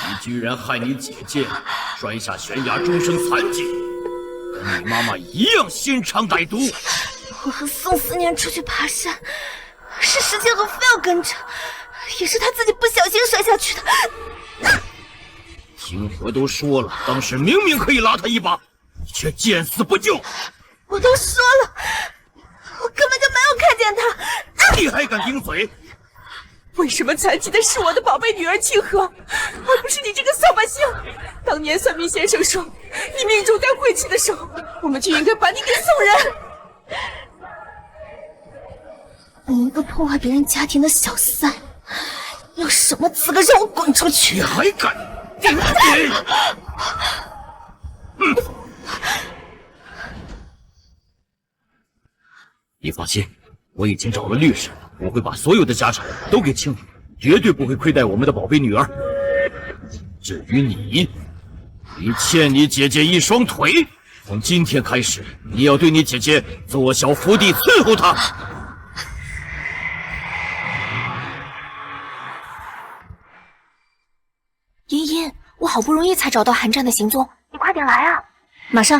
你居然害你姐姐摔下悬崖，终生残疾，跟你妈妈一样心肠歹毒。我和宋思年出去爬山，是石建和非要跟着，也是他自己不小心摔下去的。听我都说了，当时明明可以拉他一把，你却见死不救。我都说了，我根本就没有看见他。你还敢顶嘴？为什么残疾的是我的宝贝女儿清河，而不是你这个扫把星？当年算命先生说，你命中带晦气的时候，我们就应该把你给送人。你一个破坏别人家庭的小三，有什么资格让我滚出去？你还敢顶嘴？你放心，我已经找了律师，我会把所有的家产都给清理，绝对不会亏待我们的宝贝女儿。至于你，你欠你姐姐一双腿，从今天开始，你要对你姐姐做小伏地伺候她。茵茵，我好不容易才找到韩战的行踪，你快点来啊！马上。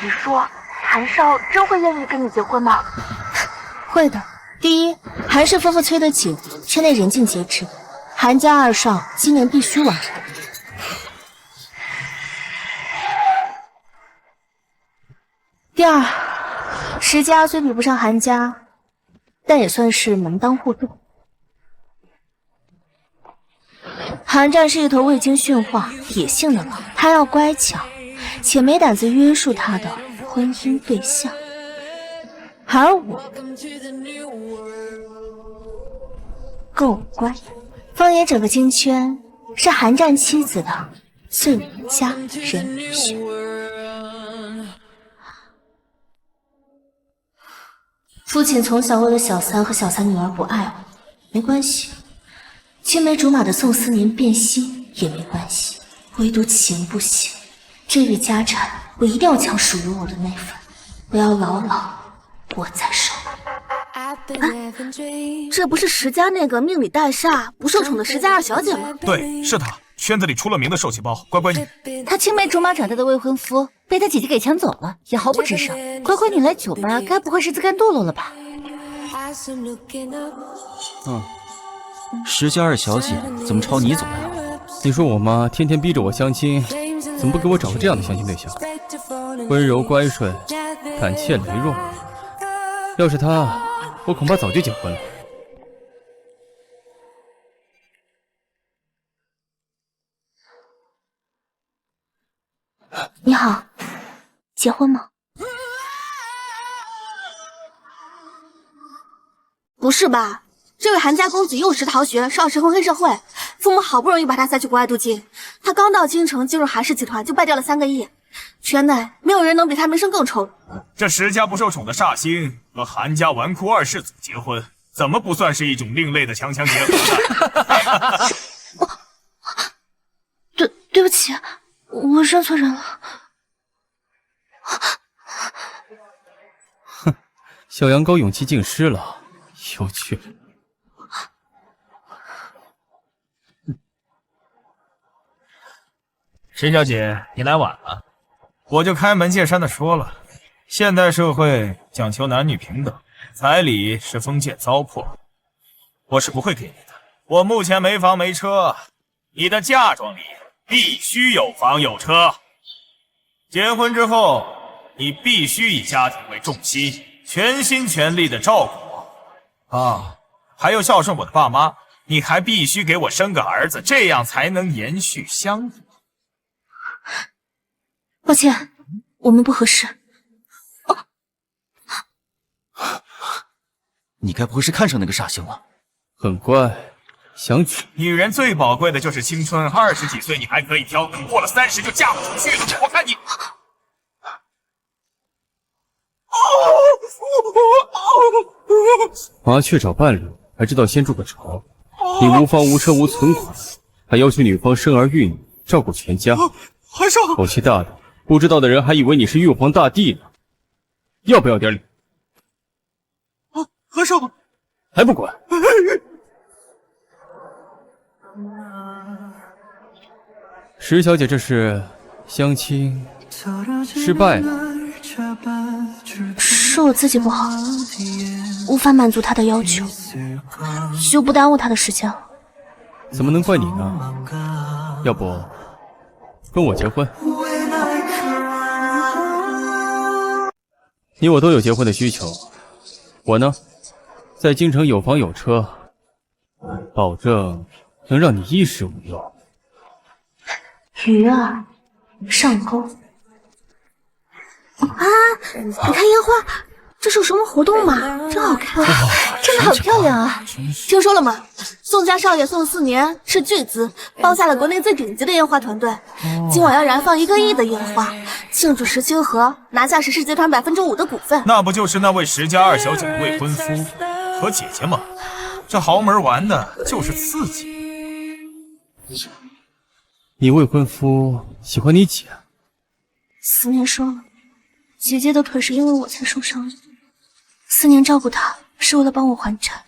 你说韩少真会愿意跟你结婚吗？会的。第一，韩氏夫妇催得紧，圈内人尽皆知，韩家二少今年必须完成。第二，石家虽比不上韩家，但也算是门当户对。韩战是一头未经驯化、野性的狼，他要乖巧，且没胆子约束他的婚姻对象。而我够乖，放眼整个京圈，是韩战妻子的最佳人选。父亲从小为了小三和小三女儿不爱我，没关系。青梅竹马的宋思年变心也没关系，唯独钱不行。这笔家产我一定要抢属于我的那份，我要牢牢握在手。这不是石家那个命里带煞、不受宠的石家二小姐吗？对，是她，圈子里出了名的受气包，乖乖女。她青梅竹马长大的未婚夫被她姐姐给抢走了，也毫不吱声。乖乖女来酒吧，该不会是自甘堕落了吧？石家二小姐怎么朝你走来了？你说我妈天天逼着我相亲，怎么不给我找个这样的相亲对象？温柔乖顺，胆怯羸弱。要是她，我恐怕早就结婚了。你好，结婚吗？不是吧？这位韩家公子幼时逃学，少时混黑社会，父母好不容易把他塞去国外镀金。他刚到京城进入韩氏集团，就败掉了3个亿，圈内没有人能比他名声更臭。这石家不受宠的煞星和韩家纨绔二世子结婚，怎么不算是一种另类的强强结合呢？对不起，我认错人了。哼，小羊羔勇气尽失了，有趣。石小姐，你来晚了。我就开门见山的说了，现代社会讲求男女平等，彩礼是封建糟粕，我是不会给你的。我目前没房没车，你的嫁妆里必须有房有车。结婚之后，你必须以家庭为重心，全心全力的照顾我啊，还要孝顺我的爸妈。你还必须给我生个儿子，这样才能延续香火。抱歉，我们不合适。你该不会是看上那个煞星了？很乖，想娶。女人最宝贵的就是青春，20几岁你还可以挑，等过了30就嫁不出去了。我看你。麻雀找伴侣，还知道先筑个巢。你无房无车无存款，还要求女方生儿育女，照顾全家。韩少，口气大的，不知道的人还以为你是玉皇大帝呢。要不要点礼？韩少，还不管？石小姐，这是相亲失败了。是我自己不好，无法满足他的要求，就不耽误他的时间了。怎么能怪你呢？要不跟我结婚？你我都有结婚的需求，我呢，在京城有房有车，保证能让你衣食无忧。鱼儿上钩啊！你看烟花，这是有什么活动吗？真好看，真的很漂亮啊！听说了吗？宋家少爷宋思年斥巨资包下了国内最顶级的烟花团队，今晚要燃放1个亿的烟花，庆祝石清河拿下石氏集团5%的股份。那不就是那位石家二小姐的未婚夫和姐姐吗？这豪门玩的就是刺激。你未婚夫喜欢你姐？思年说了，姐姐的腿是因为我才受伤的。思年照顾她是为了帮我还债，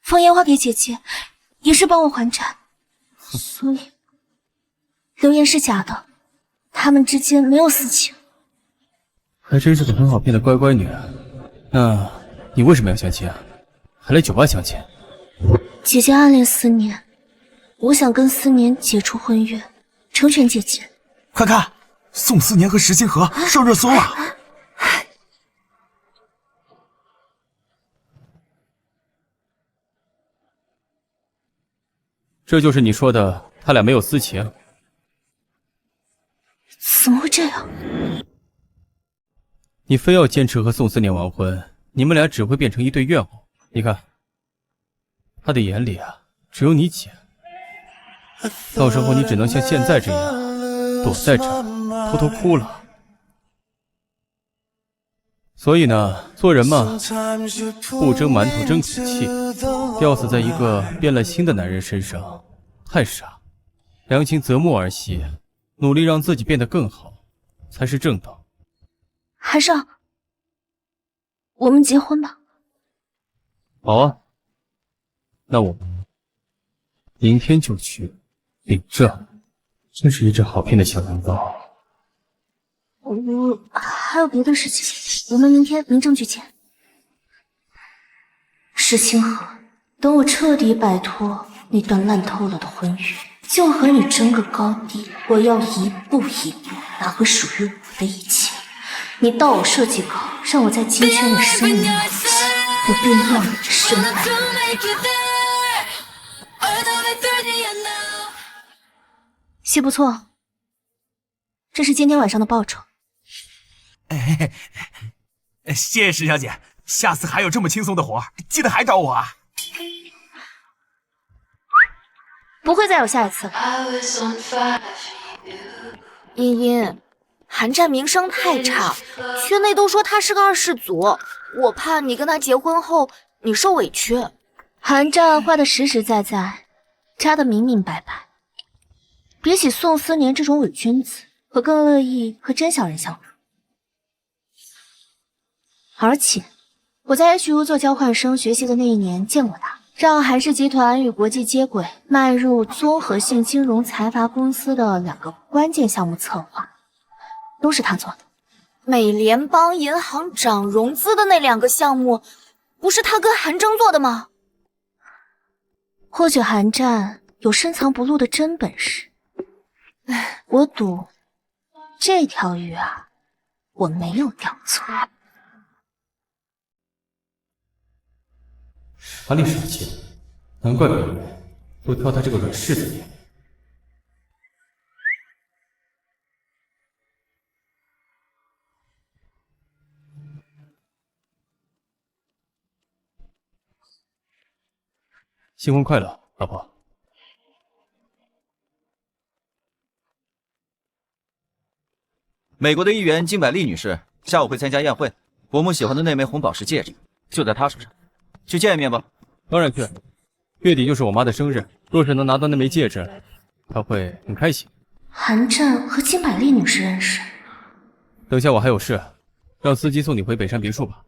放烟花给姐姐也是帮我还债，所以流言是假的，他们之间没有私情。还真是个很好骗的乖乖女。那你为什么要相亲啊？还来酒吧相亲？姐姐暗恋思年，我想跟思年解除婚约，成全姐姐。快看，宋思年和石清河上热搜了。这就是你说的他俩没有私情？怎么会这样？你非要坚持和宋思年完婚，你们俩只会变成一对怨偶。你看，他的眼里啊，只有你姐。到时候你只能像现在这样，躲在这儿偷偷哭了。所以呢，做人嘛，不争馒头争口气，吊死在一个变了心的男人身上，太傻。良禽择木而栖，努力让自己变得更好，才是正道。韩少，我们结婚吧。好啊，那我明天就去领证。真是一只好骗的小羊羔。我还有别的事情，我们明天民政局见。石清河，等我彻底摆脱那段烂透了的婚约，就和你争个高低。我要一步一步拿回属于我的一切。你盗我设计稿，让我在金圈里声名狼藉，我便要你的身板。戏不错，这是今天晚上的报酬。谢谢石小姐，下次还有这么轻松的活，记得还找我啊。不会再有下一次了。茵茵，韩战名声太差，圈内都说他是个二世祖，我怕你跟他结婚后你受委屈。韩战画的实实在在，扎得明明白白。比起宋思年这种伪君子，我更乐意和真小人相处。而且，我在 HU 做交换生学习的那一年见过他，让韩氏集团与国际接轨，迈入综合性金融财阀公司的2个关键项目策划，都是他做的。美联邦银行涨融资的那2个项目，不是他跟韩征做的吗？或许韩战有深藏不露的真本事。我赌这条鱼啊，我没有钓错。哪里傻气？难怪别人都挑他这个软柿子捏。新婚快乐，老婆。美国的议员金百丽女士下午会参加宴会，伯母喜欢的那枚红宝石戒指就在她手上，去见一面吧。当然去，月底就是我妈的生日，若是能拿到那枚戒指，她会很开心。韩战和金百丽女士认识？等下我还有事，让司机送你回北山别墅吧。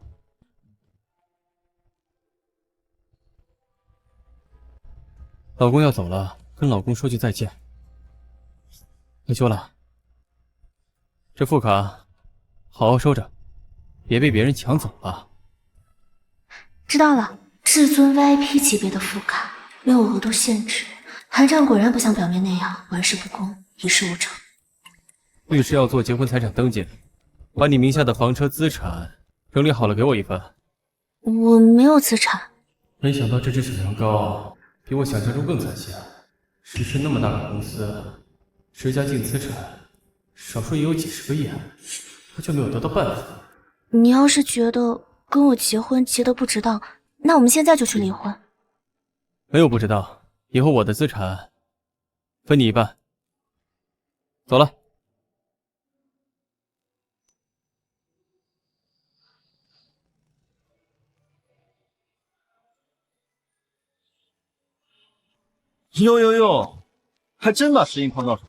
老公要走了，跟老公说句再见。退休了，这副卡好好收着，别被别人抢走了。知道了，至尊 VIP 级别的副卡，没有额度限制。韩战果然不像表面那样玩世不恭，一事无成。律师要做结婚财产登记，把你名下的房车资产整理好了，给我一份。我没有资产。没想到这只小羊羔比我想象中更残险。实施那么大的公司，10家净资产，少说也有几10个亿，他却没有得到半分。你要是觉得跟我结婚结得不值当，那我们现在就去离婚。没有不知道，以后我的资产分你一半。走了。哟哟哟，还真把石英诓到手。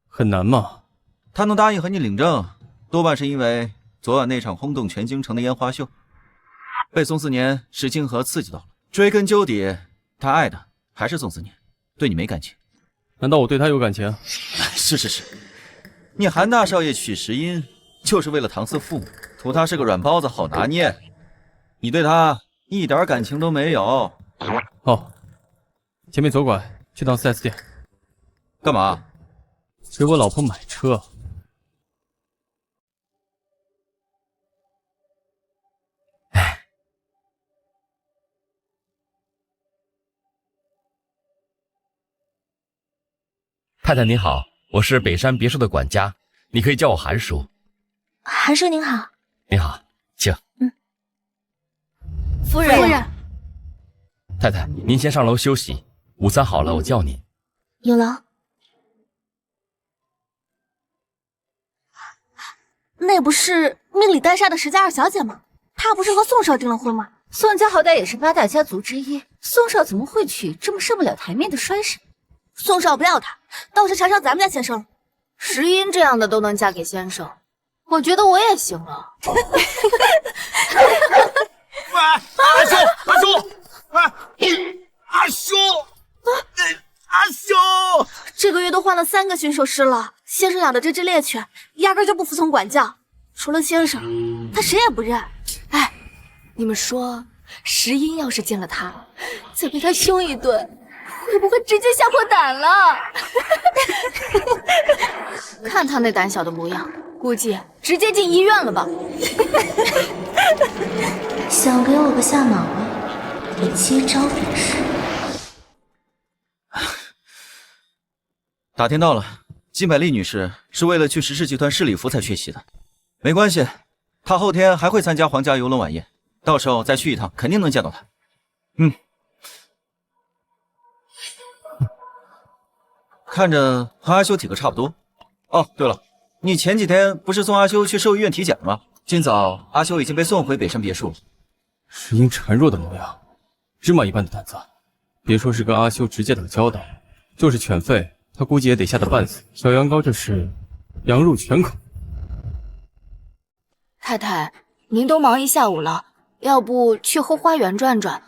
很难吗？他能答应和你领证，多半是因为昨晚那场轰动全京城的烟花秀，被宋思年、石清河刺激到了。追根究底，他爱的还是宋思年，对你没感情。难道我对他有感情？是，你韩大少爷娶石英，就是为了搪塞父母，图他是个软包子好拿捏。你对他一点感情都没有。好，前面左拐去趟 4S 店。干嘛？给我老婆买车。太太您好，我是北山别墅的管家，你可以叫我韩叔。韩叔您好。您好，请。夫人，太太，您先上楼休息，午餐好了我叫您。有劳。那不是命里带煞的石家二小姐吗？她不是和宋少订了婚吗？宋家好歹也是8大家族之一，宋少怎么会娶这么上不了台面的衰婶？宋少不要她，倒是缠上咱们家先生了。石英这样的都能嫁给先生，我觉得我也行了。阿修，这个月都换了3个驯兽师了，先生养的这只猎犬压根就不服从管教，除了先生，他谁也不认。哎，你们说，石英要是见了他，再被他凶一顿，会不会直接吓破胆了？看他那胆小的模样，估计直接进医院了吧。想给我个下马威，你接招便是。打听到了，金百丽女士是为了去石氏集团试礼服才缺席的。没关系，她后天还会参加皇家游轮晚宴，到时候再去一趟，肯定能见到她。看着和阿修体格差不多。哦，对了，你前几天不是送阿修去兽医院体检了吗？今早阿修已经被送回北山别墅了。石英孱弱的模样，芝麻一般的胆子，别说是跟阿修直接打交道，就是犬吠，他估计也得吓得半死。小羊羔这是羊入犬口。太太，您都忙一下午了，要不去后花园转转，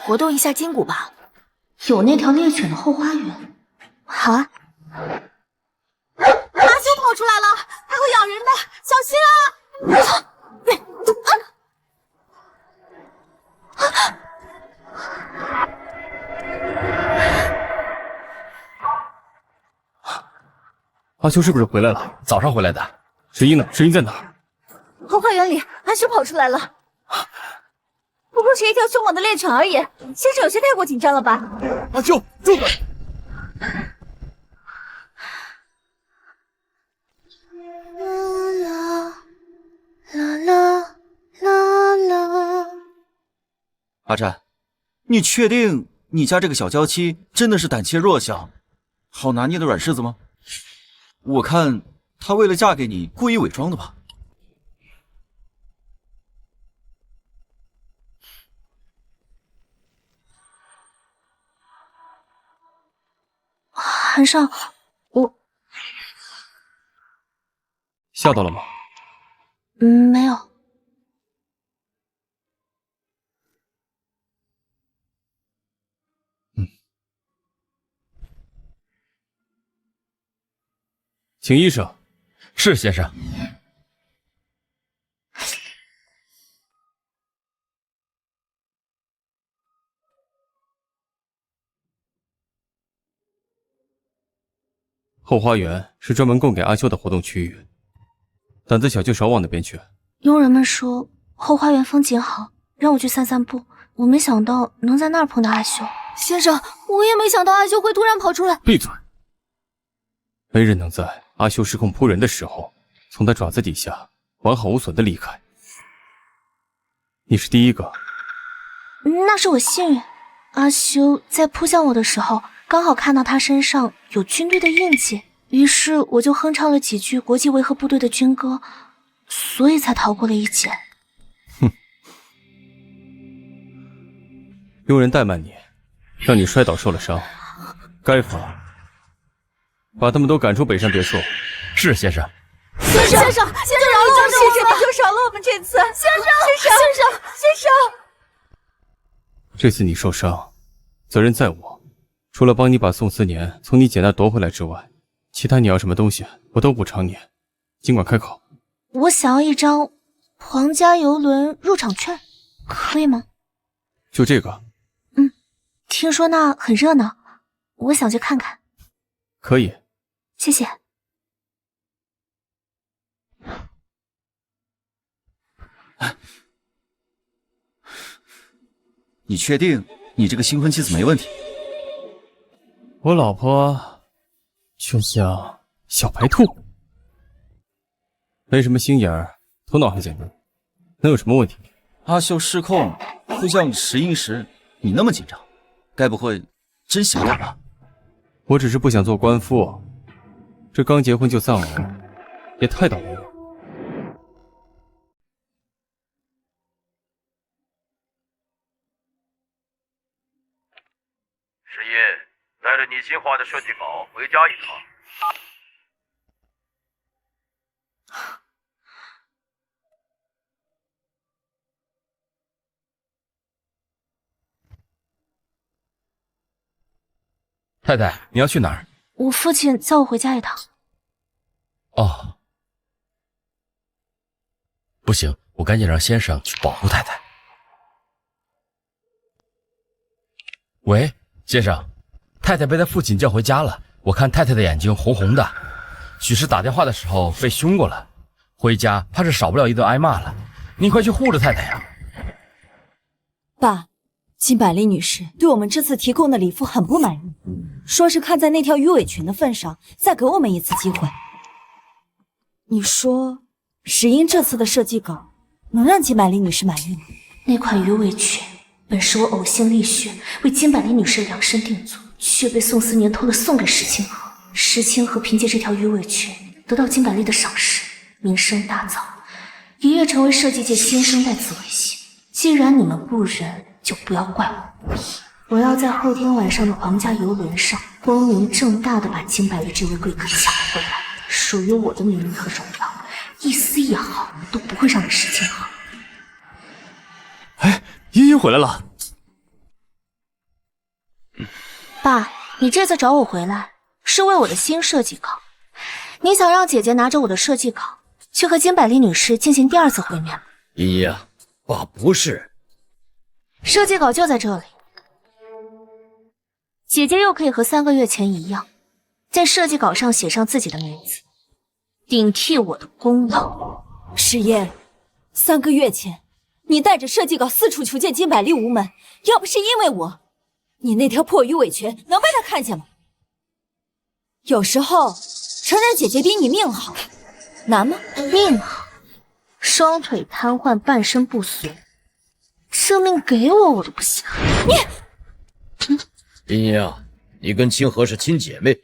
活动一下筋骨吧？有那条猎犬的后花园。好啊。阿修跑出来了，它会咬人的，小心啊！阿修是不是回来了？早上回来的。石英呢？石英在哪儿？后花园里，阿修跑出来了。不过是一条凶猛的猎犬而已，先生有些太过紧张了吧？阿修，住嘴！阿占，你确定你家这个小娇妻真的是胆怯弱小、好拿捏的软柿子吗？我看她为了嫁给你，故意伪装的吧。韩少，我吓到了吗？没有。请医生。是先生。后花园是专门供给阿修的活动区域，胆子小就少往那边去。佣人们说后花园风景好，让我去散散步。我没想到能在那儿碰到阿修。先生，我也没想到阿修会突然跑出来。闭嘴！没人能在阿修失控扑人的时候，从他爪子底下完好无损的离开。你是第一个。那是我幸运。阿修在扑向我的时候，刚好看到他身上有军队的印记，于是我就哼唱了几句国际维和部队的军歌，所以才逃过了一劫。哼！佣人怠慢你，让你摔倒受了伤，该罚。把他们都赶出北山别墅。是先生。先生，饶了我们，就饶了我们这次。先生。这次你受伤，责任在我。除了帮你把宋思年从你姐那夺回来之外，其他你要什么东西，我都补偿你。尽管开口。我想要一张皇家游轮入场券，可以吗？就这个。听说那很热闹，我想去看看。可以。谢谢。你确定你这个新婚妻子没问题？我老婆就像小白兔，没什么心眼儿，头脑很简单，能有什么问题？阿修失控扑向石英时，你那么紧张，该不会真喜欢他吧？我只是不想做官夫，这刚结婚就丧偶，也太倒霉了。石英，带着你新画的设计稿回家一趟。太太，你要去哪儿？我父亲叫我回家一趟。哦，不行，我赶紧让先生去保护太太。喂，先生，太太被他父亲叫回家了。我看太太的眼睛红红的，许是打电话的时候被凶过了，回家怕是少不了一顿挨骂了。你快去护着太太呀。爸，金百丽女士对我们这次提供的礼服很不满意，说是看在那条鱼尾裙的份上，再给我们一次机会。你说，石英这次的设计稿能让金百丽女士满意吗？那款鱼尾裙本是我呕心沥血为金百丽女士量身定做，却被宋思年偷了送给石清河。石清河凭借这条鱼尾裙得到金百丽的赏识，名声大噪，一跃成为设计界新生代紫微星。既然你们不仁，就不要怪我不义。我要在后天晚上的皇家游轮上，光明正大的把金百丽这位贵客抢回来，属于我的名誉和荣耀，一丝一毫都不会让给石清河。哎，茵茵回来了。爸，你这次找我回来是为我的新设计稿，你想让姐姐拿着我的设计稿去和金百丽女士进行第二次会面吗？依依啊，爸不是。设计稿就在这里，姐姐又可以和3个月前一样，在设计稿上写上自己的名字，顶替我的功劳。石嫣，3个月前你带着设计稿四处求见金百丽无门，要不是因为我，你那条破鱼尾裙能被他看见吗？有时候承认姐姐比你命好，难吗？命好，双腿瘫痪，半身不遂，这命给我都不行。茵茵啊，你跟清河是亲姐妹，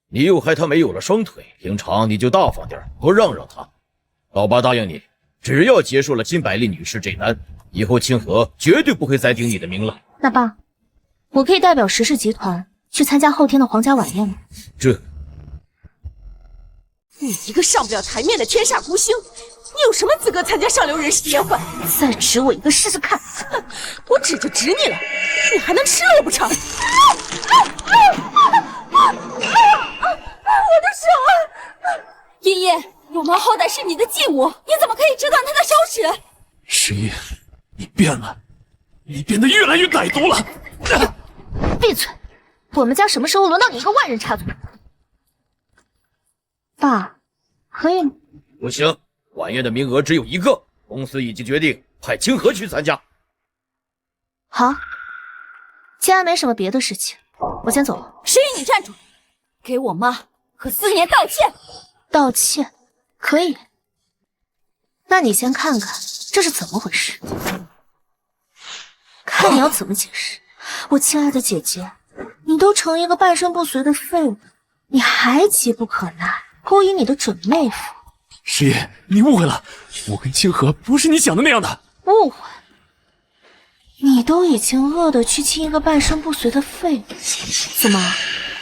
你又害她没有了双腿，平常你就大方点，多让让她。老爸答应你，只要结束了金百丽女士这单，以后清河绝对不会再顶你的名了。那爸，我可以代表石氏集团去参加后天的皇家晚宴吗？你一个上不了台面的天煞孤星，你有什么资格参加上流人士的宴会？再指我一个试试看！我指就指你了，你还能吃了我不成？我的手！音，我妈好歹是你的继母，你怎么可以折断她的手指？石音，你变了，你变得越来越歹毒了。闭嘴！我们家什么时候轮到你一个外人插嘴？爸，可以吗？不行，晚宴的名额只有一个，公司已经决定派清河去参加。好，既然没什么别的事情，我先走了。石英，你站住！给我妈和思年道歉。道歉？可以。那你先看看这是怎么回事，看你要怎么解释。我亲爱的姐姐，你都成一个半身不遂的废物，你还急不可耐，勾引你的准妹夫。石音，你误会了，我跟清河不是你想的那样的。误会？你都已经饿得去亲一个半身不遂的废物，怎么？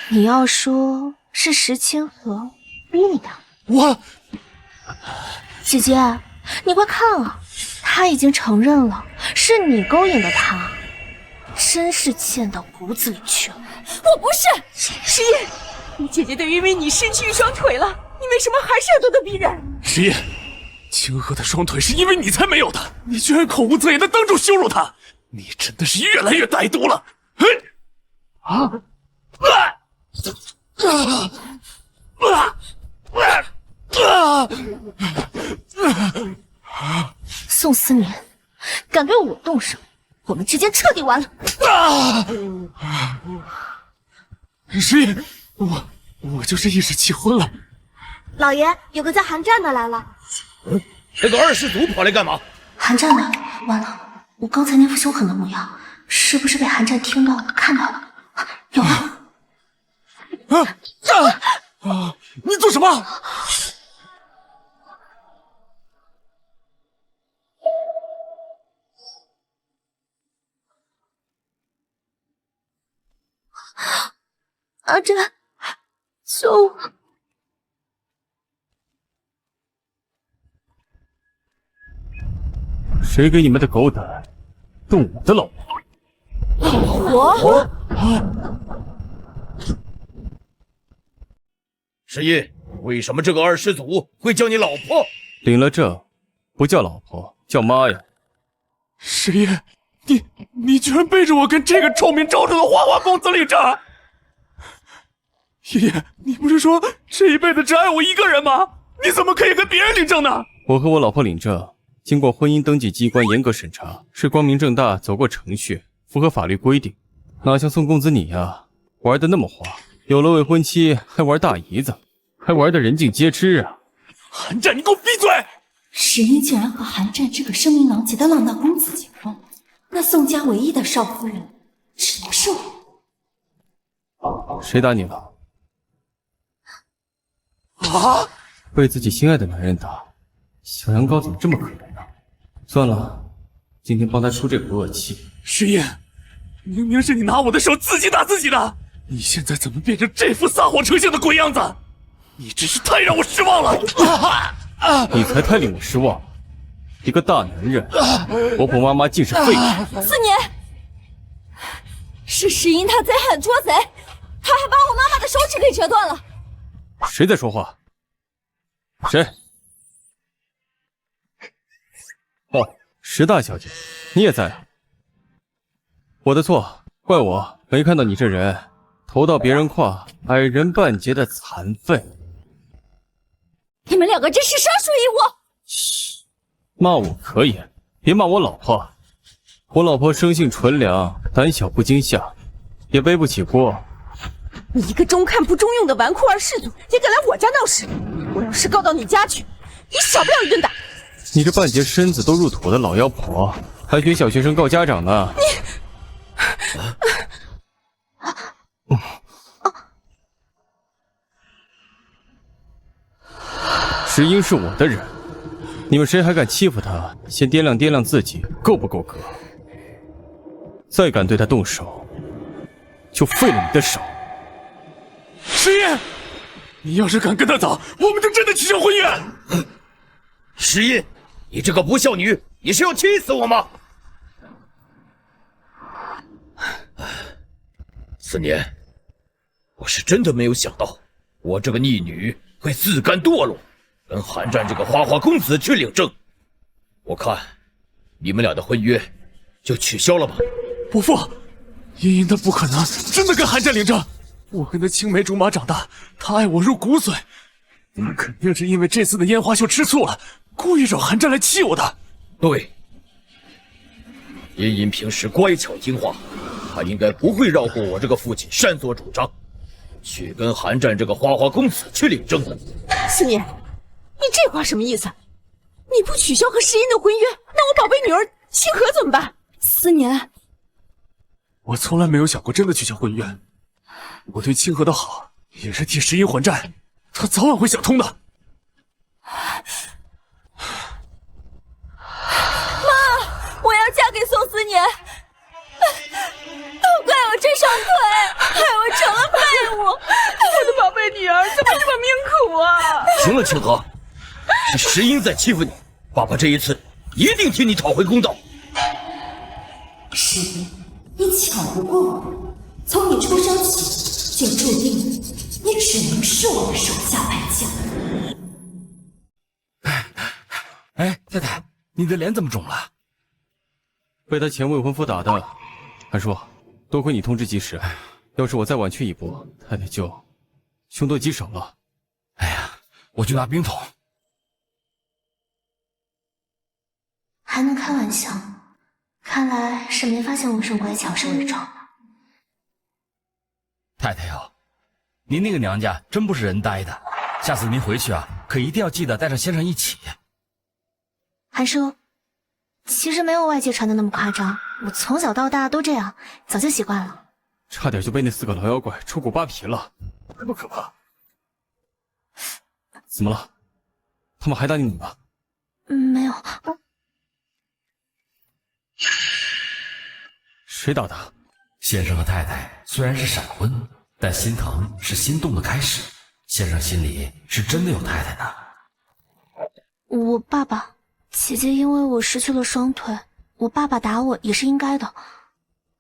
你要说是石清河逼你的？我，姐姐，你快看啊，他已经承认了，是你勾引的他，真是贱到骨子里去了。我不是石英，你姐姐都因为你失去一双腿了，你为什么还是要咄咄逼人？石音，清河的双腿是因为你才没有的，你居然口无遮言的当众羞辱他，你真的是越来越歹毒了。宋思年，敢对我动手，我们之间彻底完了。石音，我就是一时气昏了。老爷，有个叫韩战的来了。那个二世祖跑来干嘛？韩战呢？完了，我刚才那副凶狠的模样，是不是被韩战听到了、看到了？有了！你做什么？阿战，救我！谁给你们的狗胆动我的老婆？石印，为什么这个二世祖会叫你老婆？领了证，不叫老婆，叫妈呀！石印，你居然背着我跟这个臭名昭著的花花公子领证！爷爷，你不是说这一辈子只爱我一个人吗？你怎么可以跟别人领证呢？我和我老婆领证，经过婚姻登记机关严格审查，是光明正大走过程序，符合法律规定。哪像宋公子你呀，玩得那么花，有了未婚妻还玩大姨子，还玩得人尽皆知啊！韩战，你给我闭嘴！石英竟然和韩战这个声名狼藉的浪荡公子结婚，那宋家唯一的少夫人只能是我。谁打你了？啊！被自己心爱的男人打，小羊羔怎么这么可怜呢？算了，今天帮他出这口恶气。石印，明明是你拿我的手自己打自己的，你现在怎么变成这副撒谎成性的鬼样子？你真是太让我失望了！你才太令我失望！一个大男人，婆婆妈妈竟是废物！思年，是石英他贼喊捉贼，他还把我妈妈的手指给折断了。谁在说话？谁？哦，石大小姐，你也在啊？我的错，怪我没看到你这人头到别人胯，矮人半截的残废。你们两个真是杀鼠一窝！嘘，骂我可以，别骂我老婆。我老婆生性纯良，胆小不惊吓，也背不起锅。你一个中看不中用的纨绔二世祖，也敢来我家闹事！我要是告到你家去，你少不了一顿打！你这半截身子都入土的老妖婆，还学小学生告家长呢？石英是我的人，你们谁还敢欺负他？先掂量掂量自己够不够格。再敢对他动手，就废了你的手。石印，你要是敢跟他走，我们就真的去上婚宴。石印，你这个不孝女，你是要气死我吗？思年，我是真的没有想到，我这个逆女会自甘堕落，跟韩战这个花花公子去领证。我看你们俩的婚约就取消了吧。伯父，茵茵她不可能真的跟韩战领证。我跟她青梅竹马长大，她爱我入骨髓。她肯定是因为这次的烟花秀吃醋了，故意找韩战来气我的。对，茵茵平时乖巧听话，她应该不会绕过我这个父亲擅作主张，去跟韩战这个花花公子去领证的。思年，你这话什么意思？你不取消和石英的婚约，那我宝贝女儿清河怎么办？思年，我从来没有想过真的取消婚约。我对清河的好也是替石英还债，他早晚会想通的。妈，我要嫁给宋思年，都怪我这双腿，害我成了废物。我的宝贝女儿怎么这么命苦啊！行了，清河，是石英在欺负你，爸爸这一次一定替你讨回公道。石英，你抢不过我，从你出生起就注定你只能是我的手下败将。哎，太太，你的脸怎么肿了？被他前未婚夫打的。韩叔，多亏你通知及时，要是我再晚去一步，太太就凶多吉少了。哎呀，我去拿冰桶。还能开玩笑？看来是没发现我顺乖巧是伪装的。太太哟，您那个娘家真不是人呆的，下次您回去啊，可一定要记得带上先生一起。韩叔，其实没有外界传的那么夸张，我从小到大都这样，早就习惯了。差点就被那4个老妖怪抽骨扒皮了，这么可怕？怎么了？他们还打你吗？没有。谁打的？先生和太太虽然是闪婚，但心疼是心动的开始。先生心里是真的有太太的。我爸爸，姐姐因为我失去了双腿，我爸爸打我也是应该的，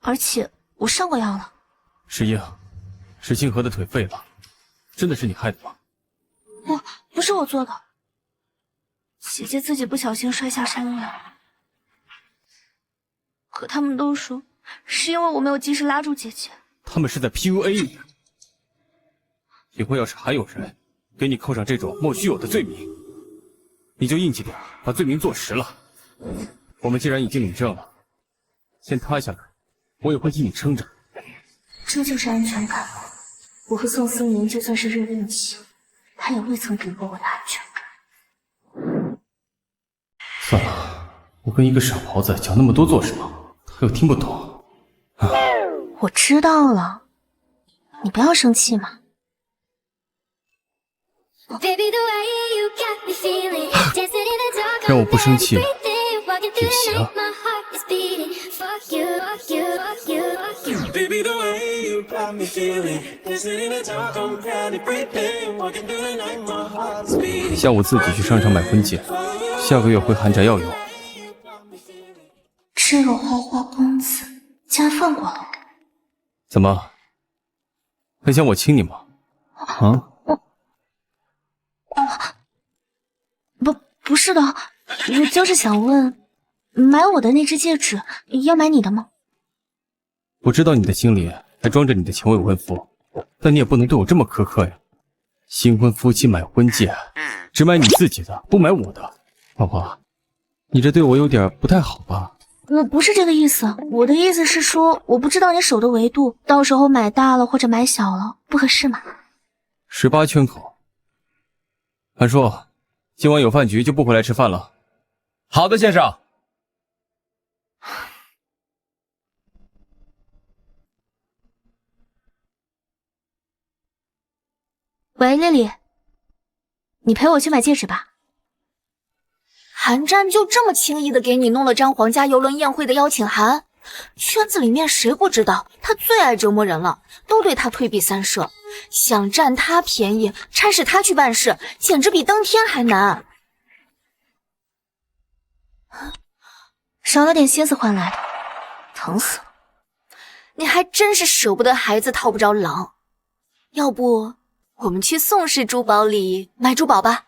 而且我上过药了。石英，石清河的腿废了，真的是你害的吗？不是我做的，姐姐自己不小心摔下山崖。可他们都说是因为我没有及时拉住姐姐。他们是在 PUA 你。以后要是还有人给你扣上这种莫须有的罪名，你就硬气点，把罪名坐实了。我们既然已经领证了，先塌下来，我也会替你撑着。这就是安全感。我和宋思明就算是热恋期，他也未曾给过我的安全感。算了，我跟一个傻狍子讲那么多做什么？他又听不懂。我知道了，你不要生气嘛。让我不生气也行。下午自己去商场买婚戒，下个月回韩宅要用。这个花花公子竟然放过了我。怎么？很想我亲你吗？啊？不是的，我就是想问，买我的那只戒指要买你的吗？我知道你的心里还装着你的前未婚夫，但你也不能对我这么苛刻呀。新婚夫妻买婚戒，只买你自己的，不买我的。花花，你这对我有点不太好吧？我不是这个意思，我的意思是说，我不知道你手的维度，到时候买大了或者买小了，不合适吗？18圈口。韩叔，今晚有饭局，就不回来吃饭了。好的，先生。喂，丽丽，你陪我去买戒指吧。韩战就这么轻易的给你弄了张皇家游轮宴会的邀请函，圈子里面谁不知道他最爱折磨人了，都对他退避三舍，想占他便宜，差使他去办事，简直比登天还难。少了点心思换来的，疼死了。你还真是舍不得孩子套不着狼，要不我们去宋氏珠宝里买珠宝吧，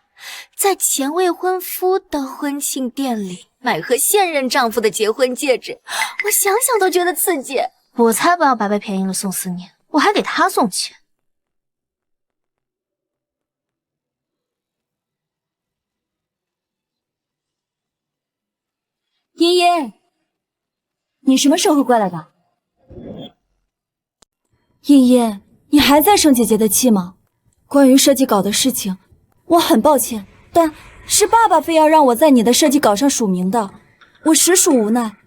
在前未婚夫的婚庆店里买和现任丈夫的结婚戒指，我想想都觉得刺激。我才不要白白便宜了宋思年，我还给他送钱。茵茵，你什么时候过来的？茵茵，你还在生姐姐的气吗？关于设计稿的事情，我很抱歉，但是爸爸非要让我在你的设计稿上署名的，我实属无奈。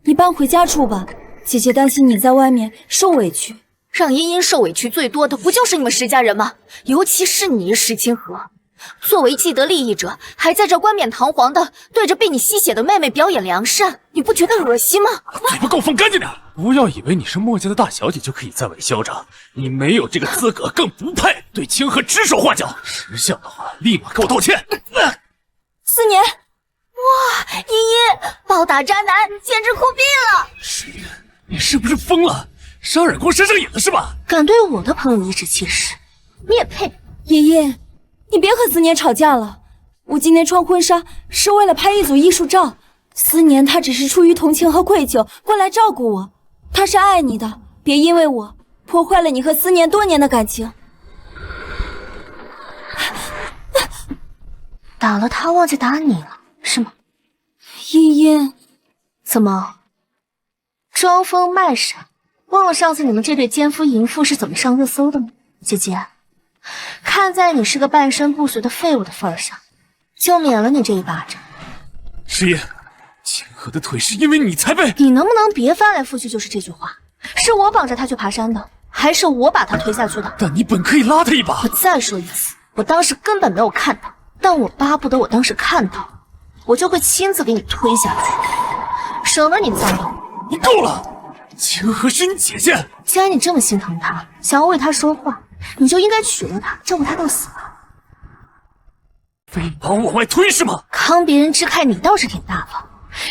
你搬回家住吧，姐姐担心你在外面受委屈。让茵茵受委屈最多的不就是你们石家人吗？尤其是你石清河，作为既得利益者，还在这冠冕堂皇的对着被你吸血的妹妹表演良善，你不觉得恶心吗？嘴巴给我放干净点！不要以为你是墨家的大小姐就可以在外嚣张，你没有这个资格，更不配对清河指手画脚。识相的话，立马给我道歉！思年，哇，茵茵暴打渣男，简直酷毙了！石云，你是不是疯了？上耳光身上瘾了是吧？敢对我的朋友颐指气使，你也配？茵茵，你别和思年吵架了。我今天穿婚纱是为了拍一组艺术照，思年他只是出于同情和愧疚过来照顾我，他是爱你的，别因为我破坏了你和思年多年的感情。打了他忘记打你了是吗？茵茵，怎么装疯卖傻？忘了上次你们这对奸夫淫妇是怎么上热搜的吗？姐姐，看在你是个半身不遂的废物的份上，就免了你这一巴掌。石爷，清河的腿是因为你才被……你能不能别翻来覆去就是这句话？是我绑着他去爬山的，还是我把他推下去的？但你本可以拉他一把。我再说一次，我当时根本没有看到，但我巴不得我当时看到，我就会亲自给你推下去，省得你脏动。你够了！清河是你姐姐，既然你这么心疼他，想要为他说话，你就应该娶了他，照顾他到死吧。非把我往外推是吗？扛别人支开你倒是挺大方，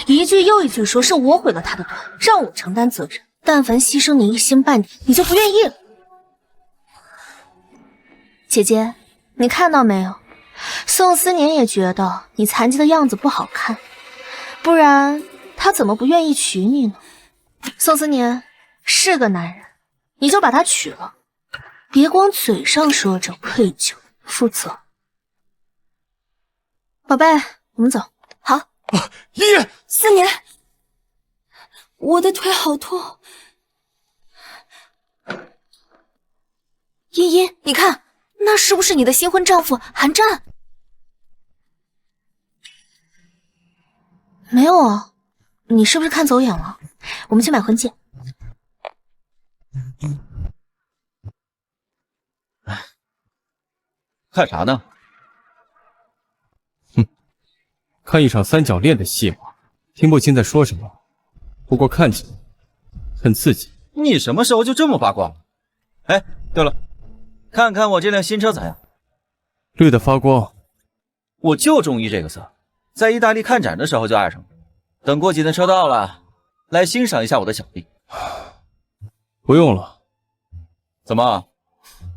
一句又一句说是我毁了他的腿，让我承担责任。但凡牺牲你一星半点，你就不愿意了。姐姐，你看到没有？宋思年也觉得你残疾的样子不好看，不然他怎么不愿意娶你呢？宋思年是个男人，你就把他娶了，别光嘴上说着愧疚负责。宝贝，我们走。好。茵茵，思年，我的腿好痛。茵茵，你看，那是不是你的新婚丈夫韩战？没有啊，你是不是看走眼了？我们去买婚戒。看啥呢？看一场三角恋的戏码，听不清在说什么，不过看起来很刺激。你什么时候就这么八卦了？哎，对了，看看我这辆新车咋样？绿的发光。我就中意这个色，在意大利看展的时候就爱上了。等过几天车到了，来欣赏一下我的小弟。不用了。怎么，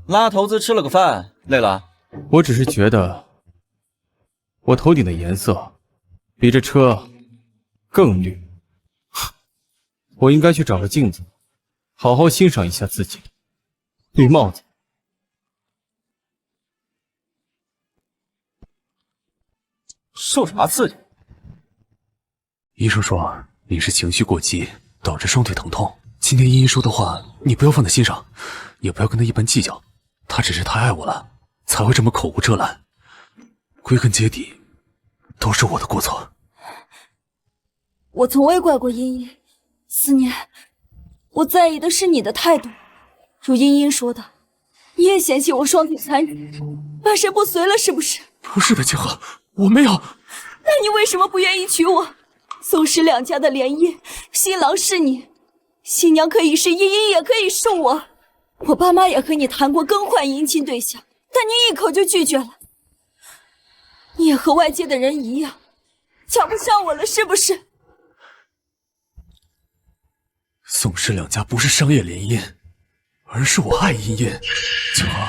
拉头子吃了个饭，累了？我只是觉得我头顶的颜色比这车更绿，我应该去找个镜子，好好欣赏一下自己。绿帽子。受啥刺激？医生说你是情绪过激，导致双腿疼痛。今天茵茵说的话，你不要放在心上，也不要跟她一般计较。她只是太爱我了，才会这么口无遮拦。归根结底，都是我的过错。我从未怪过茵茵，思年，我在意的是你的态度。如茵茵说的，你也嫌弃我双腿残忍，半身不遂了是不是？不是的，清河，我没有。那你为什么不愿意娶我？宋氏两家的联姻，新郎是你，新娘可以是茵茵，也可以是我。我爸妈也和你谈过更换姻亲对象，但你一口就拒绝了。你也和外界的人一样，瞧不上我了是不是？宋氏两家不是商业联姻，而是我爱茵茵。清河，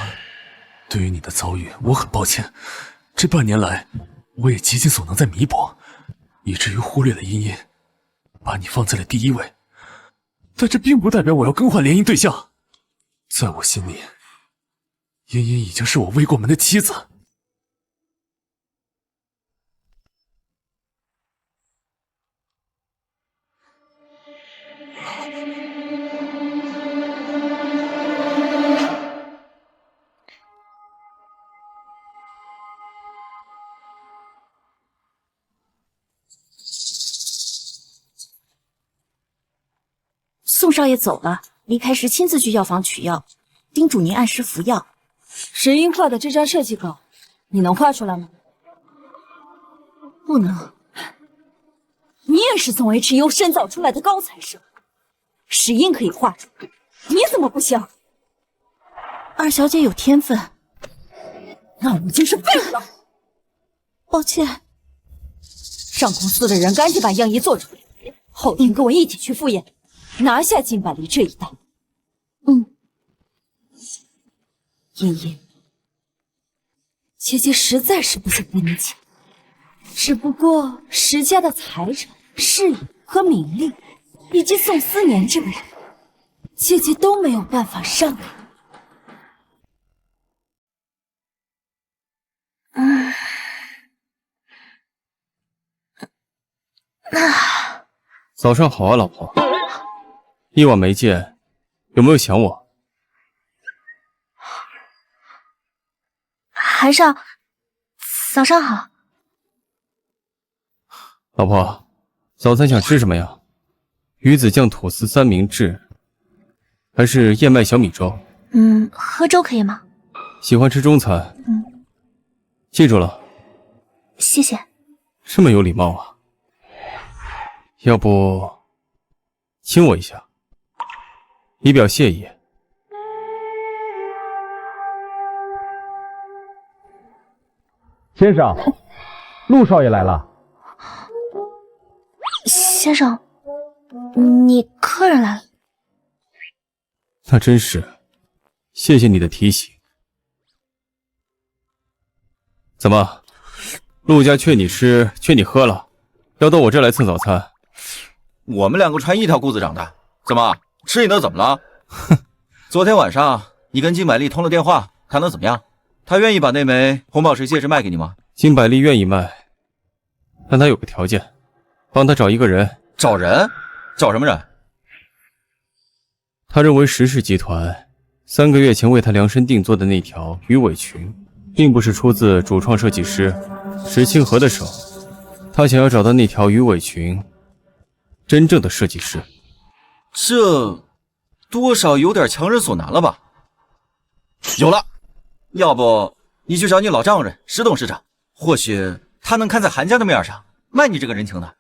对于你的遭遇，我很抱歉。这半年来，我也竭尽所能在弥补，以至于忽略了茵茵，把你放在了第一位。但这并不代表我要更换联姻对象，在我心里，茵茵已经是我未过门的妻子。宋少爷走了，离开时亲自去药房取药，叮嘱您按时服药。石英画的这张设计稿，你能画出来吗？不能。你也是从 HU 深造出来的高材生，石英可以画出来，你怎么不行？二小姐有天分，那我就是废物了。抱歉。上公司的人赶紧把样衣做出来，后天跟我一起去复验。拿下金百利这一刀。茵茵，姐姐实在是不想跟你抢，只不过石家的财产、势力和名利，以及宋思年这个人，姐姐都没有办法让给你。早上好啊，老婆。一晚没见，有没有想我？韩少，早上好。老婆，早餐想吃什么呀？鱼子酱吐司三明治，还是燕麦小米粥？喝粥可以吗？喜欢吃中餐。记住了。谢谢。这么有礼貌啊？要不亲我一下，以表谢意。先生，陆少爷来了。先生，你客人来了。那真是，谢谢你的提醒。怎么，陆家缺你吃，缺你喝了，要到我这来蹭早餐？我们两个穿一条裤子长大，怎么吃你的怎么了？哼，昨天晚上你跟金百利通了电话，谈得怎么样？他愿意把那枚红宝石戒指卖给你吗？金百利愿意卖，但他有个条件，帮他找一个人。找人？找什么人？他认为石氏集团3个月前为他量身定做的那条鱼尾裙，并不是出自主创设计师石清河的手。他想要找到那条鱼尾裙真正的设计师。这多少有点强人所难了吧？有了，要不你去找你老丈人石董事长，或许他能看在韩家的面上卖你这个人情的。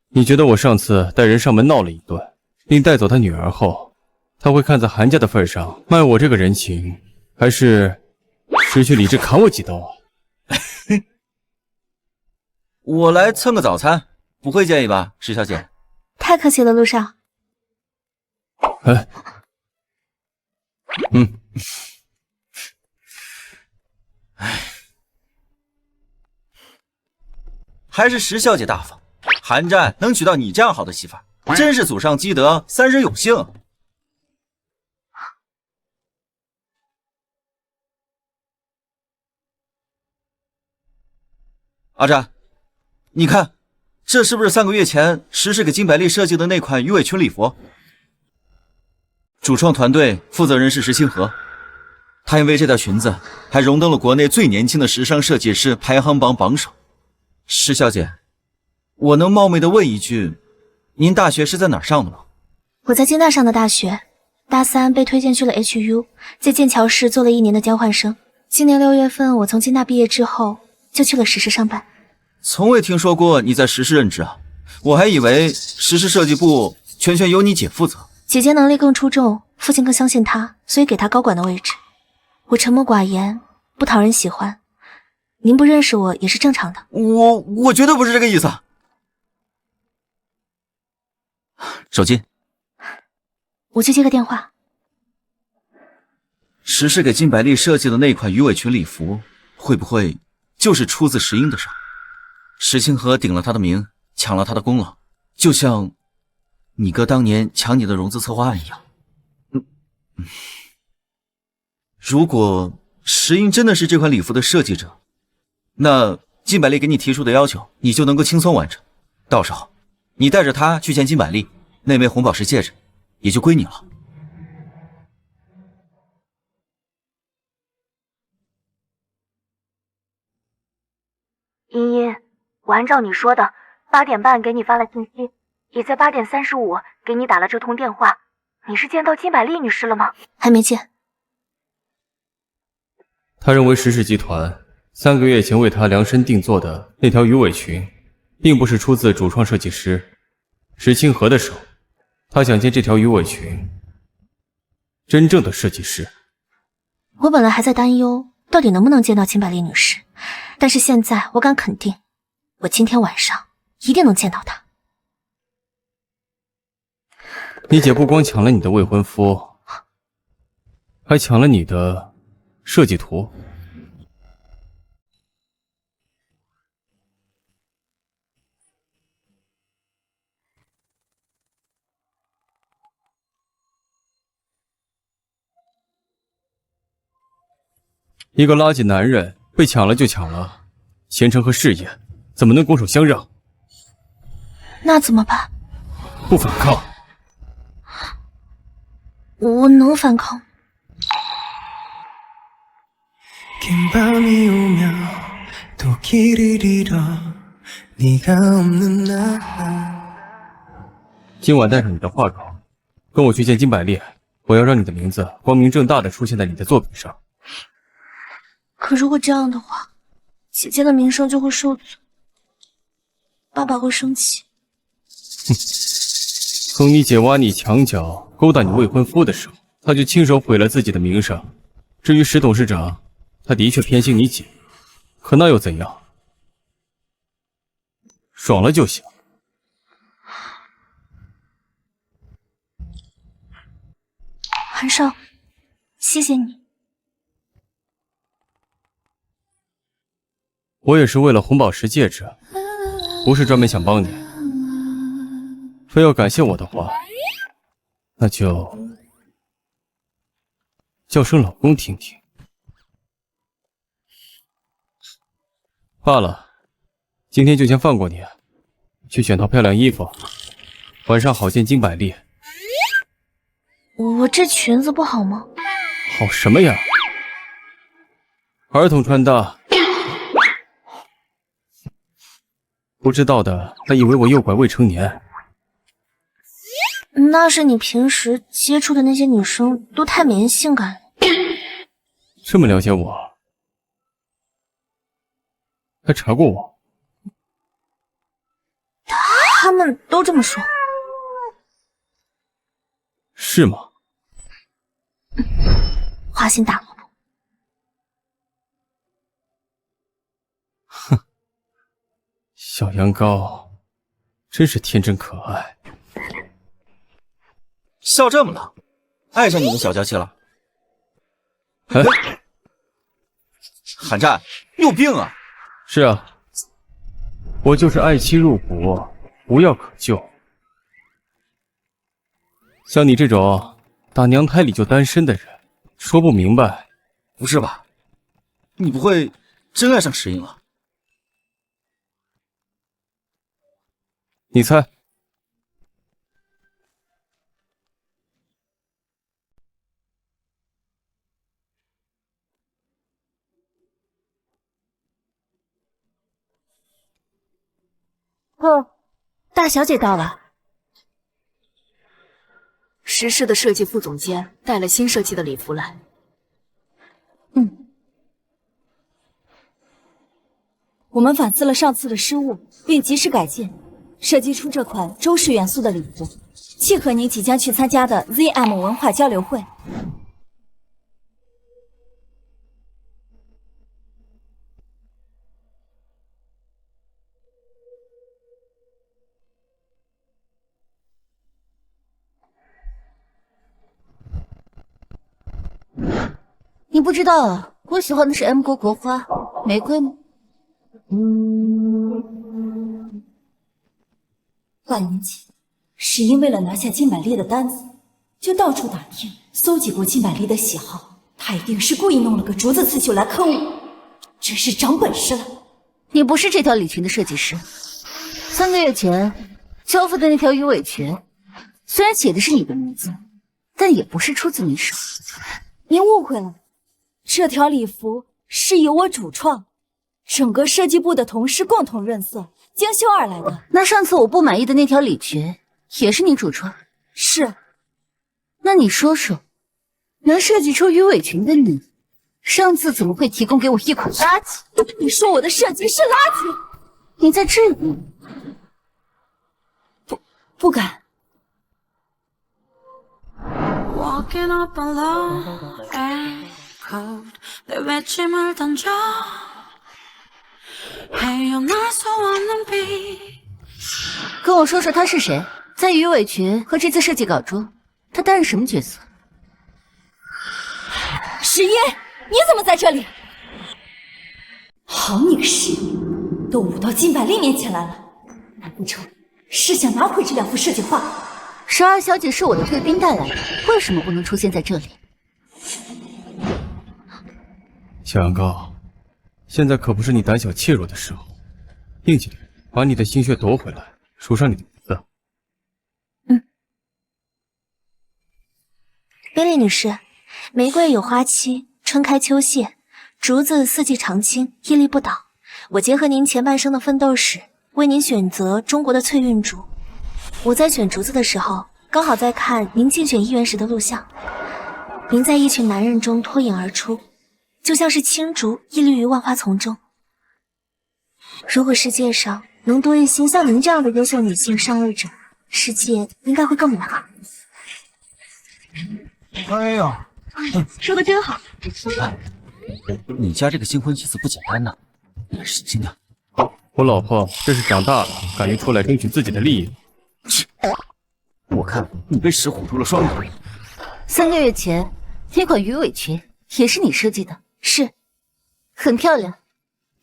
你觉得我上次带人上门闹了一顿，并带走他女儿后，他会看在韩家的份上卖我这个人情，还是失去理智砍我几刀啊？我来蹭个早餐，不会介意吧，石小姐？太客气了，陆少。还是石小姐大方，韩战能娶到你这样好的媳妇儿，真是祖上积德，三生有幸。阿战，你看，这是不是3个月前石氏给金百利设计的那款鱼尾裙礼服？主创团队负责人是石清河，他因为这条裙子还荣登了国内最年轻的时尚设计师排行榜榜首。石小姐，我能冒昧的问一句，您大学是在哪儿上的吗？我在京大上的大学，大3被推荐去了 HU， 在剑桥市做了1年的交换生。今年6月份，我从京大毕业之后就去了石氏上班。从未听说过你在石氏任职啊，我还以为石氏设计部全由你姐负责。姐姐能力更出众，父亲更相信她，所以给她高管的位置。我沉默寡言，不讨人喜欢，您不认识我也是正常的。我绝对不是这个意思。手机，我去接个电话。石氏给金百利设计的那款鱼尾裙礼服，会不会就是出自石英的手。石清河顶了他的名，抢了他的功劳，就像你哥当年抢你的融资策划案一样。如果石英真的是这款礼服的设计者，那金百丽给你提出的要求，你就能够轻松完成。到时候你带着他去见金百丽，那枚红宝石戒指也就归你了。茵茵，我按照你说的，8点半给你发了信息，也在8点35给你打了这通电话。你是见到金百丽女士了吗？还没见。他认为石氏集团3个月前为他量身定做的那条鱼尾裙，并不是出自主创设计师石清河的手。他想见这条鱼尾裙真正的设计师。我本来还在担忧，到底能不能见到金百丽女士，但是现在我敢肯定，我今天晚上一定能见到她。你姐不光抢了你的未婚夫，还抢了你的设计图。一个垃圾男人被抢了就抢了，前程和事业怎么能拱手相让？那怎么办？不反抗。我能反抗。今晚带上你的画稿，跟我去见金百丽。我要让你的名字光明正大的出现在你的作品上。可如果这样的话，姐姐的名声就会受损，爸爸会生气。哼，从你姐挖你墙角、勾搭你未婚夫的时候，他就亲手毁了自己的名声。至于石董事长，他的确偏心你姐，可那又怎样？爽了就行。韩少，谢谢你。我也是为了红宝石戒指，不是专门想帮你。非要感谢我的话，那就叫声老公听听。罢了，今天就先放过你，去选套漂亮衣服，晚上好见金百丽。我这裙子不好吗？好什么呀？儿童穿搭。不知道的还以为我诱拐未成年。那是你平时接触的那些女生都太美艳性感了。这么了解我，还查过我？他们都这么说。是吗？花心大萝卜。哼，小羊羔真是天真可爱。笑这么冷，爱上你们小娇妻了？哎，韩战，你有病啊！是啊，我就是爱妻入骨，无药可救。像你这种打娘胎里就单身的人，说不明白。不是吧？你不会真爱上石英了？你猜？哦，大小姐到了。石氏的设计副总监带了新设计的礼服来。我们反思了上次的失误，并及时改进，设计出这款周氏元素的礼服，契合您即将去参加的 ZM 文化交流会。你不知道啊，我喜欢的是 M 国国花玫瑰吗？半年前，石英为了拿下金百丽的单子，就到处打听，搜集过金百丽的喜好。他一定是故意弄了个竹子刺绣来坑我，真是长本事了。你不是这条礼裙的设计师。3个月前交付的那条鱼尾裙，虽然写的是你的名字，但也不是出自你手。您误会了，这条礼服是由我主创，整个设计部的同事共同润色精修而来的。那上次我不满意的那条礼裙，也是你主创？是。那你说说，能设计出鱼尾裙的你，上次怎么会提供给我一款垃圾？你说我的设计是垃圾？你在质疑？不敢。Walking up alone and cold 내 외침을 던져 헤어나서 왔는 비 跟我说说他是谁，在鱼尾裙和这次设计稿中，他担任什么角色？石英，你怎么在这里？好你个石英，都舞到金百丽面前来了，难不成是想拿回这2幅设计画12小姐是我的贵宾带来的，为什么不能出现在这里？小羊羔，现在可不是你胆小怯弱的时候，硬起来，把你的心血夺回来，署上你的名字。贝利女士，玫瑰有花期，春开秋谢，竹子四季常青，屹立不倒。我结合您前半生的奋斗史，为您选择中国的翠韵竹。我在选竹子的时候，刚好在看您竞选议员时的录像。您在一群男人中脱颖而出，就像是青竹屹立于万花丛中。如果世界上能多一些像您这样的优秀女性上位者，世界应该会更美好。哎呀，说的真好。你家这个新婚妻子不简单呐，你是真的。我老婆这是长大了，敢于出来争取自己的利益。我看你被使糊涂了双腿。 3个月前那款鱼尾裙也是你设计的？是，很漂亮，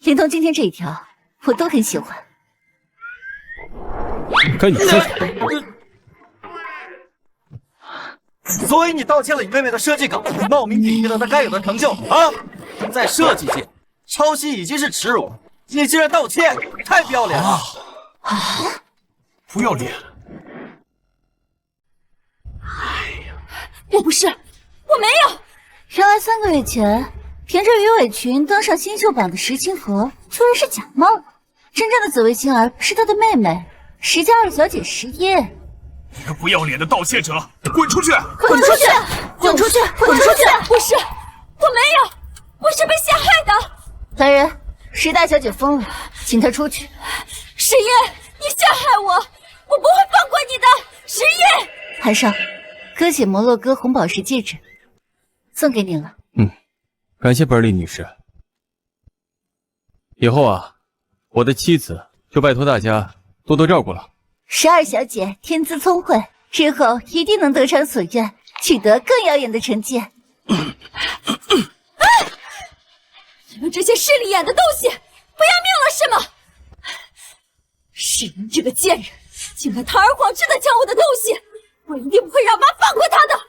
连同今天这一条我都很喜欢。该你先。所以你盗窃了你妹妹的设计稿，冒名顶替了她该有的成就啊！在设计界，抄袭已经是耻辱，你竟然盗窃，太不要脸了！不要脸！我不是，我没有。原来3个月前凭着鱼尾裙登上新秀榜的石清河，居然是假冒的。真正的紫薇星儿是她的妹妹石家二小姐石叶。你个不要脸的盗窃者，滚出去！滚出去！滚出去！滚出去！不是，我没有，我是被陷害的。来人，石大小姐疯了，请她出去。石叶，你陷害我，我不会放过你的，石叶。韩少，歌写摩洛哥红宝石戒指，送给你了。感谢本丽女士。以后啊，我的妻子就拜托大家多多照顾了。石二小姐天资聪慧，之后一定能得偿所愿，取得更耀眼的成绩。你们这些势利眼的东西，不要命了是吗？是你这个贱人，竟敢堂而皇之的抢我的东西，我一定不会让妈放过他的。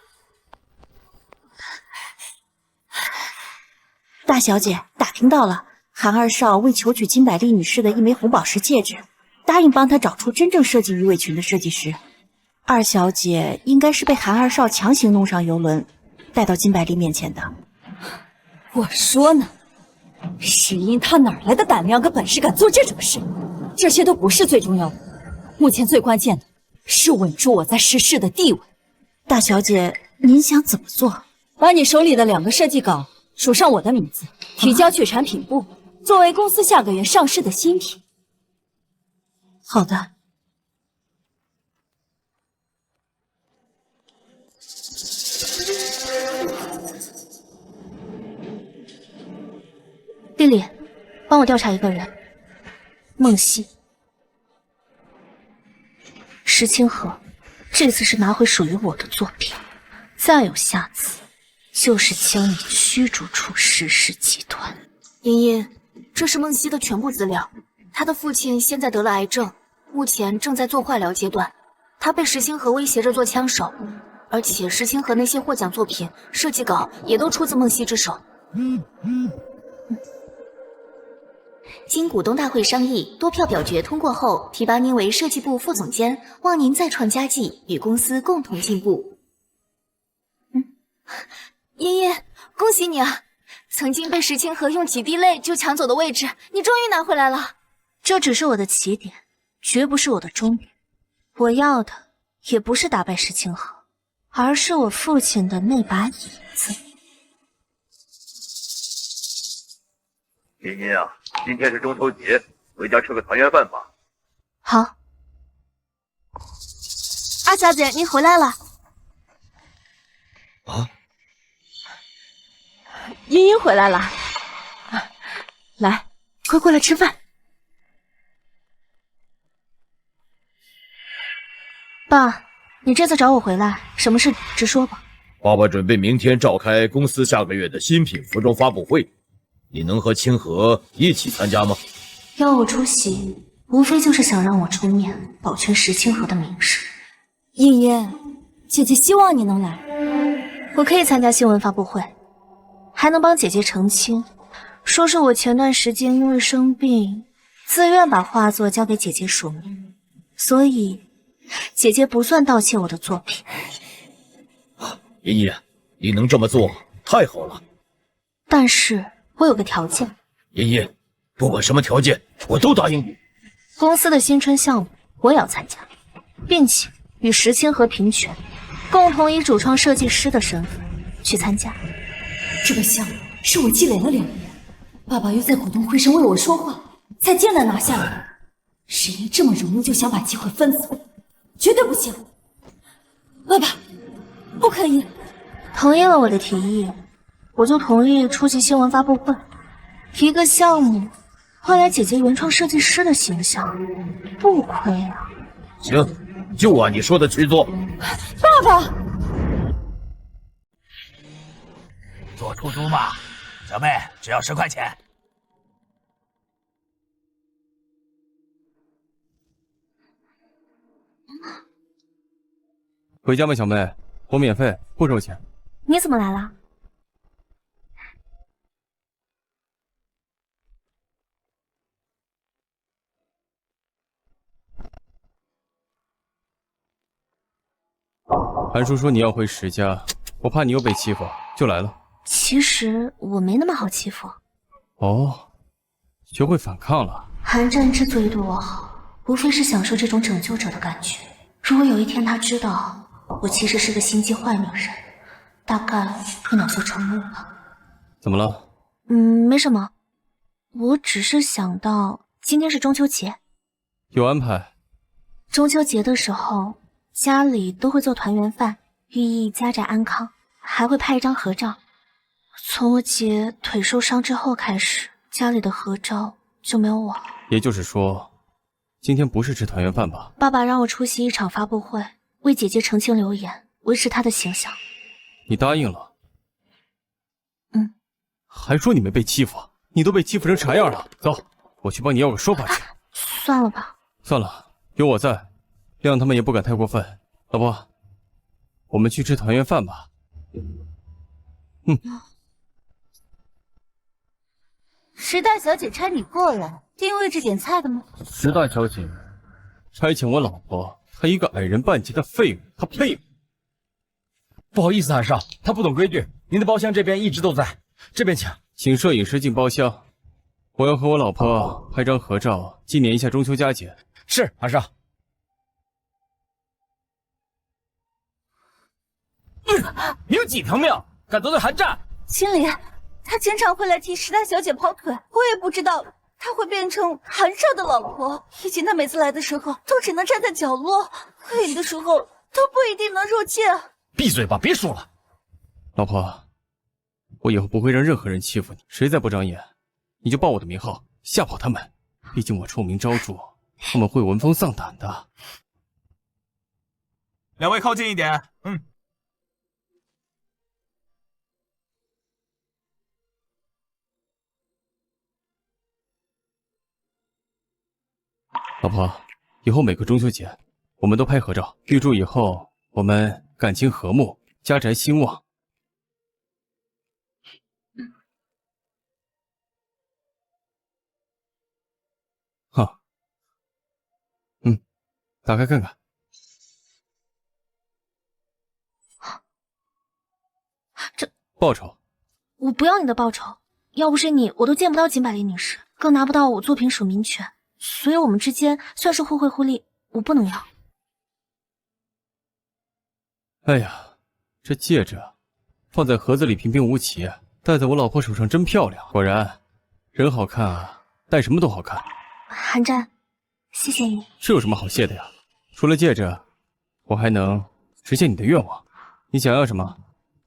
大小姐打听到了，韩二少为求取金百丽女士的一枚红宝石戒指，答应帮她找出真正设计鱼尾裙的设计师。二小姐应该是被韩二少强行弄上游轮，带到金百丽面前的。我说呢，石英他哪来的胆量跟本事敢做这种事？这些都不是最重要的，目前最关键的是稳住我在石氏的地位。大小姐，您想怎么做？把你手里的2个设计稿署上我的名字，提交去产品部，作为公司下个月上市的新品。好的。丽丽，帮我调查一个人。梦溪，石清河，这次是拿回属于我的作品，再有下次，就是将你驱逐出石氏集团。茵茵，这是孟熙的全部资料。他的父亲现在得了癌症，目前正在做化疗阶段。他被石清河威胁着做枪手，而且石清河那些获奖作品、设计稿也都出自孟熙之手。经股东大会商议，多票表决通过后，提拔您为设计部副总监，望您再创佳绩，与公司共同进步。茵茵，恭喜你啊！曾经被石清河用几滴泪就抢走的位置，你终于拿回来了。这只是我的起点，绝不是我的终点。我要的也不是打败石清河，而是我父亲的那把椅子。茵茵啊，今天是中秋节，回家吃个团圆饭吧。好。二小姐，您回来了。啊，茵茵回来了，来，快过来吃饭。爸，你这次找我回来，什么事直说吧。爸爸准备明天召开公司下个月的新品服装发布会，你能和清河一起参加吗？要我出席，无非就是想让我出面保全石清河的名声。茵茵，姐姐希望你能来。我可以参加新闻发布会，还能帮姐姐澄清，说是我前段时间因为生病，自愿把画作交给姐姐署名，所以姐姐不算盗窃我的作品。茵茵，你能这么做太好了。但是我有个条件。茵茵，不管什么条件，我都答应你。公司的新春项目我也要参加，并且与石清河平权，共同以主创设计师的身份去参加。这个项目是我积累了2年，爸爸又在股东会上为我说话，才艰难拿下来。谁能这么容易就想把机会分走？绝对不行！爸爸，不可以！同意了我的提议，我就同意出席新闻发布会。一个项目换来姐姐原创设计师的形象，不亏啊。行，就按你说的去做。爸爸，坐出租嘛，小妹，只要10块钱。回家吧，小妹，我免费，不收钱。你怎么来了？韩叔说你要回石家，我怕你又被欺负，就来了。其实我没那么好欺负。哦，学会反抗了。韩战之所以对我好，无非是享受这种拯救者的感觉。如果有一天他知道我其实是个心机坏女人，大概会恼羞成怒吧。怎么了？没什么，我只是想到今天是中秋节，有安排。中秋节的时候，家里都会做团圆饭，寓意家宅安康，还会拍一张合照。从我姐腿受伤之后开始，家里的合照就没有我了。也就是说，今天不是吃团圆饭吧？爸爸让我出席一场发布会，为姐姐澄清流言，维持她的形象。你答应了？还说你没被欺负，你都被欺负成啥样了？走，我去帮你要个说法去。算了吧。算了，有我在，亮他们也不敢太过分。老婆，我们去吃团圆饭吧。石大小姐差你过来，定位置点菜的吗？石大小姐差遣我老婆，她一个矮人半截的废物，她配吗？不好意思，韩少，他不懂规矩。您的包厢这边一直都在，这边请。请摄影师进包厢，我要和我老婆拍张合照，纪念一下中秋佳节。是，韩少。你有几条命，敢得罪韩战？经理，他经常会来替石大小姐跑腿，我也不知道他会变成韩少的老婆。以前他每次来的时候，都只能站在角落，合影的时候都不一定能入镜。闭嘴吧，别说了。老婆，我以后不会让任何人欺负你，谁再不长眼，你就报我的名号，吓跑他们。毕竟我臭名昭著，他们会闻风丧胆的。2位靠近一点，老婆，以后每个中秋节我们都拍合照，预祝以后我们感情和睦，家宅兴旺。哈，打开看看。这报酬？我不要你的报酬，要不是你，我都见不到锦百丽女士，更拿不到我作品署名权，所以我们之间算是互惠互利，我不能要。哎呀，这戒指放在盒子里平平无奇，戴在我老婆手上真漂亮。果然，人好看啊，戴什么都好看。韩战，谢谢你。这有什么好谢的呀？除了戒指，我还能实现你的愿望。你想要什么？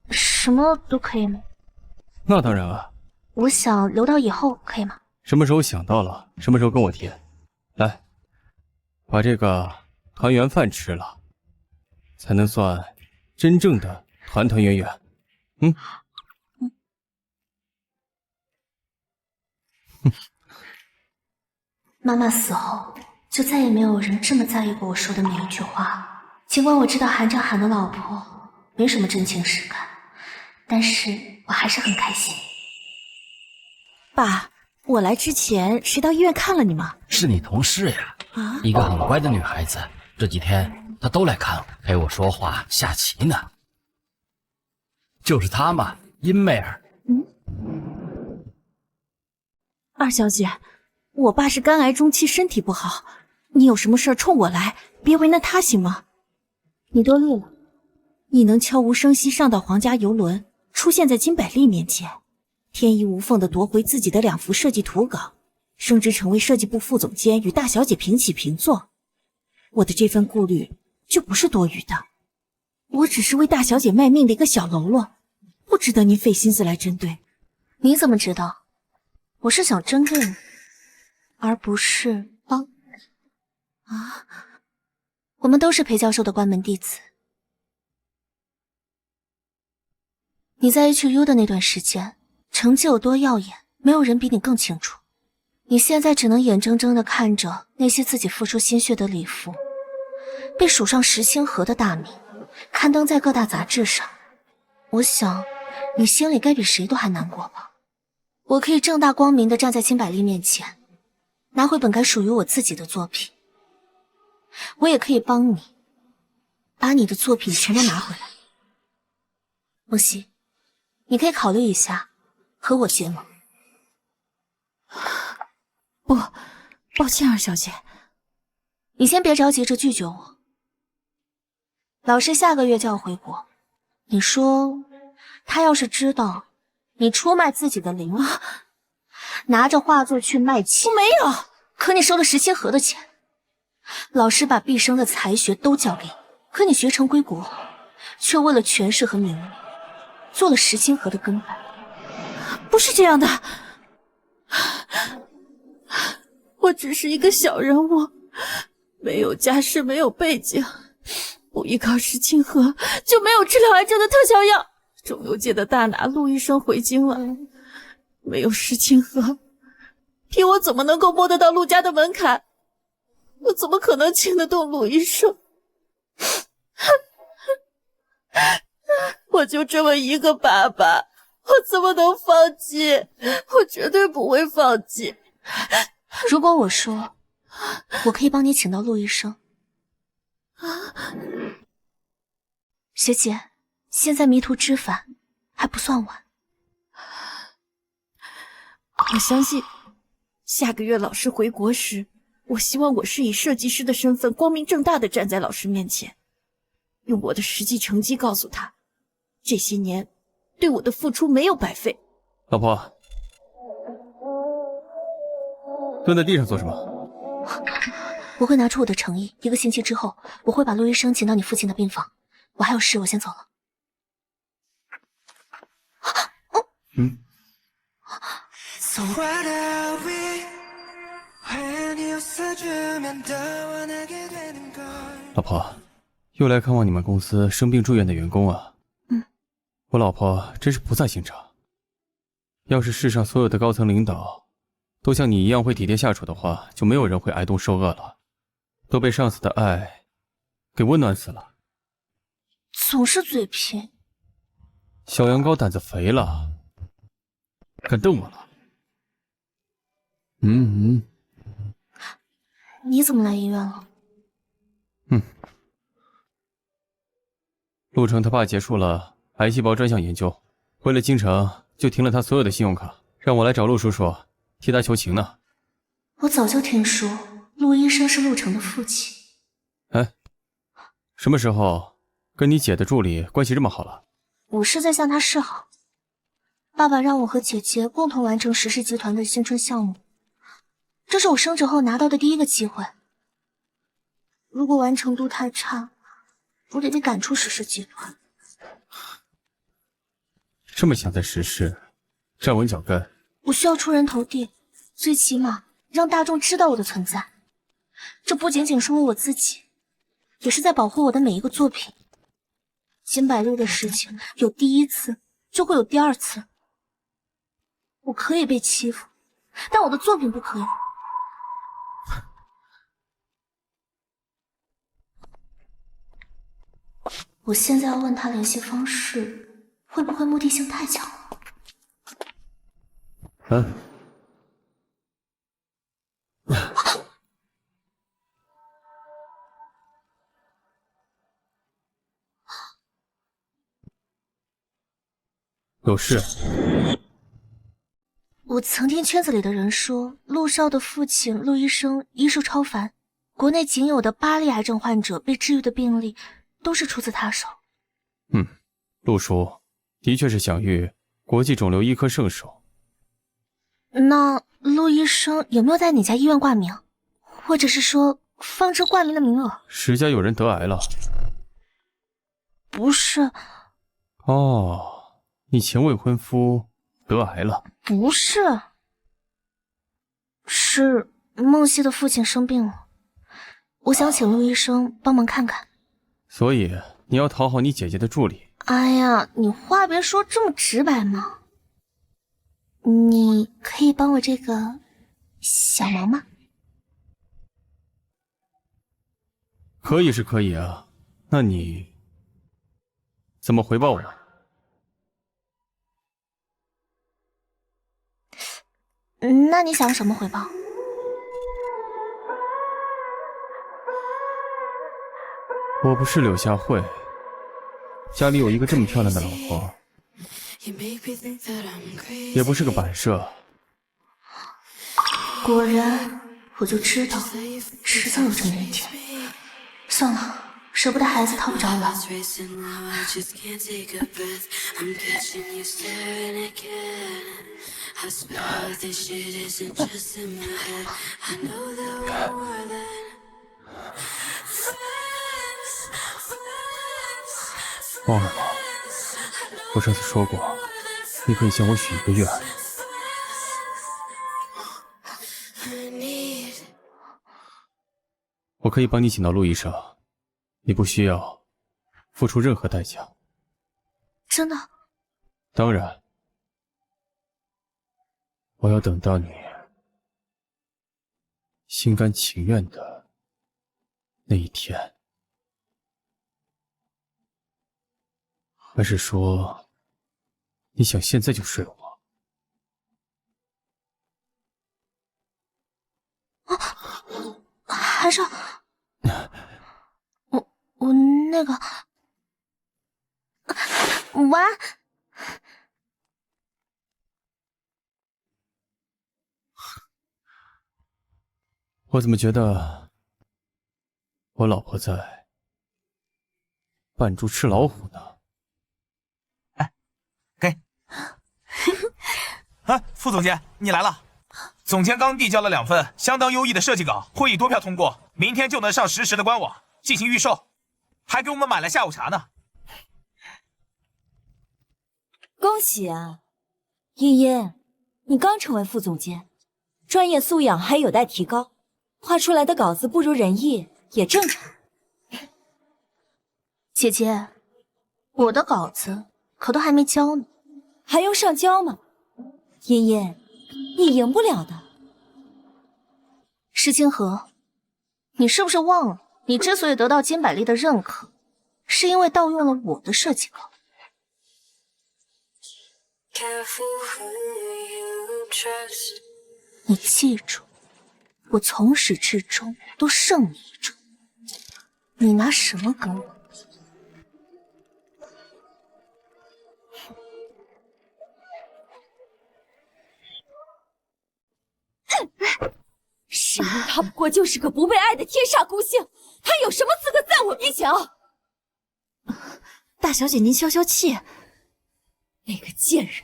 什么都可以吗？那当然啊。我想留到以后，可以吗？什么时候想到了，什么时候跟我提。来，把这个团圆饭吃了，才能算真正的团团圆圆。妈妈死后，就再也没有人这么在意过我说的每一句话。尽管我知道韩战寒的老婆没什么真情实感，但是我还是很开心。爸，我来之前谁到医院看了你吗？是你同事呀，啊，一个很乖的女孩子，这几天她都来看我，陪我说话下棋呢。就是她嘛，殷媚儿。二小姐，我爸是肝癌中期，身体不好，你有什么事冲我来，别为难他行吗？你多虑了。你能悄无声息上到皇家游轮，出现在金百丽面前，天衣无缝地夺回自己的2幅设计图稿，升职成为设计部副总监，与大小姐平起平坐，我的这份顾虑就不是多余的。我只是为大小姐卖命的一个小喽啰，不值得您费心思来针对。你怎么知道？我是想针对你，而不是帮啊！我们都是裴教授的关门弟子。你在 HU 的那段时间，成绩有多耀眼，没有人比你更清楚。你现在只能眼睁睁地看着那些自己付出心血的礼服，被署上石清河的大名，刊登在各大杂志上。我想，你心里该比谁都还难过吧？我可以正大光明地站在金百丽面前，拿回本该属于我自己的作品。我也可以帮你，把你的作品全都拿回来。梦溪，你可以考虑一下和我结盟。不，抱歉二小姐。你先别着急着拒绝我。老师下个月就要回国，你说他要是知道你出卖自己的灵魂，拿着画作去卖钱。我没有。可你收了石清河的钱，老师把毕生的才学都教给你，可你学成归国，却为了权势和名利，做了石清河的跟班。不是这样的，我只是一个小人物，没有家世，没有背景，不依靠石清河，就没有治疗癌症的特效药。中游界的大拿陆医生回京了，没有石清河，凭我怎么能够摸得到陆家的门槛？我怎么可能请得动陆医生？我就这么一个爸爸，我怎么能放弃？我绝对不会放弃。如果我说我可以帮你请到陆医生，学姐，现在迷途知返还不算晚。我相信下个月老师回国时，我希望我是以设计师的身份光明正大的站在老师面前，用我的实际成绩告诉他，这些年对我的付出没有白费。老婆，蹲在地上做什么？我会拿出我的诚意，1个星期之后，我会把陆医生请到你父亲的病房。我还有事，我先走了。走。老婆，又来看望你们公司生病住院的员工啊。我老婆真是菩萨心肠。要是世上所有的高层领导都像你一样会体贴下属的话，就没有人会挨冻受饿了。都被上司的爱给温暖死了。总是嘴贫。小羊羔胆子肥了，敢瞪我了。你怎么来医院了？陆城他爸结束了癌细胞专项研究，回了京城就停了他所有的信用卡，让我来找陆叔叔替他求情呢。我早就听说陆医生是陆城的父亲。哎，什么时候跟你姐的助理关系这么好了？我是在向他示好。爸爸让我和姐姐共同完成石氏集团的新春项目，这是我升职后拿到的第一个机会。如果完成度太差，我得被赶出石氏集团。这么想在石氏站稳脚跟？我需要出人头地，最起码让大众知道我的存在。这不仅仅是为我自己，也是在保护我的每一个作品。金百六的事情有第一次，就会有第二次。我可以被欺负，但我的作品不可以。我现在要问他联系方式，会不会目的性太强了？有事。我曾听圈子里的人说，陆少的父亲陆医生医术超凡，国内仅有的8例癌症患者被治愈的病例都是出自他手。陆叔的确是享誉国际肿瘤医科圣手。那陆医生有没有在你家医院挂名，或者是说放置挂名的名额？石家有人得癌了？不是。哦，你前未婚夫得癌了？不是，是梦溪的父亲生病了，我想请陆医生帮忙看看。所以你要讨好你姐姐的助理？哎呀，你话别说这么直白嘛。你可以帮我这个小忙吗？可以是可以啊，那你怎么回报我？那你想什么回报？我不是柳下惠，家里有一个这么漂亮的老婆，也不是个摆设。果然，我就知道，迟早有这么一天。算了，舍不得孩子套不着牢。忘了吗？我上次说过，你可以向我许一个愿。我可以帮你请到陆医生，你不需要付出任何代价。真的？当然。我要等到你心甘情愿的那一天。还是说，你想现在就睡我？还是我那个晚安。我怎么觉得我老婆在扮猪吃老虎呢？哎，给。啊，副总监，你来了。总监刚递交了2份相当优异的设计稿，会议多票通过，明天就能上实时的官网进行预售，还给我们买了下午茶呢。恭喜啊，茵茵，你刚成为副总监，专业素养还有待提高，画出来的稿子不如人意也正常。姐姐，我的稿子可都还没交呢。还用上交吗？茵茵，你赢不了的。石清河，你是不是忘了，你之所以得到金百丽的认可，是因为盗用了我的设计稿？你记住，我从始至终都胜你一筹，你拿什么跟我？沈英他不过就是个不被爱的天煞孤星，他有什么资格在我面前啊？大小姐，您消消气。那个贱人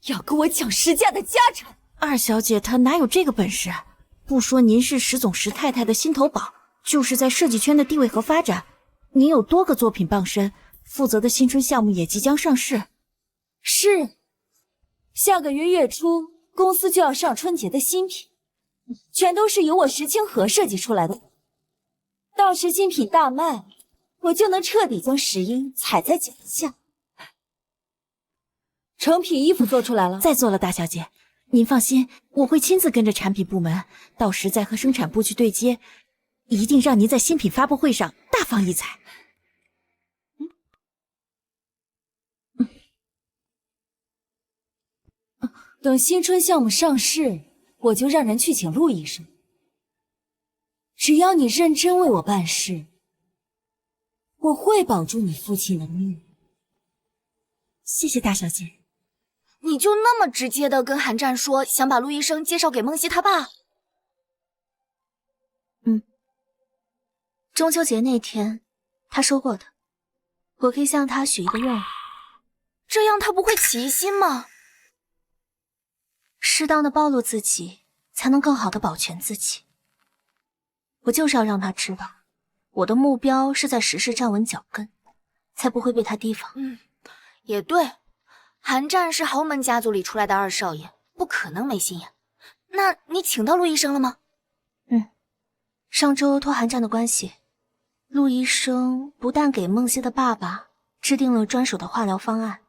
要跟我抢石家的家产。二小姐她哪有这个本事？不说您是石总石太太的心头宝，就是在设计圈的地位和发展，您有多个作品傍身，负责的新春项目也即将上市。是，下个月月初公司就要上春节的新品，全都是由我石清河设计出来的。到时新品大卖，我就能彻底将石英踩在脚下。成品衣服做出来了，在做了，大小姐，您放心，我会亲自跟着产品部门，到时再和生产部去对接，一定让您在新品发布会上大放异彩。等新春项目上市，我就让人去请陆医生。只要你认真为我办事，我会保住你父亲的命。谢谢大小姐。你就那么直接的跟韩战说，想把陆医生介绍给梦溪他爸？中秋节那天他说过的，我可以向他许一个愿望，这样他不会起疑心吗？适当的暴露自己，才能更好的保全自己。我就是要让他知道，我的目标是在石氏站稳脚跟，才不会被他提防。也对，韩战是豪门家族里出来的二少爷，不可能没心眼。那你请到陆医生了吗？上周托韩战的关系，陆医生不但给梦溪的爸爸制定了专属的化疗方案，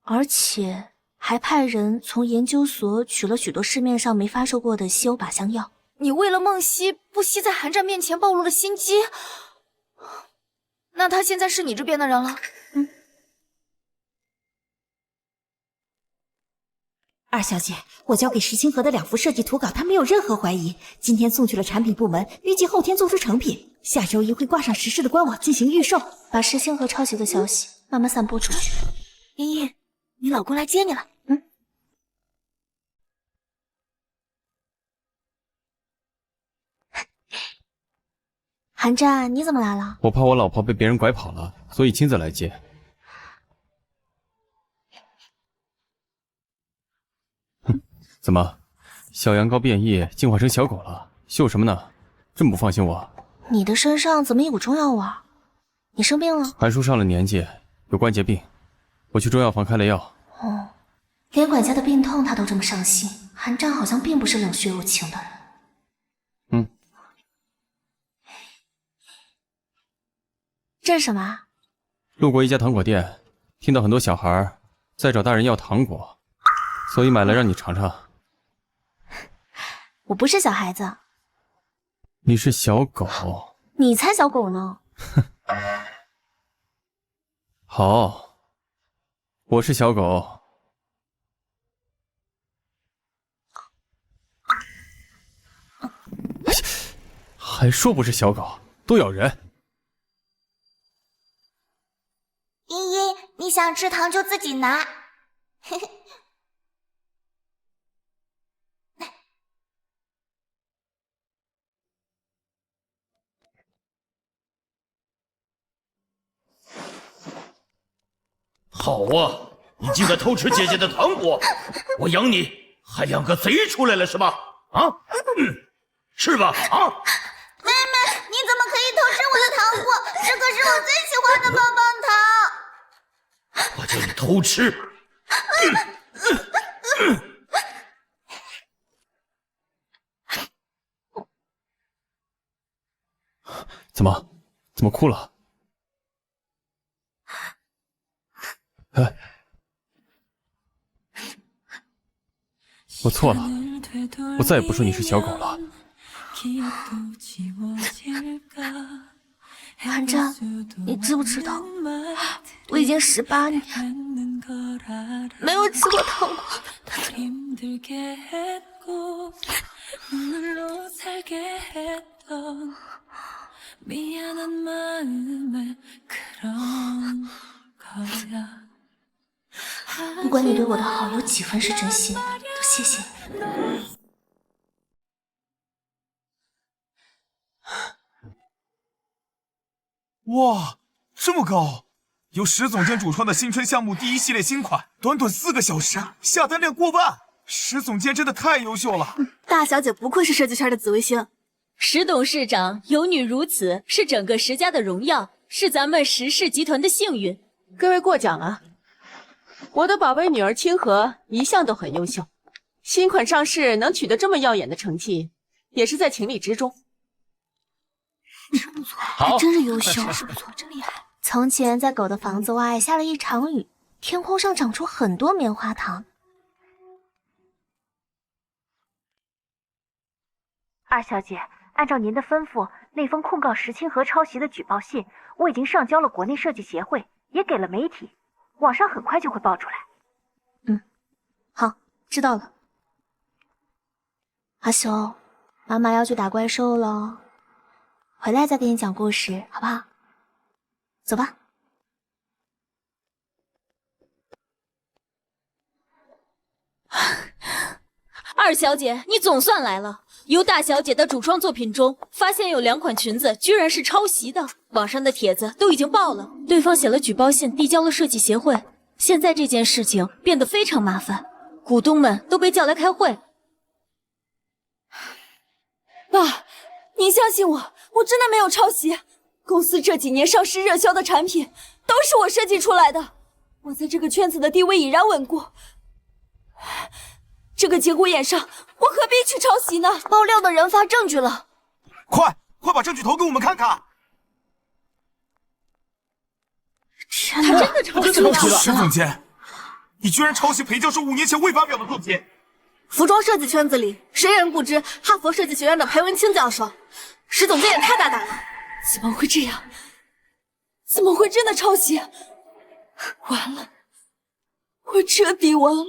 而且还派人从研究所取了许多市面上没发售过的稀有靶向药。你为了梦溪不惜在韩战面前暴露了心机，那他现在是你这边的人了。二小姐，我交给石清河的2幅设计图稿，他没有任何怀疑。今天送去了产品部门，预计后天做出成品，下周一会挂上石氏的官网进行预售，把石清河抄袭的消息慢慢散播出去。茵茵，你老公来接你了。韩战，你怎么来了？我怕我老婆被别人拐跑了，所以亲自来接。怎么，小羊羔变异进化成小狗了？秀什么呢？这么不放心我？你的身上怎么一股中药味？你生病了？韩叔上了年纪，有关节病，我去中药房开了药。连管家的病痛他都这么上心，韩战好像并不是冷血无情的人。这是什么？路过一家糖果店，听到很多小孩在找大人要糖果，所以买来让你尝尝。我不是小孩子。你是小狗。你才小狗呢。好，我是小狗。还说不是小狗，都咬人。茵茵，你想吃糖就自己拿。好啊，你竟敢偷吃姐姐的糖果，我养你还养个贼出来了是吧？是吧？妹妹，你怎么可以偷吃我的糖果？这可是我最喜欢的棒棒糖。我叫你偷吃！怎么哭了？我错了，我再也不说你是小狗了。韩真，你知不知道，我已经18年没有吃过糖果。不管你对我的好有几分是真心，都谢谢你。哇，这么高！由石总监主创的新春项目第1系列新款，短短4个小时下单量过万，石总监真的太优秀了。大小姐不愧是设计圈的紫微星。石董事长有女如此，是整个石家的荣耀，是咱们石氏集团的幸运。各位过奖了，我的宝贝女儿清河一向都很优秀，新款上市能取得这么耀眼的成绩，也是在情理之中。真不错，还真是优秀，是不错，真厉害。从前在狗的房子外下了一场雨，天空上长出很多棉花糖。二小姐，按照您的吩咐，那封控告石清河抄袭的举报信，我已经上交了国内设计协会，也给了媒体，网上很快就会爆出来。好，知道了。阿雄，妈妈要去打怪兽了，回来再给你讲故事，好不好？走吧。二小姐，你总算来了。由大小姐的主创作品中发现有2款裙子居然是抄袭的，网上的帖子都已经爆了，对方写了举报信，递交了设计协会。现在这件事情变得非常麻烦，股东们都被叫来开会。爸，您相信我，我真的没有抄袭。公司这几年上市热销的产品都是我设计出来的，我在这个圈子的地位已然稳固。这个节骨眼上，我何必去抄袭呢？爆料的人发证据了，快把证据投给我们看看！天哪，他真的抄袭了！石总监，你居然抄袭裴教授5年前未发表的作品！服装设计圈子里谁人不知哈佛设计学院的裴文清教授？石总监也太大胆了！怎么会这样？怎么会真的抄袭？完了，我彻底完了。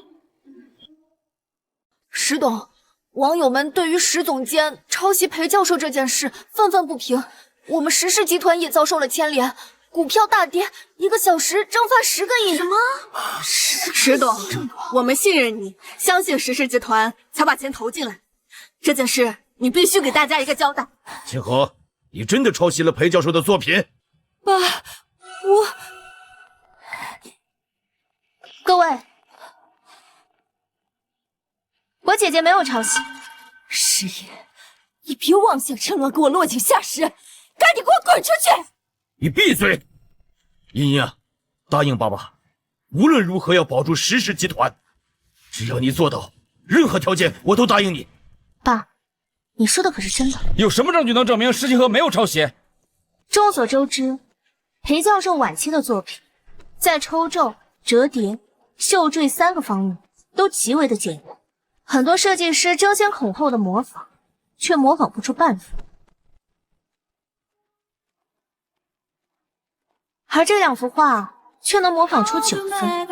石董，网友们对于石总监抄袭裴教授这件事愤愤不平，我们石氏集团也遭受了牵连，股票大跌，1个小时蒸发10个亿。什么？石董，我们信任你，相信石氏集团，才把钱投进来。这件事你必须给大家一个交代。清河，你真的抄袭了裴教授的作品？爸，各位，我姐姐没有抄袭。石爷，你别妄想趁乱给我落井下石，赶紧给我滚出去！你闭嘴！茵茵啊，答应爸爸，无论如何要保住石氏集团。只要你做到，任何条件我都答应你。爸，你说的可是真的？有什么证据能证明石清河没有抄袭？众所周知，裴教授晚期的作品，在抽皱、折叠、绣缀3个方面都极为的简约，很多设计师争先恐后的模仿，却模仿不出半分。而这2幅画却能模仿出9分，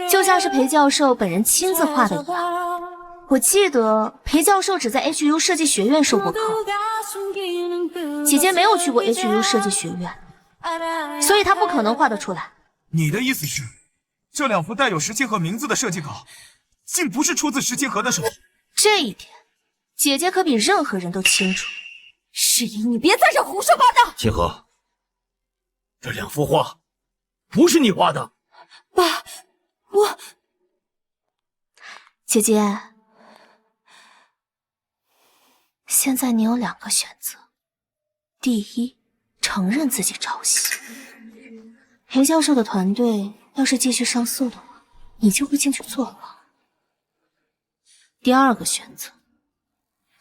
就像是裴教授本人亲自画的一样。我记得裴教授只在 HU 设计学院授过课，姐姐没有去过 HU 设计学院，所以她不可能画得出来。你的意思是，这2幅带有石清河名字的设计稿，竟不是出自石清河的手？这一点，姐姐可比任何人都清楚。石英，你别在这胡说八道！清河，这2幅画不是你画的。爸，我……姐姐，现在你有2个选择：第一，承认自己抄袭。裴教授的团队要是继续上诉的话，你就会进去坐牢。第2个选择，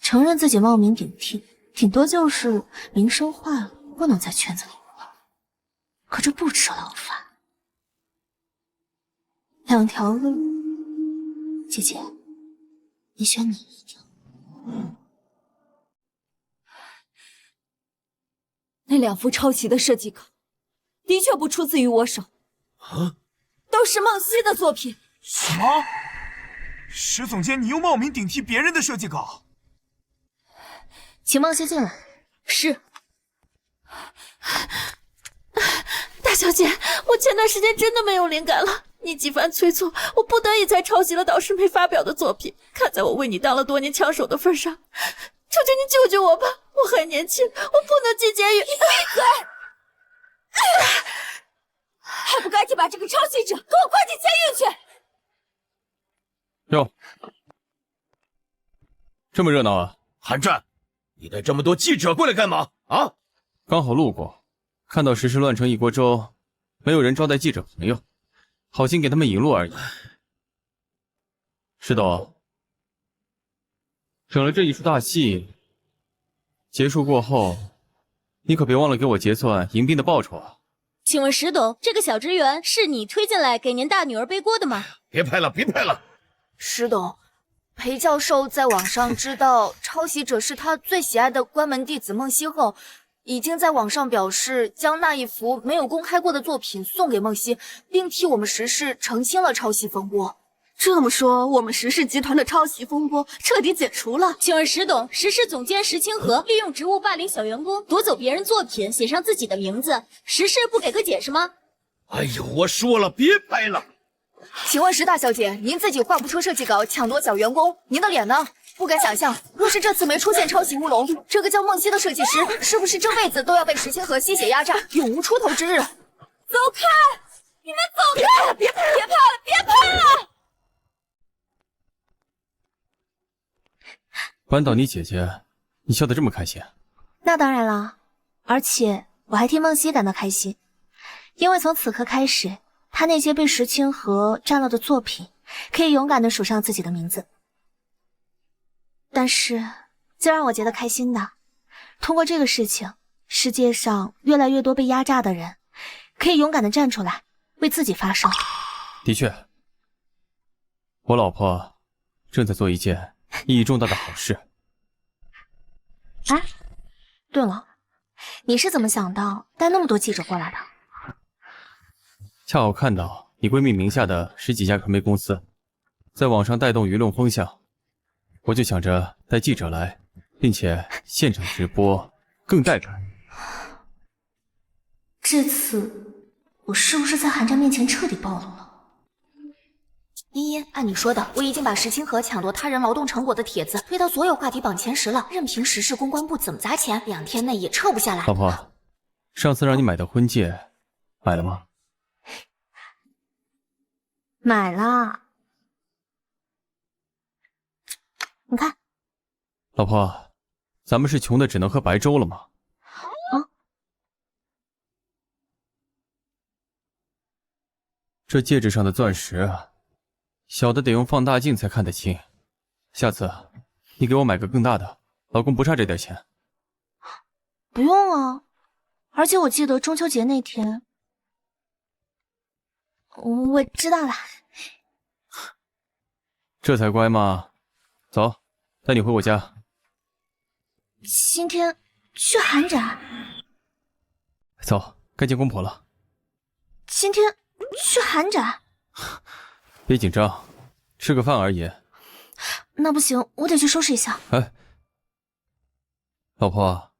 承认自己冒名顶替，顶多就是名声坏了，不能在圈子里混，可这不吃牢饭。2条路，姐姐，你选哪一条？那2幅抄袭的设计稿，的确不出自于我手，都是梦溪的作品。什么？石总监，你又冒名顶替别人的设计稿？请梦溪进来。是。大小姐，我前段时间真的没有灵感了，你几番催促，我不得已才抄袭了导师没发表的作品。看在我为你当了多年枪手的份上，求求你救救我吧！我还年轻，我不能进监狱。你闭嘴！还不赶紧把这个抄袭者给我关进监狱去！哟，这么热闹啊！韩战，你带这么多记者过来干嘛啊？刚好路过，看到时事乱成一锅粥，没有人招待记者朋友，好心给他们引路而已。石董，整了这一出大戏，结束过后，你可别忘了给我结算迎宾的报酬啊！请问石董，这个小职员是你推进来给您大女儿背锅的吗？别拍了，别拍了！石董，裴教授在网上知道抄袭者是他最喜爱的关门弟子梦溪后，已经在网上表示将那一幅没有公开过的作品送给梦溪，并替我们石氏澄清了抄袭风波。这么说，我们石氏集团的抄袭风波彻底解除了。请问石董，石氏总监石清河利用职务霸凌小员工，夺走别人作品，写上自己的名字，石氏不给个解释吗？哎呦，我说了，别拍了！请问石大小姐，您自己画不出设计稿，抢夺小员工，您的脸呢？不敢想象，若是这次没出现抄袭乌龙，这个叫梦溪的设计师，是不是这辈子都要被石清河吸血压榨，永无出头之日？走开！你们走开！别拍了！别拍了！别拍了！扳倒你姐姐，你笑得这么开心？那当然了，而且我还替梦溪感到开心，因为从此刻开始，他那些被石清河占了的作品，可以勇敢地署上自己的名字。但是，最让我觉得开心的，通过这个事情，世界上越来越多被压榨的人，可以勇敢地站出来，为自己发声。的确，我老婆正在做一件意义重大的好事。哎，对了，你是怎么想到带那么多记者过来的？恰好看到你闺蜜名下的10几家传媒公司在网上带动舆论风向，我就想着带记者来，并且现场直播，更带感。这次我是不是在韩战面前彻底暴露了？茵茵，按你说的，我已经把石清河抢夺他人劳动成果的帖子推到所有话题榜前10了，任凭石氏公关部怎么砸钱，2天内也撤不下来。老婆，上次让你买的婚戒买了吗？买了，你看。老婆，咱们是穷的只能喝白粥了吗？这戒指上的钻石啊，小的得用放大镜才看得清。下次你给我买个更大的，老公不差这点钱。不用啊，而且我记得中秋节那天，我知道了。这才乖嘛。走，带你回我家。今天去韩展？走，该见公婆了。今天去韩展？别紧张，吃个饭而已。那不行，我得去收拾一下。哎，老婆，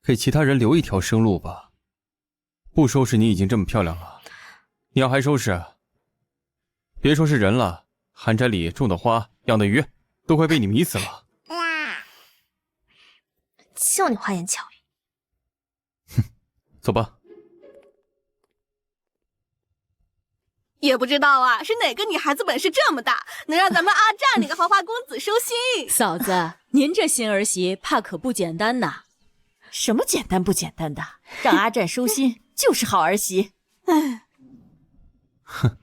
给其他人留一条生路吧。不收拾你已经这么漂亮了，你要还收拾，别说是人了，韩宅里种的花、养的鱼，都快被你迷死了。就你花言巧语。哼，走吧。也不知道啊，是哪个女孩子本事这么大，能让咱们阿战那个花花公子收心？嫂子，您这新儿媳怕可不简单呐。什么简单不简单的？让阿战收心就是好儿媳。哎，哼，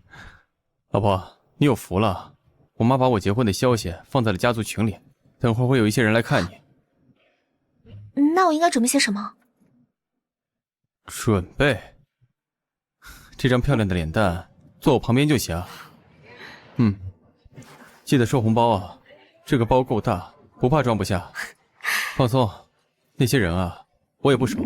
老婆，你有福了。我妈把我结婚的消息放在了家族群里，等会儿会有一些人来看你。那我应该准备些什么？准备？这张漂亮的脸蛋坐我旁边就行。记得收红包啊，这个包够大，不怕装不下。放松，那些人啊，我也不熟。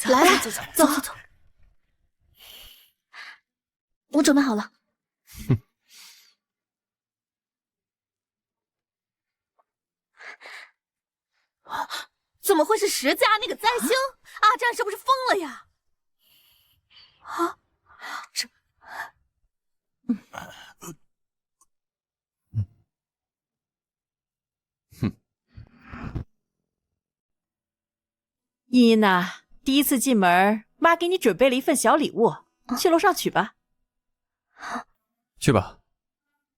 来了，走。我准备好了。怎么会是石家那个灾星？阿战是不是疯了呀？啊，这，茵茵呐，第一次进门，妈给你准备了一份小礼物，去楼上取吧。去吧，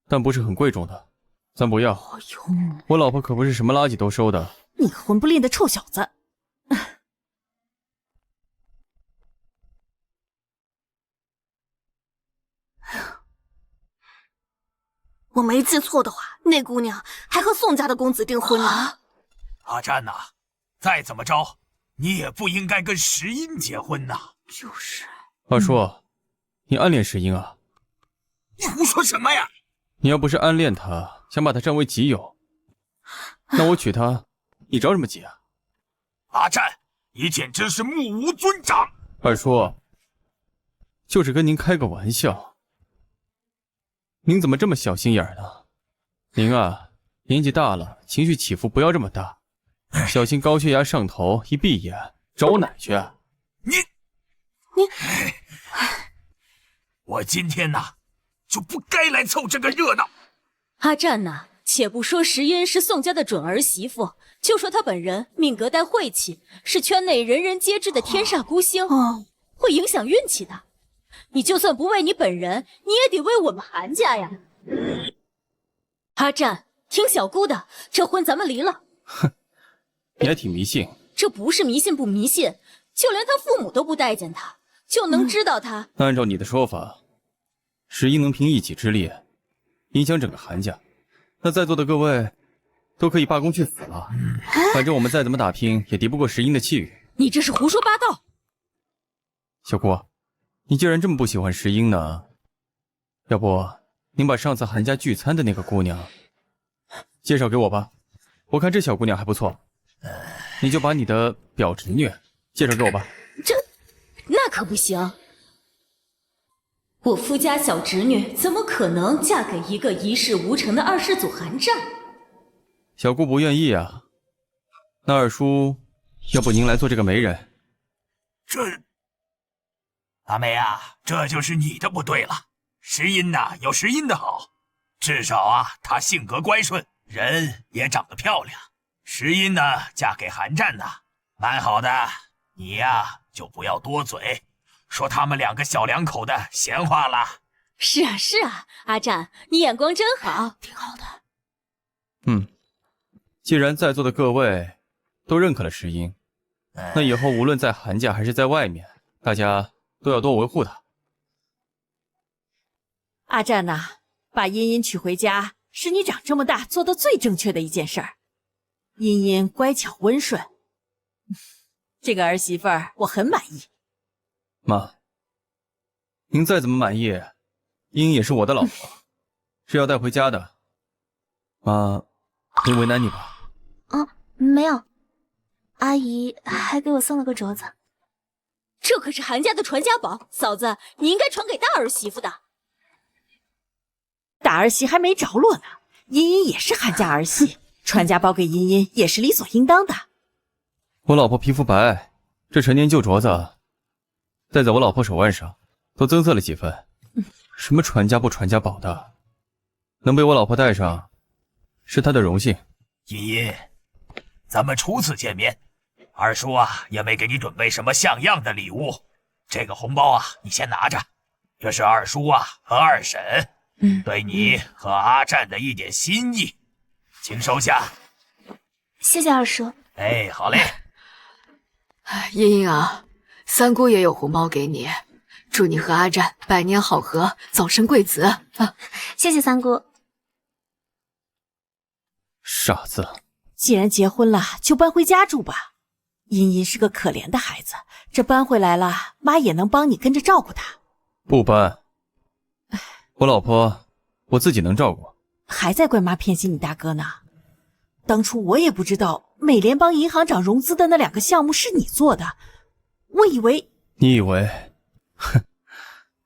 但不是很贵重的，咱不要。哎呦，我老婆可不是什么垃圾都收的。你个混不吝的臭小子！我没记错的话，那姑娘还和宋家的公子订婚呢。阿战呐，再怎么着，你也不应该跟石英结婚呐。就是。二叔，你暗恋石英啊？你胡说什么呀？你要不是暗恋她，想把她占为己有，那我娶她，你着什么急啊？阿战，你简直是目无尊长！二叔，就是跟您开个玩笑。您怎么这么小心眼呢？您啊，年纪大了，情绪起伏不要这么大，小心高血压上头，一闭眼找奶去。你，我今天呐，就不该来凑这个热闹。阿战呐，且不说石英是宋家的准儿媳妇，就说她本人命格带晦气，是圈内人人皆知的天煞孤星，会影响运气的。你就算不为你本人，你也得为我们韩家呀。阿战，听小姑的，这婚咱们离了。哼，你还挺迷信。这不是迷信不迷信，就连他父母都不待见他，就能知道他。按照你的说法，石英能凭一己之力影响整个韩家，那在座的各位都可以罢工去死了。反正我们再怎么打拼，也敌不过石英的气宇。你这是胡说八道。小姑，你既然这么不喜欢石英呢，要不您把上次韩家聚餐的那个姑娘介绍给我吧，我看这小姑娘还不错。你就把你的表侄女介绍给我吧。那可不行，我夫家小侄女怎么可能嫁给一个一事无成的二世祖韩战？小姑不愿意啊，那二叔，要不您来做这个媒人？阿梅啊，这就是你的不对了。石英呐，有石英的好，至少啊，她性格乖顺，人也长得漂亮。石英呢，嫁给韩战呢，蛮好的。你呀，就不要多嘴，说他们两个小两口的闲话了。是啊，是啊，阿战，你眼光真好，挺好的。既然在座的各位都认可了石英，那以后无论在韩家还是在外面，大家都要多维护她。阿战呐，把茵茵娶回家是你长这么大做的最正确的一件事儿。茵茵乖巧温顺，这个儿媳妇儿我很满意。妈，您再怎么满意，茵茵也是我的老婆，是要带回家的。妈，没为难你吧？没有，阿姨还给我送了个镯子。这可是韩家的传家宝，嫂子，你应该传给大儿媳妇的。大儿媳还没着落呢，茵茵也是韩家儿媳，传家宝给茵茵也是理所应当的。我老婆皮肤白，这陈年旧镯子戴在我老婆手腕上，都增色了几分。什么传家不传家宝的，能被我老婆戴上，是她的荣幸。茵茵，咱们初次见面，二叔啊也没给你准备什么像样的礼物，这个红包啊你先拿着，这是二叔啊和二婶对你和阿战的一点心意，请收下。谢谢二叔。哎，好嘞。茵茵啊，三姑也有红包给你，祝你和阿战百年好合，早生贵子啊！谢谢三姑。傻子，既然结婚了，就搬回家住吧。茵茵是个可怜的孩子，这搬回来了，妈也能帮你跟着照顾她。不搬，我老婆我自己能照顾。还在怪妈偏心你大哥呢。当初我也不知道美联邦银行长融资的那2个项目是你做的，我以为你以为，哼，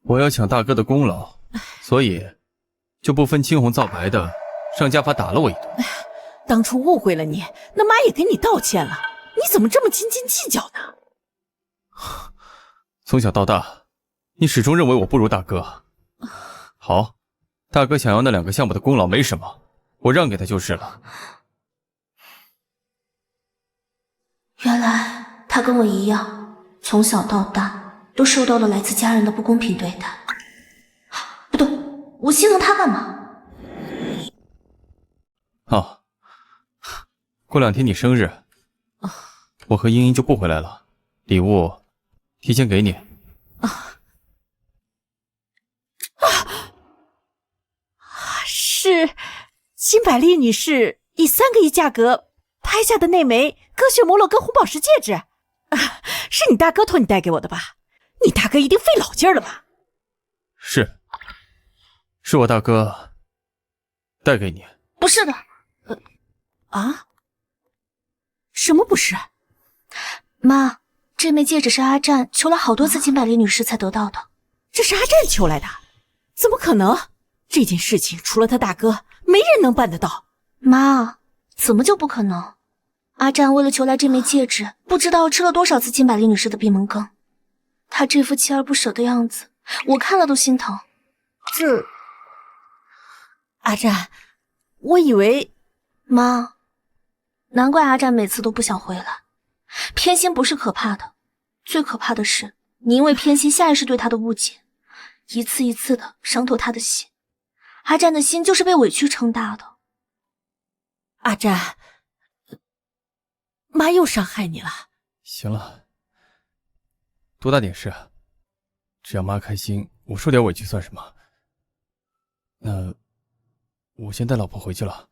我要抢大哥的功劳，所以就不分青红皂白的上家法打了我一顿。当初误会了你，那妈也给你道歉了，你怎么这么斤斤计较呢？从小到大，你始终认为我不如大哥。好，大哥想要那2个项目的功劳没什么，我让给他就是了。原来他跟我一样，从小到大都受到了来自家人的不公平对待。不对，我心疼他干嘛？哦，过2天你生日，我和茵茵就不回来了，礼物提前给你。是金百丽女士以3个亿价格拍下的那枚歌血摩洛哥红宝石戒指，是你大哥托你带给我的吧？你大哥一定费老劲儿了吧？是我大哥带给你。不是的。什么不是？妈，这枚戒指是阿战求了好多次金百丽女士才得到的。这是阿战求来的？怎么可能？这件事情除了他大哥，没人能办得到。妈，怎么就不可能？阿战为了求来这枚戒指，不知道吃了多少次金百丽女士的闭门羹。他这副锲而不舍的样子，我看了都心疼。阿战，我以为……妈，难怪阿战每次都不想回来。偏心不是可怕的，最可怕的是你因为偏心下意识对他的误解，一次一次的伤透他的心。阿战的心就是被委屈撑大的。阿战，妈又伤害你了。行了，多大点事，只要妈开心，我受点委屈算什么？那我先带老婆回去了。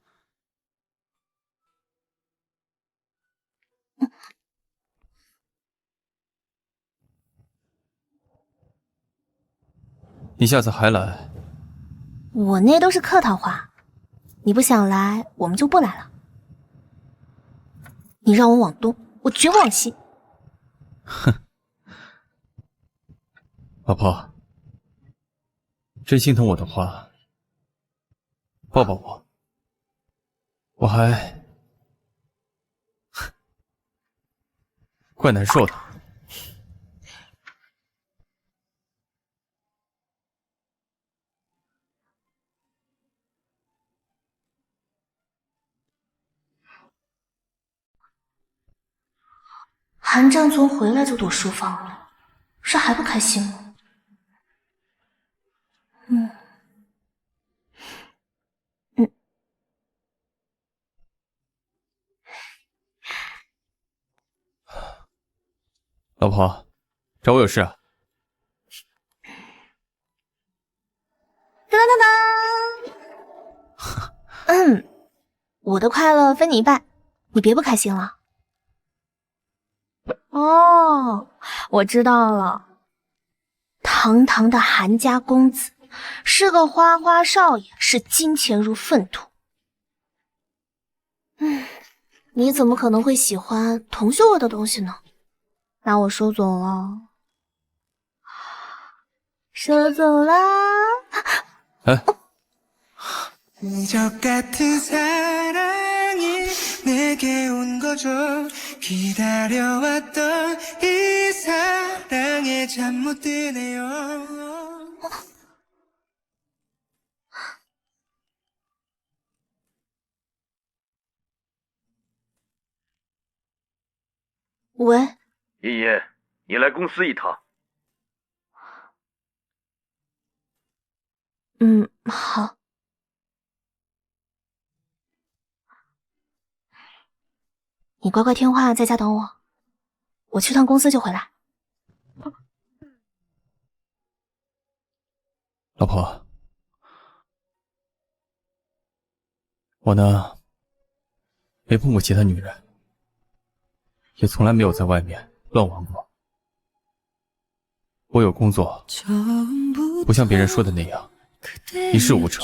你下次还来？我那都是客套话，你不想来，我们就不来了。你让我往东，我绝不往西。哼，老婆，真心疼我的话，抱抱我。我还怪难受的。韩战从回来就躲书房了，是还不开心吗？老婆，找我有事啊？当当当！我的快乐分你一半，你别不开心了。哦，我知道了，堂堂的韩家公子，是个花花少爷，视金钱如粪土。你怎么可能会喜欢同秀味的东西呢？那我收走了，收走啦。哎。 내게 온 거죠 기다려왔던 이 사랑에 잠 못 드네요喂，茵茵，你来公司一趟。好。你乖乖听话，在家等我。我去趟公司就回来。老婆，我呢，没碰过其他女人，也从来没有在外面乱玩过。我有工作，不像别人说的那样一事无成。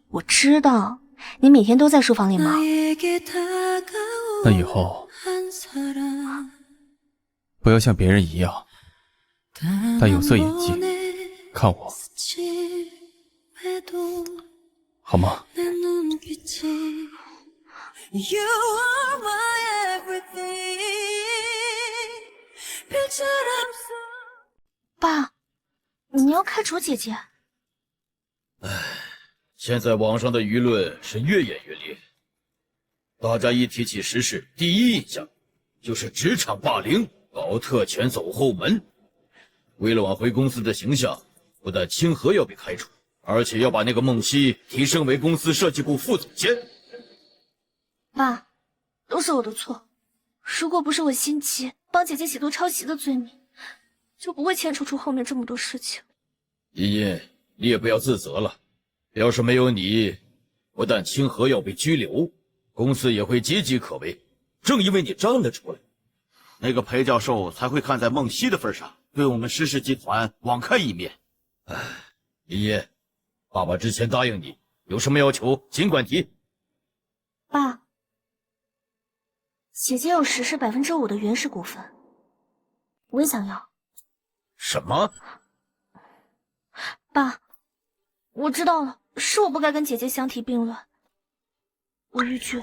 我知道，你每天都在书房里忙。 那以后不要像别人一样戴有色眼镜看我，好吗？爸，你要开除姐姐？现在网上的舆论是越演越烈，大家一提起时事，第一印象就是职场霸凌，搞特权走后门。为了挽回公司的形象，不但清河要被开除，而且要把那个孟曦提升为公司设计部副总监。爸，都是我的错，如果不是我心急帮姐姐洗脱抄袭的罪名，就不会牵扯出后面这么多事情。茵茵，你也不要自责了，要是没有你，不但清河要被拘留，公司也会岌岌可危。正因为你站了出来，那个裴教授才会看在孟曦的份上，对我们施氏集团网开一面。茵茵，爸爸之前答应你，有什么要求尽管提。爸，姐姐有石氏5%的原始股份，我也想要。什么？爸，我知道了，是我不该跟姐姐相提并论，我逾矩。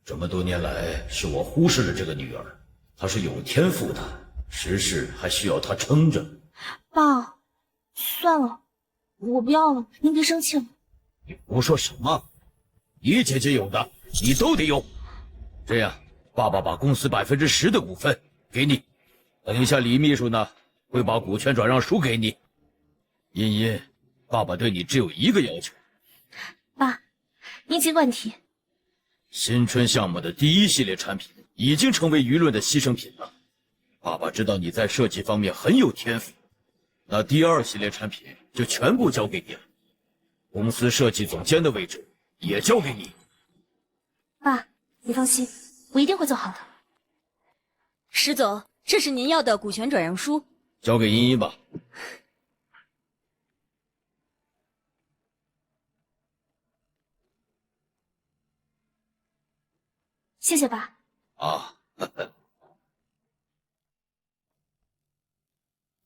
这么多年来，是我忽视了这个女儿，她是有天赋的，石氏还需要她撑着。爸，算了，我不要了，您别生气了。你胡说什么？你姐姐有的，你都得有。这样，爸爸把公司10%的股份给你，等一下李秘书呢会把股权转让书给你。茵茵，爸爸对你只有一个要求。爸，您尽管提。新春项目的第1系列产品已经成为舆论的牺牲品了。爸爸知道你在设计方面很有天赋，那第2系列产品就全部交给你了。公司设计总监的位置也交给你。爸，你放心，我一定会做好的。石总，这是您要的股权转让书，交给茵茵吧。谢谢爸。啊，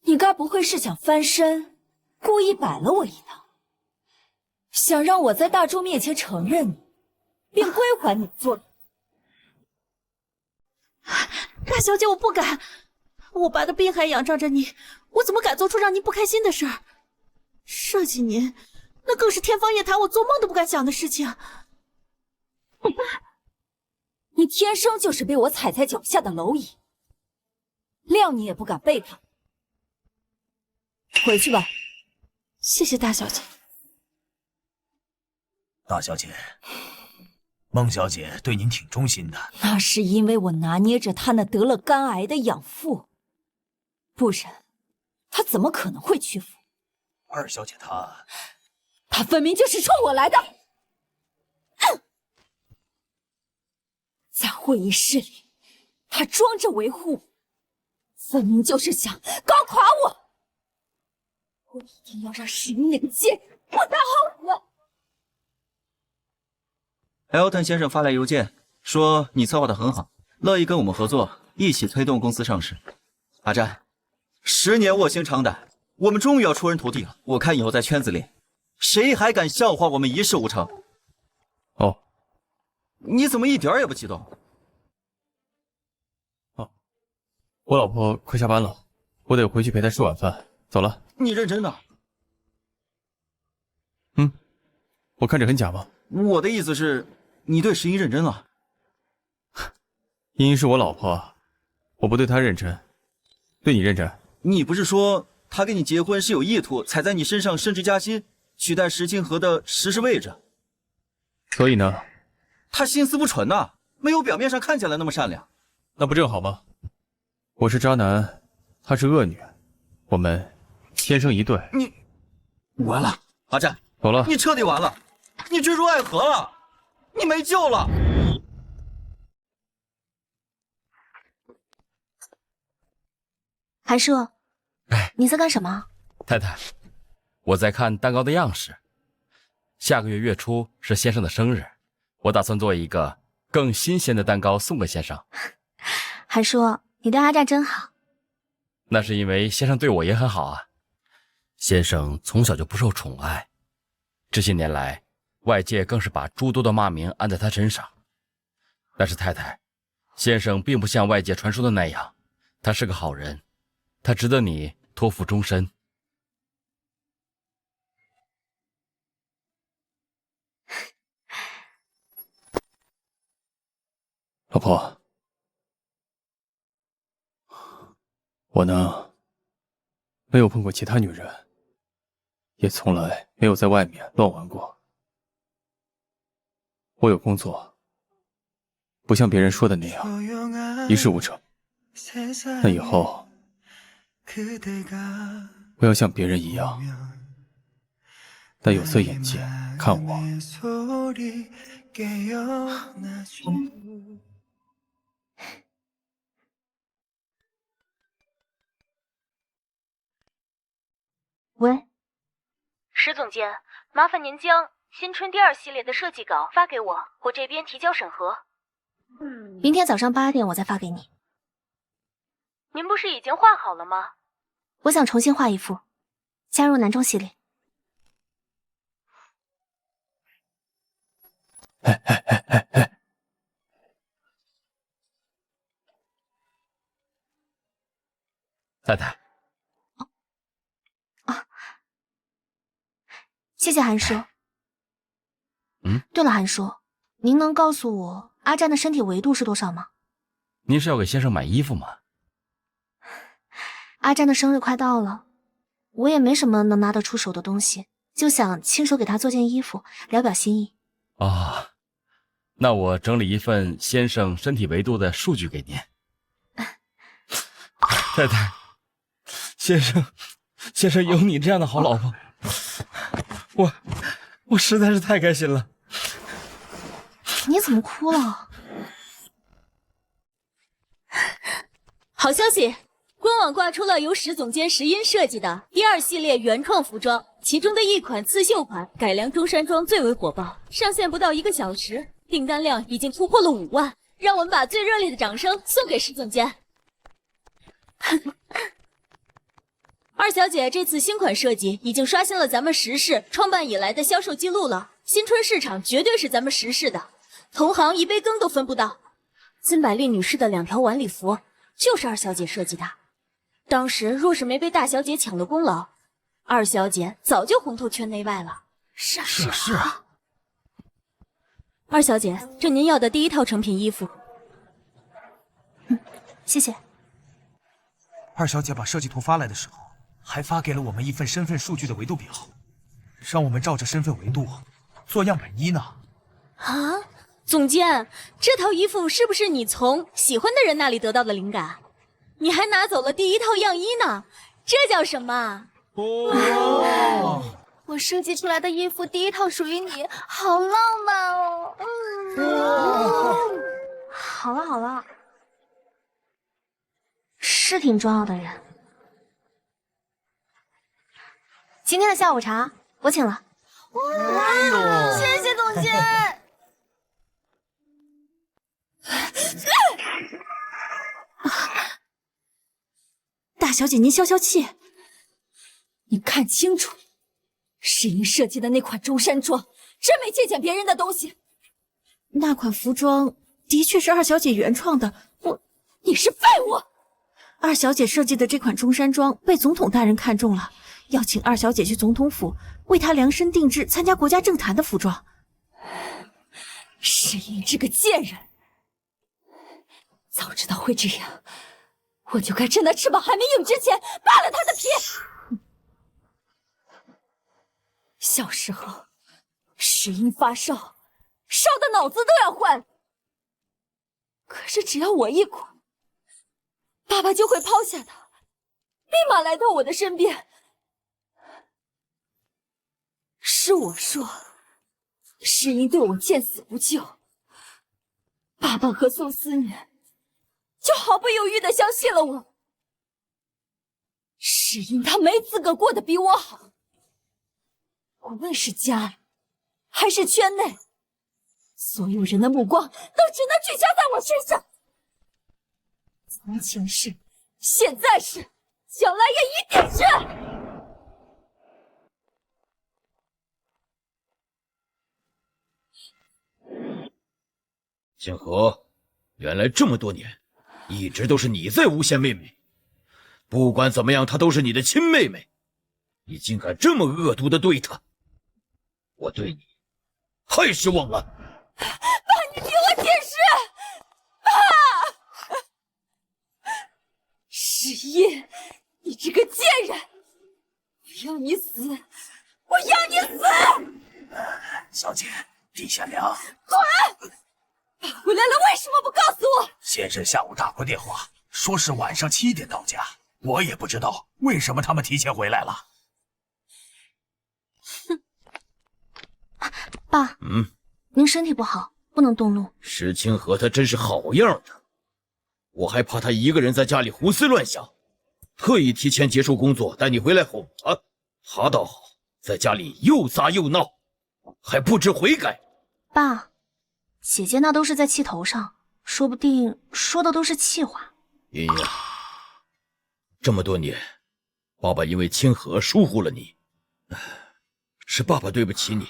你该不会是想翻身，故意摆了我一道，想让我在大众面前承认你，并归还你做的？大小姐，我不敢，我爸的病还仰仗着你，我怎么敢做出让您不开心的事儿？这几年，那更是天方夜谭，我做梦都不敢想的事情。你天生就是被我踩在脚下的蝼蚁，谅你也不敢背叛。回去吧。谢谢大小姐。大小姐，孟小姐对您挺忠心的。那是因为我拿捏着她那得了肝癌的养父，不然她怎么可能会屈服？二小姐她分明就是冲我来的。在会议室里，他装着维护我，分明就是想搞垮我。我一定要让石英那个贱人不得好死。Elton 先生发来邮件说你策划的很好，乐意跟我们合作，一起推动公司上市。阿占，10年卧薪尝胆，我们终于要出人头地了。我看以后在圈子里，谁还敢笑话我们一事无成？哦。你怎么一点也不激动？我老婆快下班了，我得回去陪她吃晚饭。走了。你认真的？我看着很假吗？我的意思是，你对石英认真了。茵茵是我老婆，我不对她认真，对你认真。你不是说她跟你结婚是有意图，踩在你身上升职加薪，取代石清河的石氏位置？所以呢？他心思不纯呐，没有表面上看起来那么善良。那不正好吗？我是渣男，她是恶女，我们天生一对。你完了，阿占，走了。你彻底完了，你坠入爱河了，你没救了。韩叔，你在干什么？太太，我在看蛋糕的样式。下个月月初是先生的生日，我打算做一个更新鲜的蛋糕送给先生。韩叔，你对阿战真好。那是因为先生对我也很好啊。先生从小就不受宠爱，这些年来，外界更是把诸多的骂名安在他身上。但是太太，先生并不像外界传说的那样，他是个好人，他值得你托付终身。老婆，我呢，没有碰过其他女人，也从来没有在外面乱玩过。我有工作，不像别人说的那样一事无成。那以后，我要像别人一样，戴有色眼镜看我。喂，石总监，麻烦您将新春第2系列的设计稿发给我，我这边提交审核。明天早上8点我再发给你。您不是已经画好了吗？我想重新画一幅，加入男装系列。太太。谢谢韩叔。对了，韩叔，您能告诉我阿战的身体维度是多少吗？您是要给先生买衣服吗？阿战的生日快到了，我也没什么能拿得出手的东西，就想亲手给他做件衣服，聊表心意。哦，那我整理一份先生身体维度的数据给您。太太，先生有你这样的好老婆，我实在是太开心了。你怎么哭了？好消息，官网挂出了由石总监石英设计的第2系列原创服装，其中的一款刺绣款改良中山装最为火爆，上线不到1个小时，订单量已经突破了5万，让我们把最热烈的掌声送给石总监。二小姐这次新款设计已经刷新了咱们石氏创办以来的销售记录了，新春市场绝对是咱们石氏的，同行一杯羹都分不到。金百丽女士的2条晚礼服就是二小姐设计的，当时若是没被大小姐抢了功劳，二小姐早就红透圈内外了。是啊。二小姐，这您要的第1套成品衣服。谢谢。二小姐把设计图发来的时候，还发给了我们一份身份数据的维度表，让我们照着身份维度做样本衣呢。啊，总监，这套衣服是不是你从喜欢的人那里得到的灵感？你还拿走了第1套样衣呢，这叫什么？我设计出来的衣服第1套属于你，好浪漫哦。好了，是挺重要的人。今天的下午茶我请了。谢谢总监。大小姐，您消消气。你看清楚，石英设计的那款中山装，真没借鉴别人的东西。那款服装的确是二小姐原创的，你是废物。二小姐设计的这款中山装被总统大人看中了，要请二小姐去总统府为她量身定制参加国家政坛的服装。石英这个贱人，早知道会这样，我就该趁她翅膀还没硬之前扒了她的皮。小时候，石英发烧，烧的脑子都要坏了。可是只要我一哭，爸爸就会抛下他，立马来到我的身边。是我说，石英对我见死不救，爸爸和宋思年就毫不犹豫地相信了我。石英他没资格过得比我好，无论是家里还是圈内，所有人的目光都只能聚焦在我身上。从前是，现在是，将来也一定是。星河，原来这么多年，一直都是你在诬陷妹妹。不管怎么样，她都是你的亲妹妹，你竟敢这么恶毒的对她，我对你太失望了。爸，你听我解释。爸，石印，你这个贱人，我要你死，我要你死！小姐，地下凉。滚！爸回来了，为什么不告诉我？先生下午打过电话，说是晚上7点到家，我也不知道为什么他们提前回来了。爸，您身体不好，不能动怒。石清河他真是好样的，我还怕他一个人在家里胡思乱想，特意提前结束工作带你回来哄他。他倒好，在家里又砸又闹，还不知悔改。爸，姐姐那都是在气头上，说不定说的都是气话。茵茵啊，这么多年，爸爸因为清河疏忽了你，是爸爸对不起你。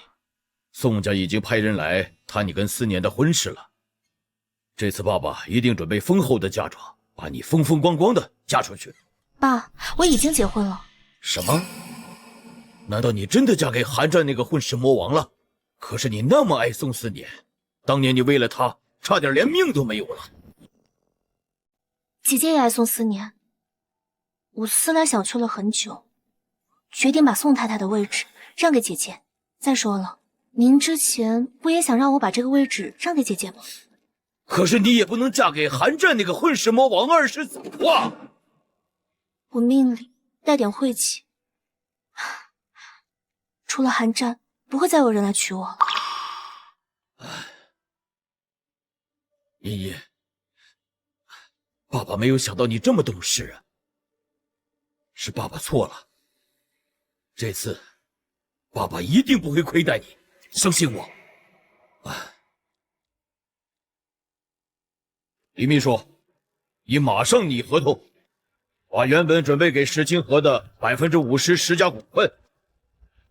宋家已经派人来谈你跟思年的婚事了，这次爸爸一定准备丰厚的嫁妆，把你风风光光的嫁出去。爸，我已经结婚了。什么？难道你真的嫁给韩战那个混世魔王了？可是你那么爱宋思年，当年你为了他差点连命都没有了。姐姐也爱宋思年，我思来想去了很久，决定把宋太太的位置让给姐姐。再说了，您之前不也想让我把这个位置让给姐姐吗？可是你也不能嫁给韩战那个混世魔王二世祖啊！我命里带点晦气，除了韩战，不会再有人来娶我了。茵茵，爸爸没有想到你这么懂事啊，是爸爸错了。这次，爸爸一定不会亏待你，相信我。李秘书，你马上拟合同，把原本准备给石清河的50%石家股份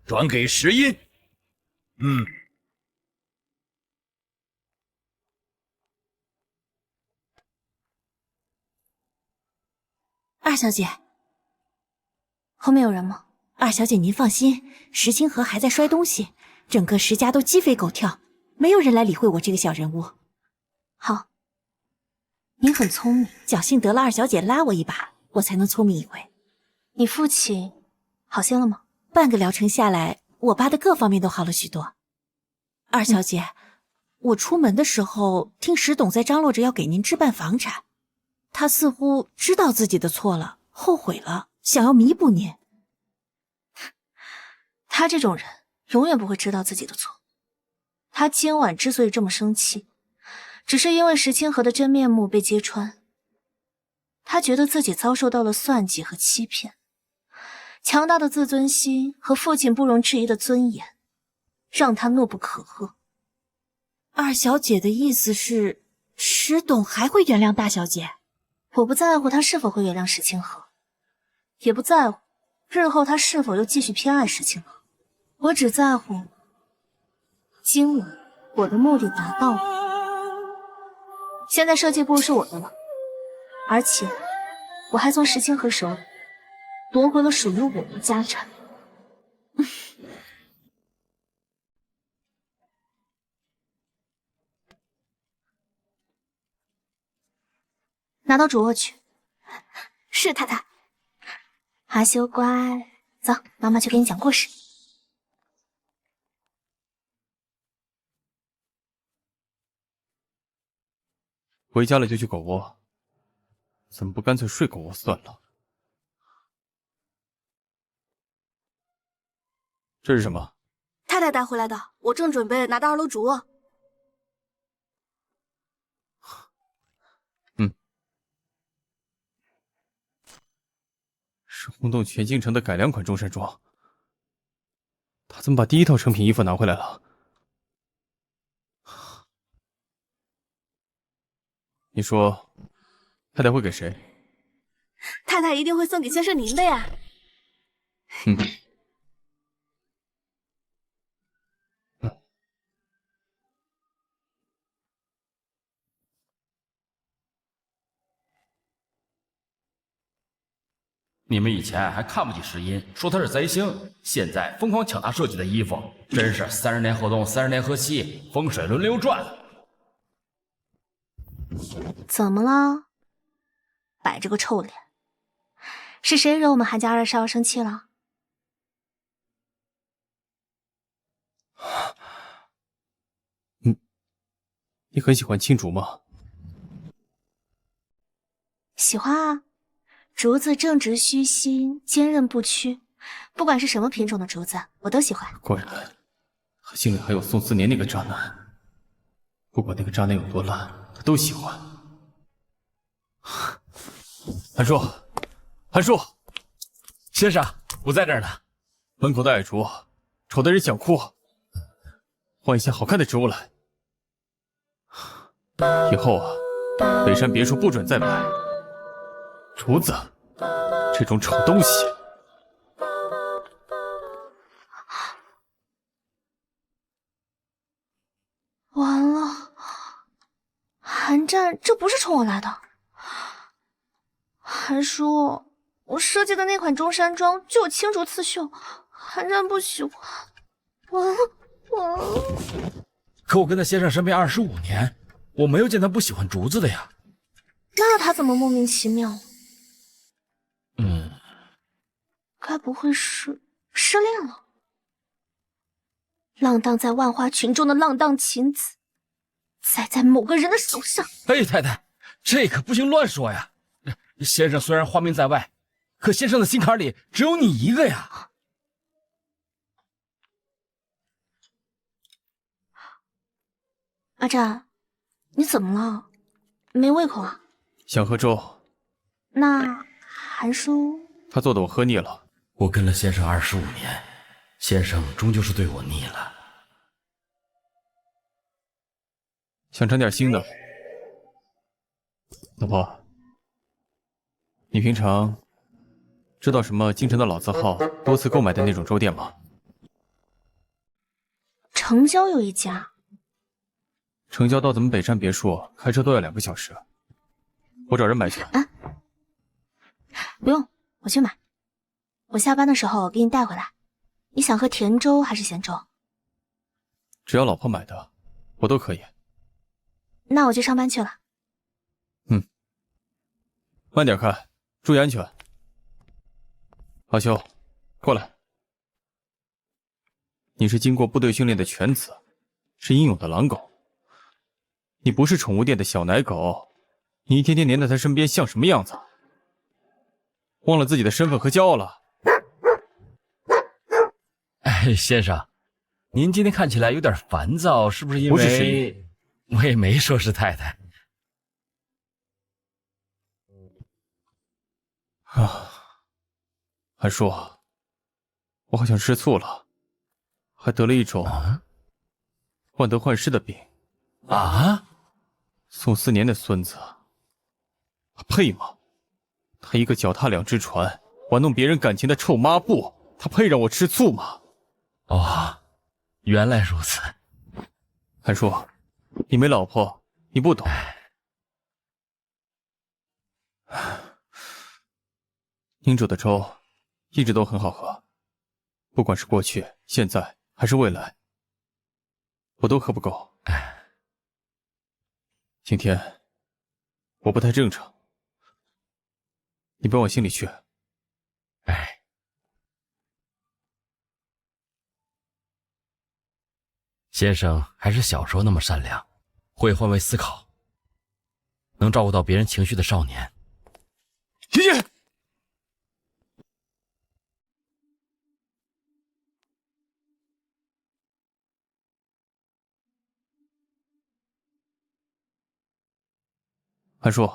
转给石印。二小姐，后面有人吗？二小姐您放心，石清河还在摔东西，整个石家都鸡飞狗跳，没有人来理会我这个小人物。好，您很聪明，侥幸得了二小姐拉我一把，我才能聪明一回。你父亲好些了吗？半个疗程下来，我爸的各方面都好了许多。二小姐，我出门的时候听石董在张罗着要给您置办房产，他似乎知道自己的错了，后悔了，想要弥补您。他这种人永远不会知道自己的错。他今晚之所以这么生气，只是因为石清河的真面目被揭穿。他觉得自己遭受到了算计和欺骗，强大的自尊心和父亲不容置疑的尊严，让他怒不可遏。二小姐的意思是，石董还会原谅大小姐？我不在乎他是否会原谅石清河，也不在乎日后他是否又继续偏爱石清河。我只在乎今晚我的目的达到了。现在设计部是我的了，而且我还从石清河手里夺回了属于我的家产。拿到主卧去。是太太。阿修乖，走，妈妈去给你讲故事。回家了就去狗窝，怎么不干脆睡狗窝算了？这是什么？太太带回来的，我正准备拿到2楼主卧。是轰动全京城的改良款中山装。他怎么把第一套成品衣服拿回来了？你说，太太会给谁？太太一定会送给先生您的呀。你们以前还看不起石英，说他是贼星，现在疯狂抢他设计的衣服，真是30年河东，30年河西，风水轮流转。怎么了？摆着个臭脸，是谁惹我们韩家2少生气了？你很喜欢青竹吗？喜欢啊，竹子正直虚心，坚韧不屈，不管是什么品种的竹子，我都喜欢。果然，他心里还有宋思年那个渣男，不管那个渣男有多烂，他都喜欢。韩叔，韩叔，先生，我在这儿呢。门口的矮竹，丑的人想哭。换一些好看的植物来。以后啊，北山别墅不准再买竹子这种丑东西。完了，韩战这不是冲我来的。韩叔，我设计的那款中山装就有青竹刺绣，韩战不喜欢。可我跟在先生身边25年，我没有见他不喜欢竹子的呀。那他怎么莫名其妙？该不会是失恋了？浪荡在万花群中的浪荡晴子，在某个人的手上。哎，太太，这可不行乱说呀。先生虽然花名在外，可先生的心坎里只有你一个呀。阿战，你怎么了？没胃口啊？想喝粥。那韩叔，他做的我喝腻了。我跟了先生25年，先生终究是对我腻了。想尝点新的。老婆，你平常知道什么京城的老字号多次购买的那种粥店吗？城郊有一家。城郊到咱们北山别墅开车都要2个小时，我找人买去。不用，我去买。我下班的时候给你带回来。你想喝甜粥还是咸粥？只要老婆买的，我都可以。那我去上班去了。慢点开，注意安全。阿修，过来。你是经过部队训练的犬子，是英勇的狼狗。你不是宠物店的小奶狗，你一天天黏在他身边像什么样子？忘了自己的身份和骄傲了？哎，先生，您今天看起来有点烦躁，是不是因为？不是石英，我也没说是太太。韩叔，我好像吃醋了，还得了一种患得患失的病。宋思年的孙子，配吗？他一个脚踏2只船，玩弄别人感情的臭抹布，他配让我吃醋吗？原来如此。韩叔，你没老婆，你不懂。您煮的粥一直都很好喝，不管是过去、现在还是未来，我都喝不够。今天我不太正常，你别往心里去。先生还是小时候那么善良，会换位思考，能照顾到别人情绪的少年。爷爷，韩叔，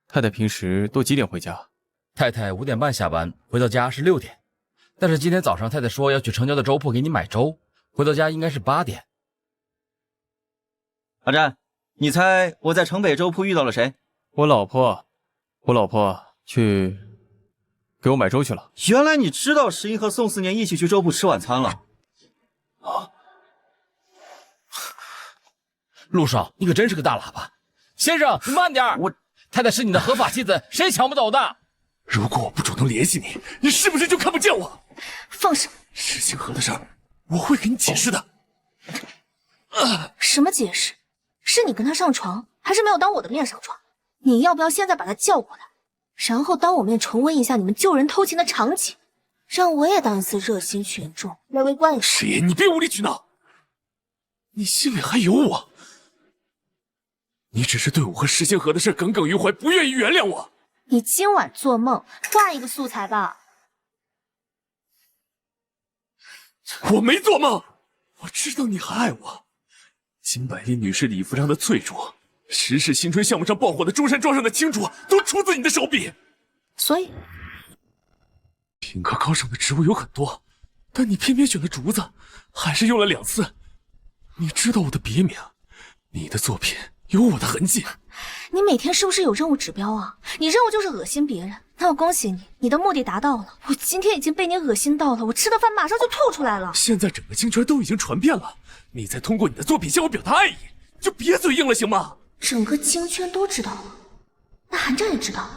太太平时都几点回家？太太5点半下班，回到家是6点。但是今天早上太太说要去城郊的粥铺给你买粥，回到家应该是8点。阿战，你猜我在城北粥铺遇到了谁？我老婆去给我买粥去了。原来你知道石英和宋思年一起去粥铺吃晚餐了。陆少，你可真是个大喇叭！先生，你慢点！太太是你的合法妻子，谁抢不走的？如果我不主动联系你，你是不是就看不见我？放手！石清河的事儿，我会给你解释的。什么解释？是你跟他上床，还是没有当我的面上床？你要不要现在把他叫过来，然后当我面重温一下你们救人偷情的场景，让我也当一次热心群众来围观一下。石爷，你别无理取闹，你心里还有我。你只是对我和石清河的事耿耿于怀，不愿意原谅我。你今晚做梦，换一个素材吧。我没做梦，我知道你还爱我。金百丽女士礼服上的翠竹，石氏新春项目上爆火的中山庄上的青竹，都出自你的手笔。所以，品格高尚的植物有很多，但你偏偏选了竹子，还是用了2次。你知道我的别名，你的作品有我的痕迹。你每天是不是有任务指标啊？你任务就是恶心别人，那我恭喜你，你的目的达到了。我今天已经被你恶心到了，我吃的饭马上就吐出来了。现在整个京圈都已经传遍了，你再通过你的作品向我表达爱意，就别嘴硬了行吗？整个京圈都知道了，那韩战也知道。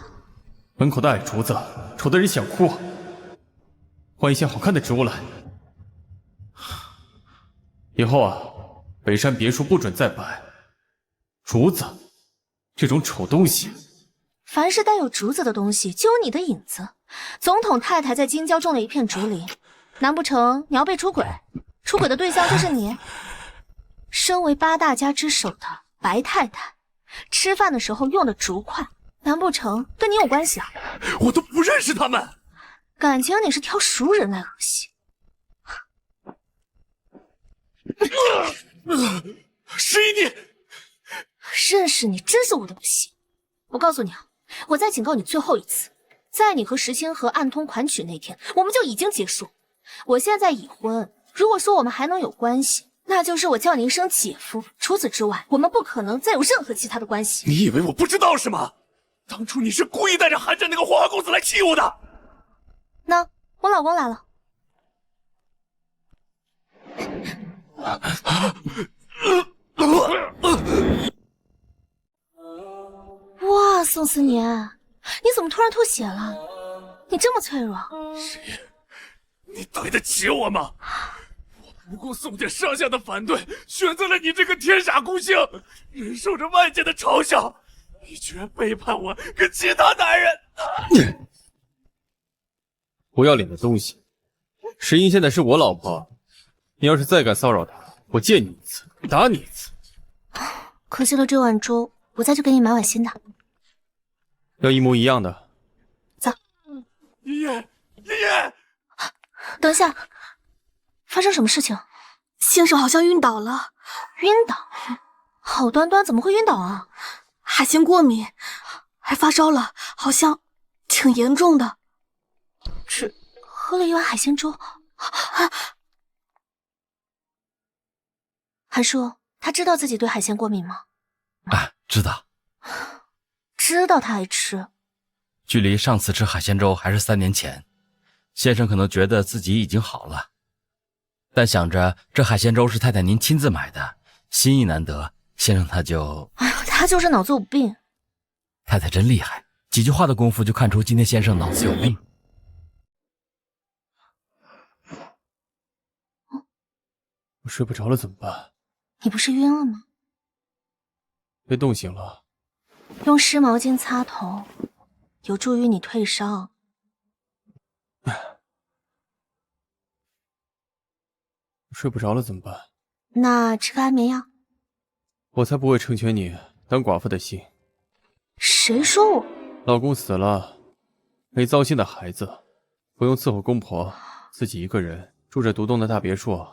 门口的矮竹子，丑的人想哭。换一些好看的植物来。以后啊，北山别墅不准再摆竹子这种丑东西。凡是带有竹子的东西，就有你的影子。总统太太在京郊种了一片竹林，难不成你要被出轨？出轨的对象就是你？身为8大家之首的白太太，吃饭的时候用的竹筷，难不成跟你有关系啊？我都不认识他们。感情你是挑熟人来恶心。石一，你认识你真是我的不行。我告诉你啊，我再警告你最后一次，在你和石清河暗通款曲那天，我们就已经结束。我现在已婚，如果说我们还能有关系，那就是我叫你一声姐夫。除此之外，我们不可能再有任何其他的关系。你以为我不知道是吗？当初你是故意带着韩战那个花花公子来气我的。那我老公来了。哇，宋思年，你怎么突然吐血了？你这么脆弱。谁？你对得起我吗？我不顾宋家上下的反对，选择了你这个天煞孤星，忍受着外界的嘲笑，你居然背叛我，跟其他男人。不要脸的东西！石英现在是我老婆，你要是再敢骚扰她，我见你一次打你一次。可惜了这碗粥，我再去给你买碗新的。要一模一样的。走。爷爷，爷爷，等一下，发生什么事情？先生好像晕倒了。晕倒？好端端怎么会晕倒啊？海鲜过敏，还发烧了，好像挺严重的。只喝了一碗海鲜粥。韩叔，他知道自己对海鲜过敏吗？啊，知道。知道他爱吃。距离上次吃海鲜粥还是3年前，先生可能觉得自己已经好了，但想着这海鲜粥是太太您亲自买的，心意难得，先生他就……哎呦，他就是脑子有病。太太真厉害，几句话的功夫就看出今天先生脑子有病。我睡不着了怎么办？你不是晕了吗？被冻醒了。用湿毛巾擦头，有助于你退烧。睡不着了怎么办？那吃个安眠药。我才不会成全你当寡妇的心。谁说我？老公死了，没糟心的孩子，不用伺候公婆，自己一个人住着独栋的大别墅，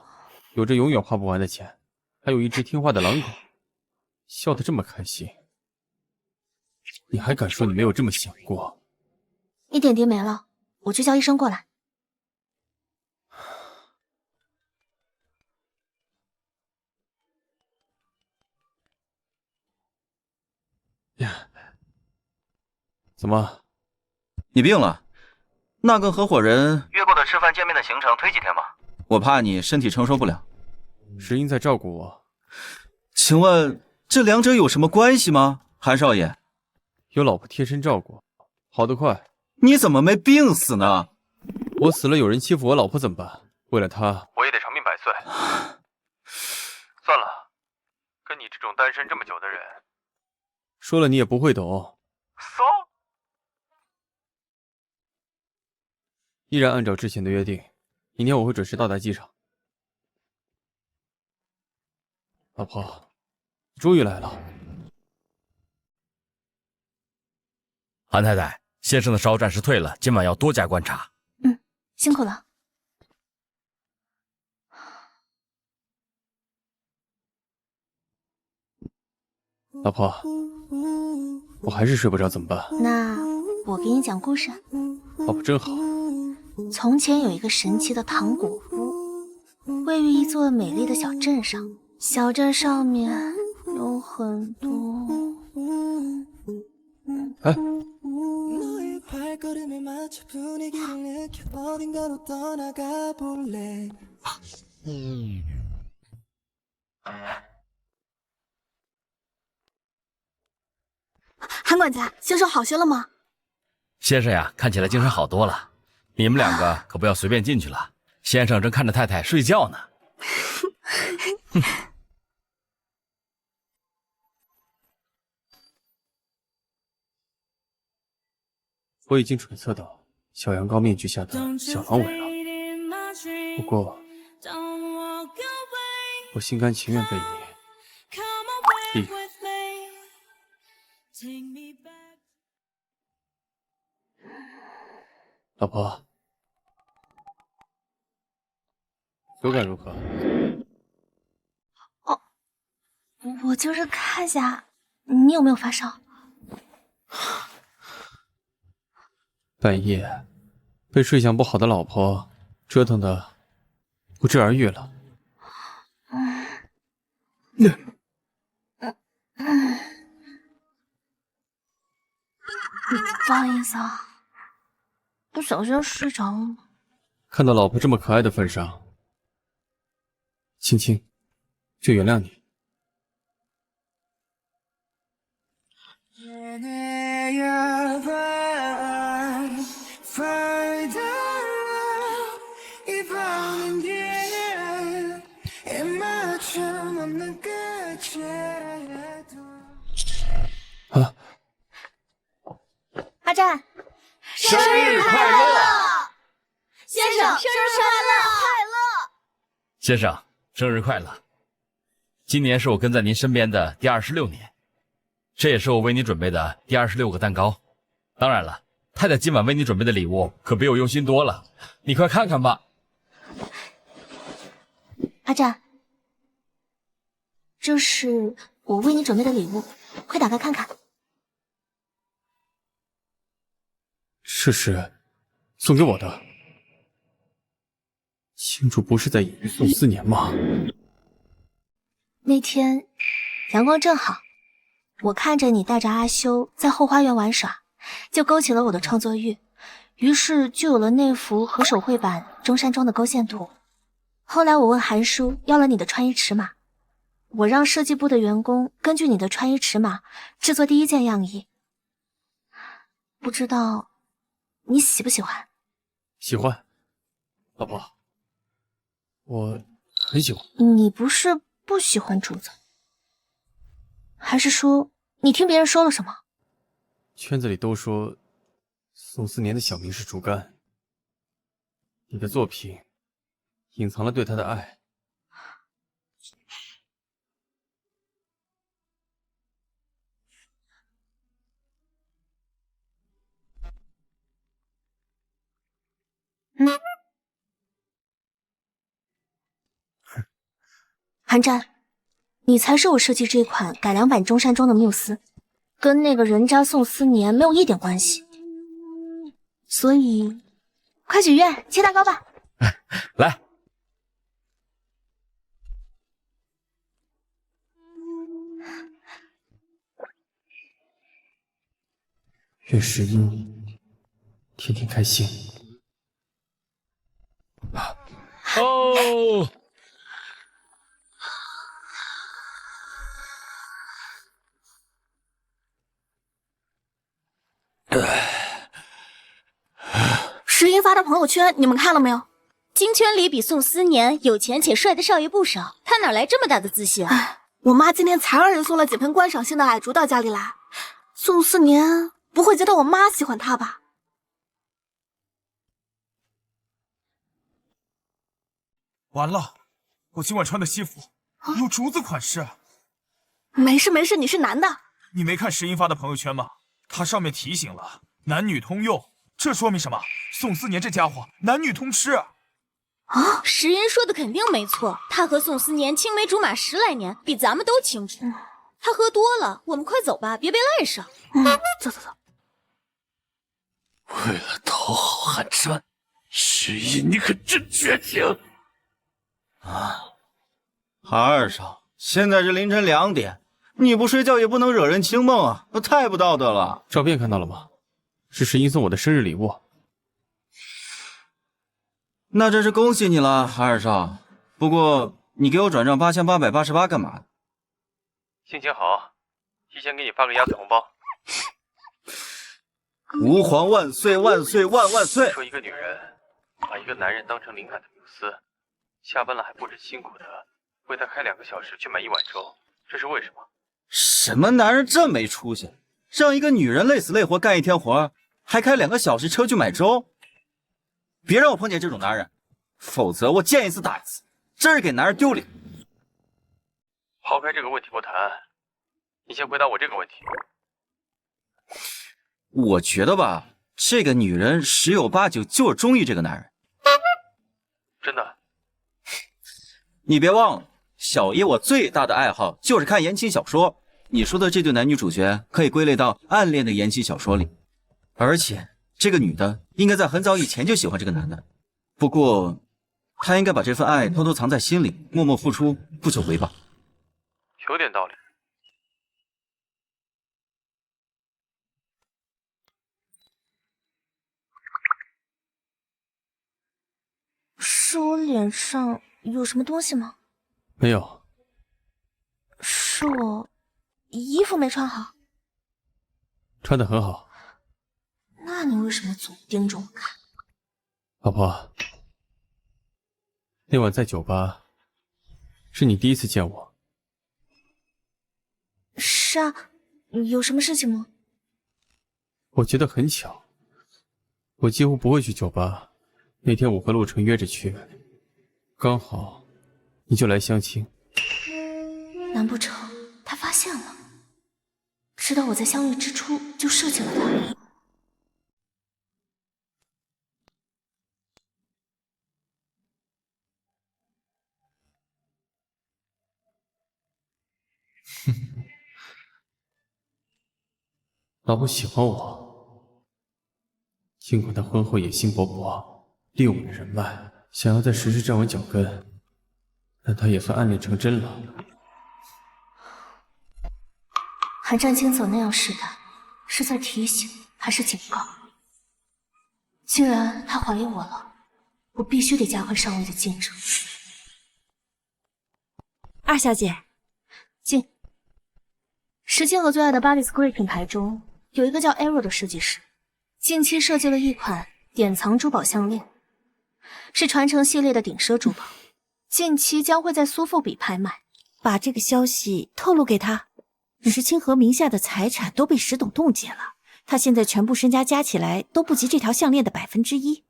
有着永远花不完的钱，还有一只听话的狼狗，笑得这么开心。你还敢说你没有这么想过？你点滴没了，我去叫医生过来。怎么？你病了？那跟合伙人约过的吃饭见面的行程推几天吧，我怕你身体承受不了。石英在照顾我，请问这两者有什么关系吗，韩少爷？有老婆贴身照顾，好得快。你怎么没病死呢？我死了，有人欺负我老婆怎么办？为了她，我也得长命百岁。算了，跟你这种单身这么久的人，说了你也不会懂。依然按照之前的约定，明天我会准时到达机场。老婆，你终于来了。韩太太，先生的烧暂时退了，今晚要多加观察。辛苦了。老婆，我还是睡不着，怎么办？那我给你讲故事。老婆真好。从前有一个神奇的糖果屋，位于一座美丽的小镇上。小镇上面有很多……哎，韩管家，先生好些了吗？先生呀，看起来精神好多了。你们两个可不要随便进去了，先生正看着太太睡觉呢。我已经揣测到小羊羔面具下的小狼尾了，不过我心甘情愿被你利用。老婆，手感如何？我就是看下，你有没有发烧？半夜被睡相不好的老婆折腾的不治而愈了。不好意思啊，不小心睡着了。看到老婆这么可爱的份上，青青就原谅你。啊！阿战，生日快乐！先生，生日快乐！先生，生日快乐！今年是我跟在您身边的第26年，这也是我为你准备的第26个蛋糕。当然了，太太今晚为你准备的礼物可比我用心多了，你快看看吧。阿战，这是我为你准备的礼物，快打开看看。这是送给我的。青竹不是在隐喻宋思年吗？那天阳光正好，我看着你带着阿修在后花园玩耍，就勾起了我的创作欲，于是就有了那幅和手绘版中山装的勾线图。后来我问韩叔要了你的穿衣尺码，我让设计部的员工根据你的穿衣尺码制作第一件样衣。不知道你喜不喜欢？喜欢，老婆，我很喜欢。你不是不喜欢竹子，还是说你听别人说了什么？圈子里都说宋思年的小名是竹竿，你的作品隐藏了对他的爱。韩战，你才是我设计这款改良版中山装的缪斯，跟那个人渣宋思年没有一点关系。所以，快许愿，切蛋糕吧。来，愿石英天天开心。哦，石英发的朋友圈，你们看了没有？金圈里比宋思年有钱且帅的少爷不少，他哪来这么大的自信啊？我妈今天才让人送了几盆观赏性的矮竹到家里来。宋思年不会觉得我妈喜欢他吧？完了，我今晚穿的西服有竹子款式。没事没事，你是男的。你没看石英发的朋友圈吗？他上面提醒了，男女通用。这说明什么？宋思年这家伙男女通吃。啊，石英说的肯定没错，他和宋思年青梅竹马10来年，比咱们都清楚。他喝多了，我们快走吧，别被赖上。走走走。为了讨好寒战，石英你可真绝情啊！韩二少，现在是凌晨2点，你不睡觉也不能惹人清梦啊，太不道德了。照片看到了吗？是石英送我的生日礼物。那真是恭喜你了，韩二少。不过你给我转账8888干嘛？心情好，提前给你发个压岁红包。吾皇万岁万岁万万岁！说一个女人把一个男人当成灵感的缪斯，下班了还不止辛苦的为他开2个小时去买一碗粥，这是为什么？什么男人这没出息，让一个女人累死累活干1天活，还开2个小时车去买粥？别让我碰见这种男人，否则我见一次打一次，真是给男人丢脸。抛开这个问题不谈，你先回答我这个问题。我觉得吧，这个女人10有8九就是中意这个男人。真的？你别忘了，小爷我最大的爱好就是看言情小说。你说的这对男女主角可以归类到暗恋的言情小说里，而且这个女的应该在很早以前就喜欢这个男的，不过她应该把这份爱偷偷藏在心里，默默付出，不久为报。有点道理。是我脸上有什么东西吗？没有。是我衣服没穿好？穿得很好。那你为什么总盯着我看？老婆，那晚在酒吧是你第一次见我。是啊，有什么事情吗？我觉得很巧，我几乎不会去酒吧，那天我和陆程约着去，刚好你就来相亲。难不成他发现了，知道我在相遇之初就设计了他？老婆喜欢我，尽管他婚后野心勃勃，利用我的人脉，想要在石氏站稳脚跟，但他也算暗恋成真了。韩战清走那样试探，是在提醒还是警告？既然他怀疑我了，我必须得加快上位的进程。二小姐，进。石清河最爱的 Body Secret 品牌中，有一个叫 Arrow 的设计师，近期设计了一款典藏珠宝项链，是传承系列的顶奢珠宝，近期将会在苏富比拍卖。把这个消息透露给他。石清河名下的财产都被石董冻结了，他现在全部身家加起来都不及这条项链的1%。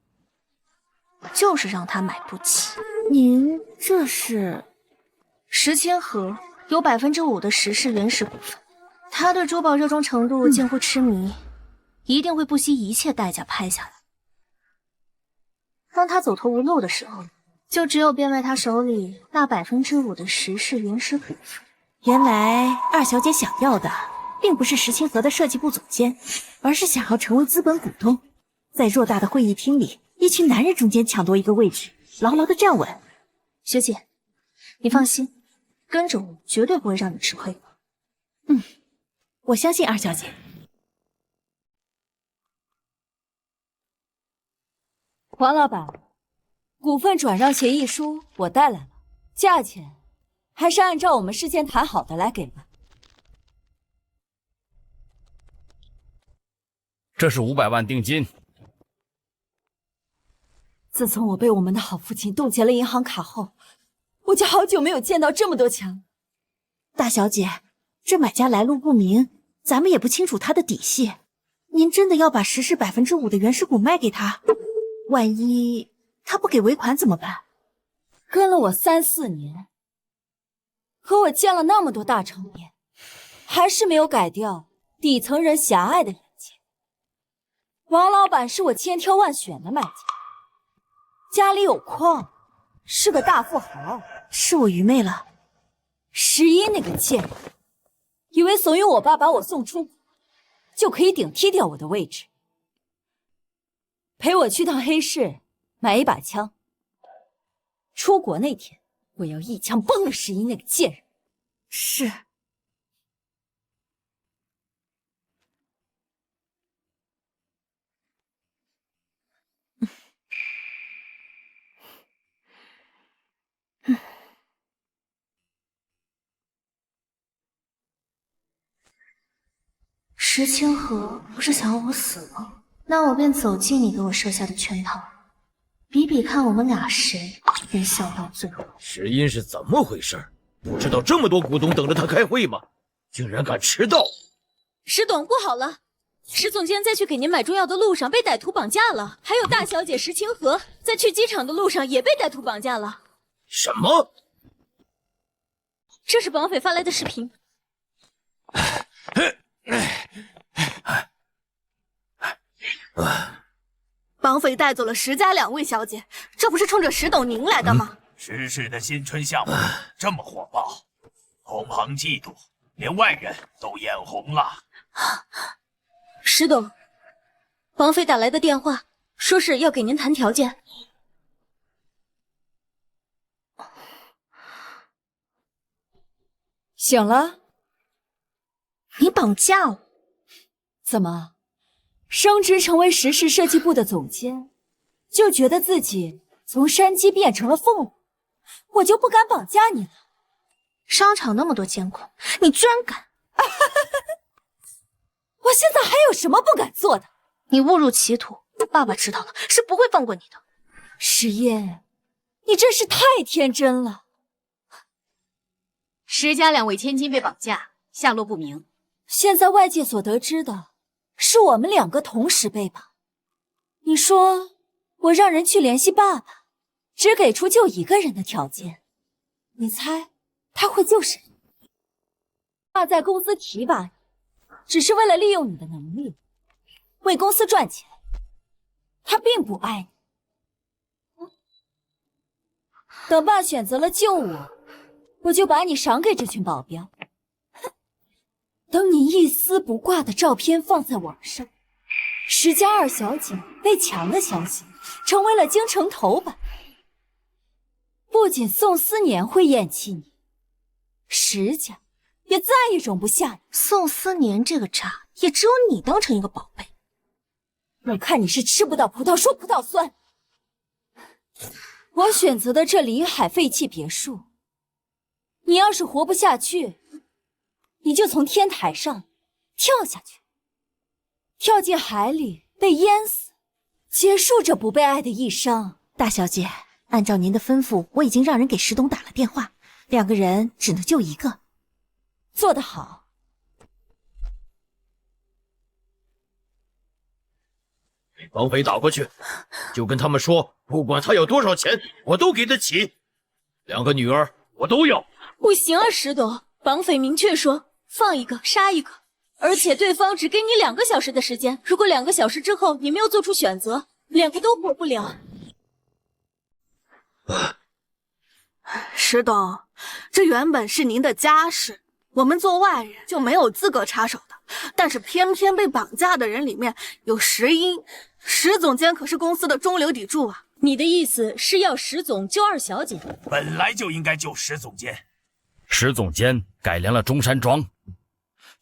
就是让他买不起。您这是？石清河有5%的石氏原始股份，他对珠宝热衷程度近乎痴迷，一定会不惜一切代价拍下来。当他走投无路的时候，就只有变卖他手里那5%的石氏原始股份。原来二小姐想要的并不是石清河的设计部总监，而是想要成为资本股东，在偌大的会议厅里，一群男人中间抢夺一个位置，牢牢的站稳。学姐，你放心，跟着我绝对不会让你吃亏。我相信二小姐。王老板，股份转让协议书我带来了，价钱还是按照我们事先谈好的来给吧。这是500万定金。自从我被我们的好父亲冻结了银行卡后，我就好久没有见到这么多钱。大小姐，这买家来路不明，咱们也不清楚他的底细。您真的要把石氏5%的原始股卖给他？万一他不给尾款怎么办？跟了我3、4年，和我见了那么多大场面，还是没有改掉底层人狭隘的眼界。王老板是我千挑万选的买家，家里有矿，是个大富豪。是我愚昧了。石英那个贱人，以为怂恿我爸把我送出国，就可以顶替掉我的位置。陪我去趟黑市，买一把枪。出国那天，我要一枪崩了石英那个贱人。是。石清河不是想要我死吗？那我便走进你给我设下的圈套，比比看我们俩谁能笑到最后。石英是怎么回事？不知道这么多股东等着他开会吗？竟然敢迟到！石董，不好了！石总监在去给您买中药的路上被歹徒绑架了，还有大小姐石清河在去机场的路上也被歹徒绑架了。什么？这是绑匪发来的视频。绑匪带走了石家2位小姐，这不是冲着石董您来的吗？石氏的新春项目这么火爆，同行嫉妒，连外人都眼红了。石董，绑匪打来的电话，说是要给您谈条件。醒了？你绑架我？怎么，升职成为石氏设计部的总监，就觉得自己从山鸡变成了凤凰，我就不敢绑架你了？商场那么多监控，你居然敢！我现在还有什么不敢做的？你误入歧途，爸爸知道了是不会放过你的。石嫣，你真是太天真了。石家2位千金被绑架，下落不明。现在外界所得知的是我们2个同时被绑。你说我让人去联系爸爸，只给出救1个人的条件，你猜他会救谁？爸在公司提拔你，只是为了利用你的能力，为公司赚钱。他并不爱你。等爸选择了救我，我就把你赏给这群保镖。等你一丝不挂的照片放在网上，石家2小姐被抢的消息成为了京城头版。不仅宋思年会厌弃你，石家也再也容不下你。宋思年这个渣，也只有你当成一个宝贝。我看你是吃不到葡萄说葡萄酸。我选择的这临海废弃别墅，你要是活不下去，你就从天台上跳下去，跳进海里被淹死，结束这不被爱的一生。大小姐，按照您的吩咐，我已经让人给石董打了电话，2个人只能救1个。做得好。给绑匪打过去，就跟他们说，不管他要多少钱，我都给得起。2个女儿我都要。不行啊，石董，绑匪明确说放1个杀1个，而且对方只给你2个小时的时间，如果2个小时之后你没有做出选择，2个都活不了。石董，这原本是您的家事，我们做外人就没有资格插手的。但是偏偏被绑架的人里面有石英，石总监可是公司的中流砥柱啊。你的意思是要石总救2小姐？本来就应该救石总监。石总监改良了中山装，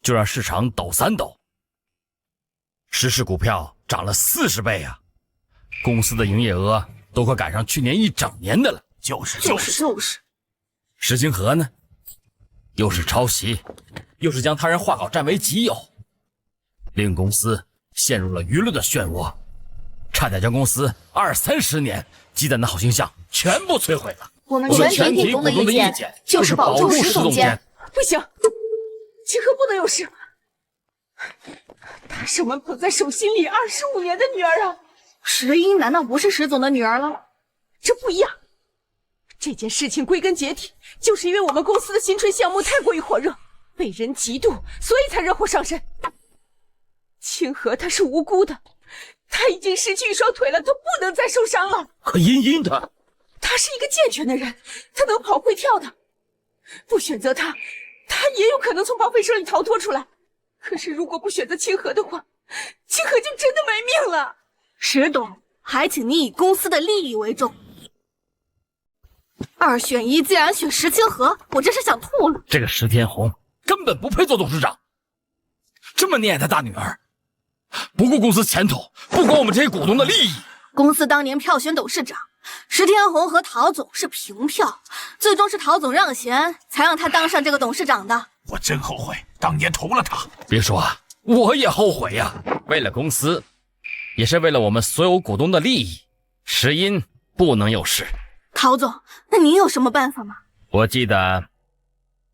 就让市场抖3抖，石氏股票涨了40倍啊！公司的营业额都快赶上去年1整年的了。就是。石清河呢，又是抄袭，又是将他人画稿占为己有，令公司陷入了舆论的漩涡，差点将公司20-30年积攒的好形象全部摧毁了。我们全体股东的意见就是保住石总监。不行，清河不能有事。她是我们捧在手心里25年的女儿啊！石英难道不是石总的女儿了？这不一样。这件事情归根结底，就是因为我们公司的新春项目太过于火热，被人嫉妒，所以才惹祸上身。清河她是无辜的，她已经失去一双腿了，她不能再受伤了。可茵茵她是一个健全的人，她能跑会跳的。不选择她也有可能从报废社里逃脱出来。可是如果不选择清河的话，清河就真的没命了。石董，还请你以公司的利益为重。2选1，既然选石清河，我真是想吐了。这个石天红根本不配做董事长，这么溺爱他大女儿，不顾公司前途，不管我们这些股东的利益。公司当年票选董事长，石天红和陶总是平票，最终是陶总让贤，才让他当上这个董事长的。我真后悔当年投了他。别说啊，我也后悔呀。为了公司，也是为了我们所有股东的利益，石英不能有事。陶总，那您有什么办法吗？我记得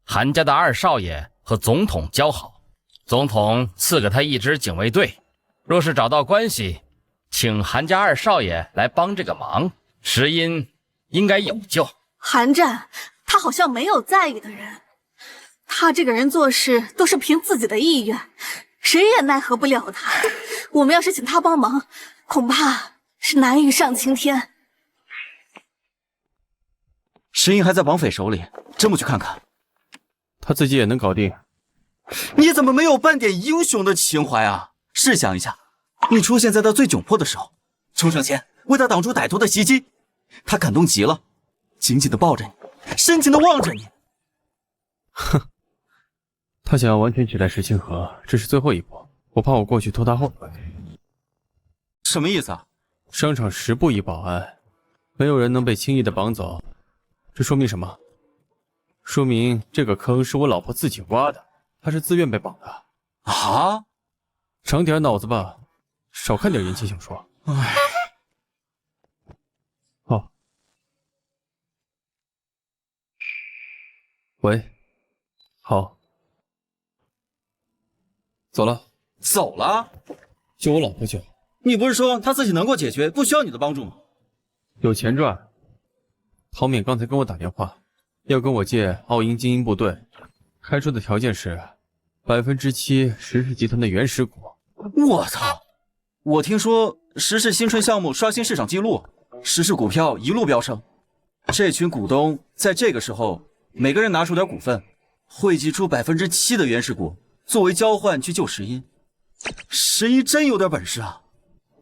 韩家的2少爷和总统交好，总统赐给他一支警卫队，若是找到关系，请韩家2少爷来帮这个忙，石英应该有救。韩战，他好像没有在意的人，他这个人做事都是凭自己的意愿，谁也奈何不了他。我们要是请他帮忙，恐怕是难于上青天。石英还在绑匪手里，真不去看看？他自己也能搞定。你怎么没有半点英雄的情怀啊？试想一下，你出现在他最窘迫的时候，冲上前为他挡住歹徒的袭击，他感动极了，紧紧地抱着你，深情地望着你。哼，他想要完全取代石清河，这是最后一步。我怕我过去拖他后腿。什么意思啊？商场10步一保安，没有人能被轻易的绑走。这说明什么？说明这个坑是我老婆自己挖的，她是自愿被绑的。啊！长点脑子吧，少看点言情小说。唉。哦。喂。好。走了。走了？就我老婆就。你不是说她自己能够解决，不需要你的帮助吗？有钱赚。陶勉刚才跟我打电话，要跟我借奥英精英部队，开出的条件是7%石氏集团的原始股。我操！我听说石氏新春项目刷新市场记录，石氏股票一路飙升。这群股东在这个时候，每个人拿出点股份，汇集出7%的原始股，作为交换去救石英。石英真有点本事啊！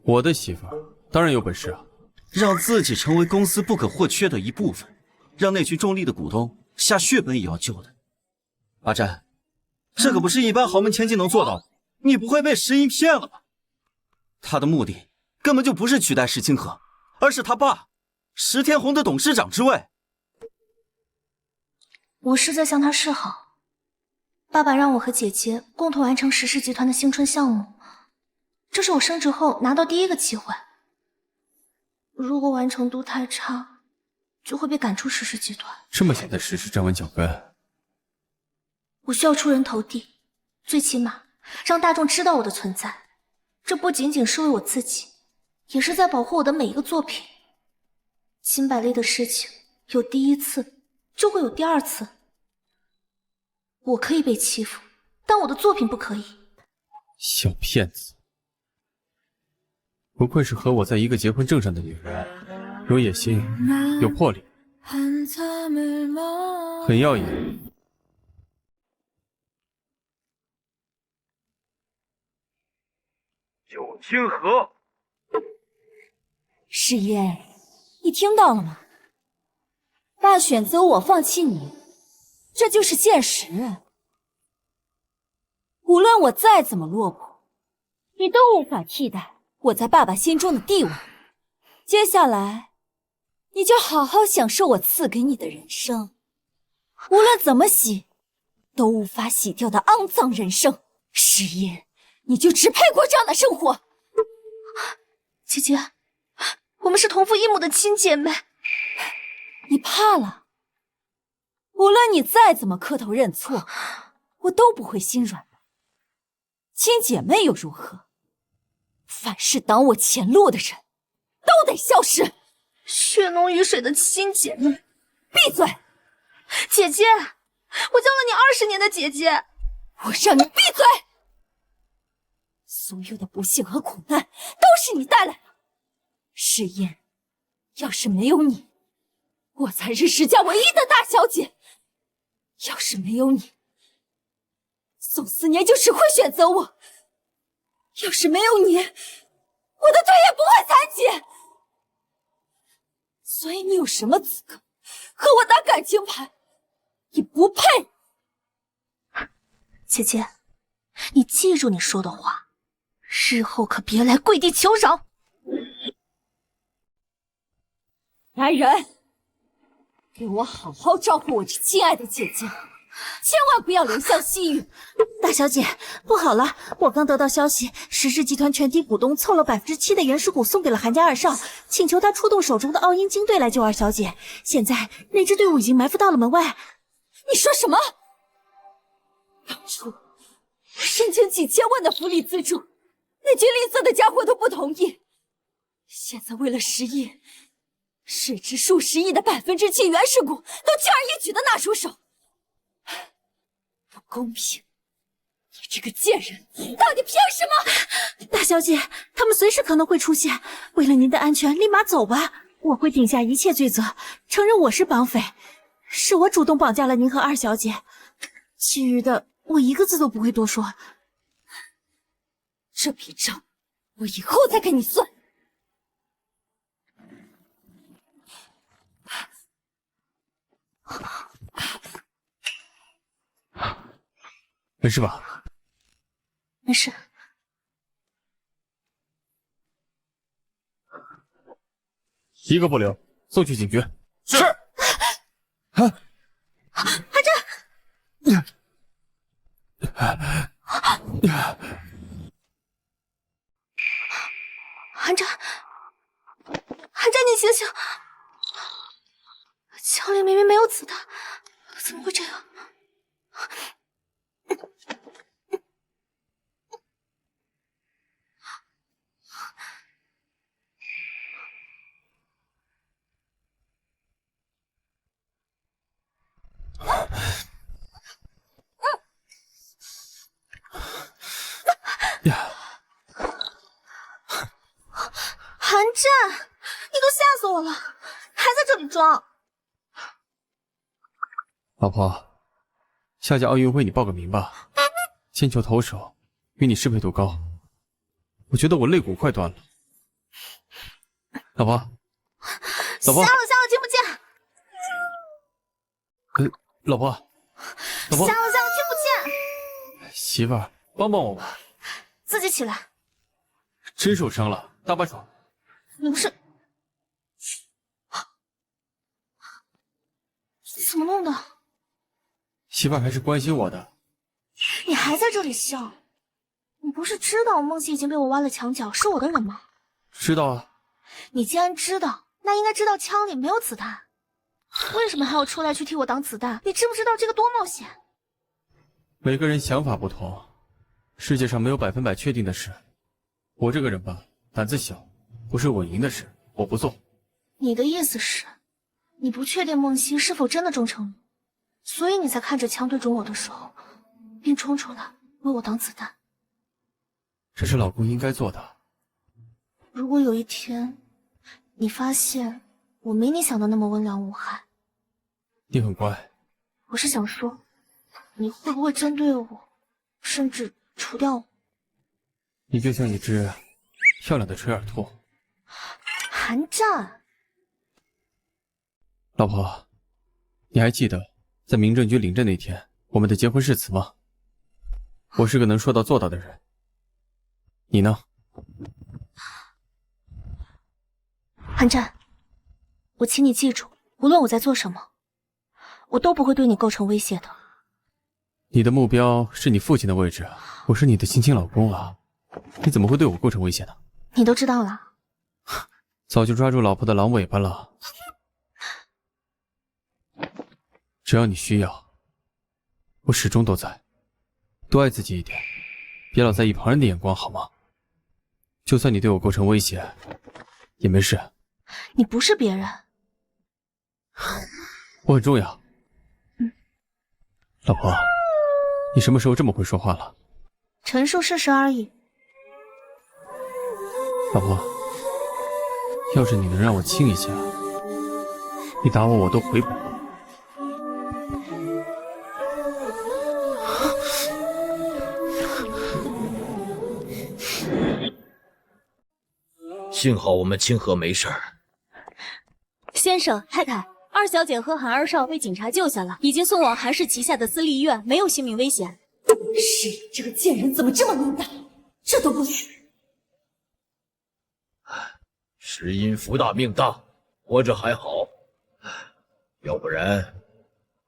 我的媳妇当然有本事啊！让自己成为公司不可或缺的一部分，让那群重利的股东下血本也要救的。阿占，这可不是一般豪门千金能做到的，你不会被石英骗了吧？他的目的根本就不是取代石清河，而是他爸石天红的董事长之位。我是在向他示好，爸爸让我和姐姐共同完成石氏集团的新春项目，这是我升职后拿到第一个机会。如果完成度太差，就会被赶出石氏集团。这么想在石氏站稳脚跟，我需要出人头地，最起码让大众知道我的存在。这不仅仅是为我自己，也是在保护我的每一个作品。秦百丽的事情有第一次，就会有第2次。我可以被欺负，但我的作品不可以。小骗子！不愧是和我在一个结婚证上的女人，有野心，有魄力，很耀眼。九清河，世嫣，你听到了吗？爸选择我放弃你，这就是现实。无论我再怎么落魄，你都无法替代我在爸爸心中的地位。接下来，你就好好享受我赐给你的人生，无论怎么洗，都无法洗掉的肮脏人生。石音，你就只配过这样的生活。姐姐，我们是同父异母的亲姐妹。你怕了？无论你再怎么磕头认错，我都不会心软的。亲姐妹又如何？凡是挡我前路的人，都得消失。血浓于水的亲姐妹，闭嘴！姐姐，我教了你20年的姐姐，我让你闭嘴！所有的不幸和苦难都是你带来的，石音，要是没有你，我才是石家唯一的大小姐。要是没有你，宋思年就只会选择我。要是没有你，我的腿也不会残疾。所以你有什么资格和我打感情牌？你不配。姐姐，你记住你说的话，日后可别来跪地求饶。来人，给我好好照顾我这亲爱的姐姐，千万不要怜香惜玉。大小姐，不好了！我刚得到消息，石氏集团全体股东凑了7%的原始股送给了韩家二少，请求他出动手中的奥鹰精队来救二小姐。现在那支队伍已经埋伏到了门外。你说什么？当初我申请几千万的福利资助，那群吝啬的家伙都不同意。现在为了石音，市值数十亿的7%原始股都轻而易举的拿出手，不公平！你这个贱人，到底凭什么？大小姐，他们随时可能会出现，为了您的安全，立马走吧！我会顶下一切罪责，承认我是绑匪，是我主动绑架了您和二小姐，其余的我一个字都不会多说。这笔账我以后再跟你算。没事吧？没事。一个不留，送去警局。是。韩战。韩战，韩战，你醒醒！枪里明明没有子弹，怎么会这样？韩战，你都吓死我了，还在这里装！老婆，下届奥运为你报个名吧，铅球投手与你适配度高，我觉得我肋骨快断了。老婆，老婆，瞎了，听不见。老婆，老婆，瞎了，听不见。媳妇儿，帮帮我吧。自己起来。真受伤了，搭把手。你不是怎么弄的？媳妇儿还是关心我的。你还在这里笑？你不是知道梦溪已经被我挖了墙角，是我的人吗？知道啊。你既然知道，那应该知道枪里没有子弹，为什么还要出来去替我挡子弹？你知不知道这个多冒险？每个人想法不同，世界上没有100%确定的事。我这个人吧，胆子小，不是我赢的事，我不做。你的意思是，你不确定梦溪是否真的忠诚你，所以你才看着枪对准我的时候，便冲出来为我挡子弹。这是老公应该做的。如果有一天，你发现我没你想的那么温良无害，你很乖。我是想说，你会不会针对我，甚至除掉我？你就像一只漂亮的垂耳兔。韩战，老婆，你还记得在民政局领证那天我们的结婚誓词吗？我是个能说到做到的人，你呢？韩战，我请你记住，无论我在做什么，我都不会对你构成威胁的。你的目标是你父亲的位置，我是你的亲老公啊，你怎么会对我构成威胁呢？你都知道了。早就抓住老婆的狼尾巴了。只要你需要，我始终都在。多爱自己一点，别老在意旁人的眼光，好吗？就算你对我构成威胁，也没事。你不是别人，我很重要。老婆，你什么时候这么会说话了？陈述事实而已。老婆，要是你能让我亲一下，你打我都回补。幸好我们清河没事儿。先生、太太，二小姐和韩二少被警察救下了，已经送往韩氏旗下的私立医院，没有性命危险。是这个贱人怎么这么能打？这都不理。石英福大命大，活着还好，要不然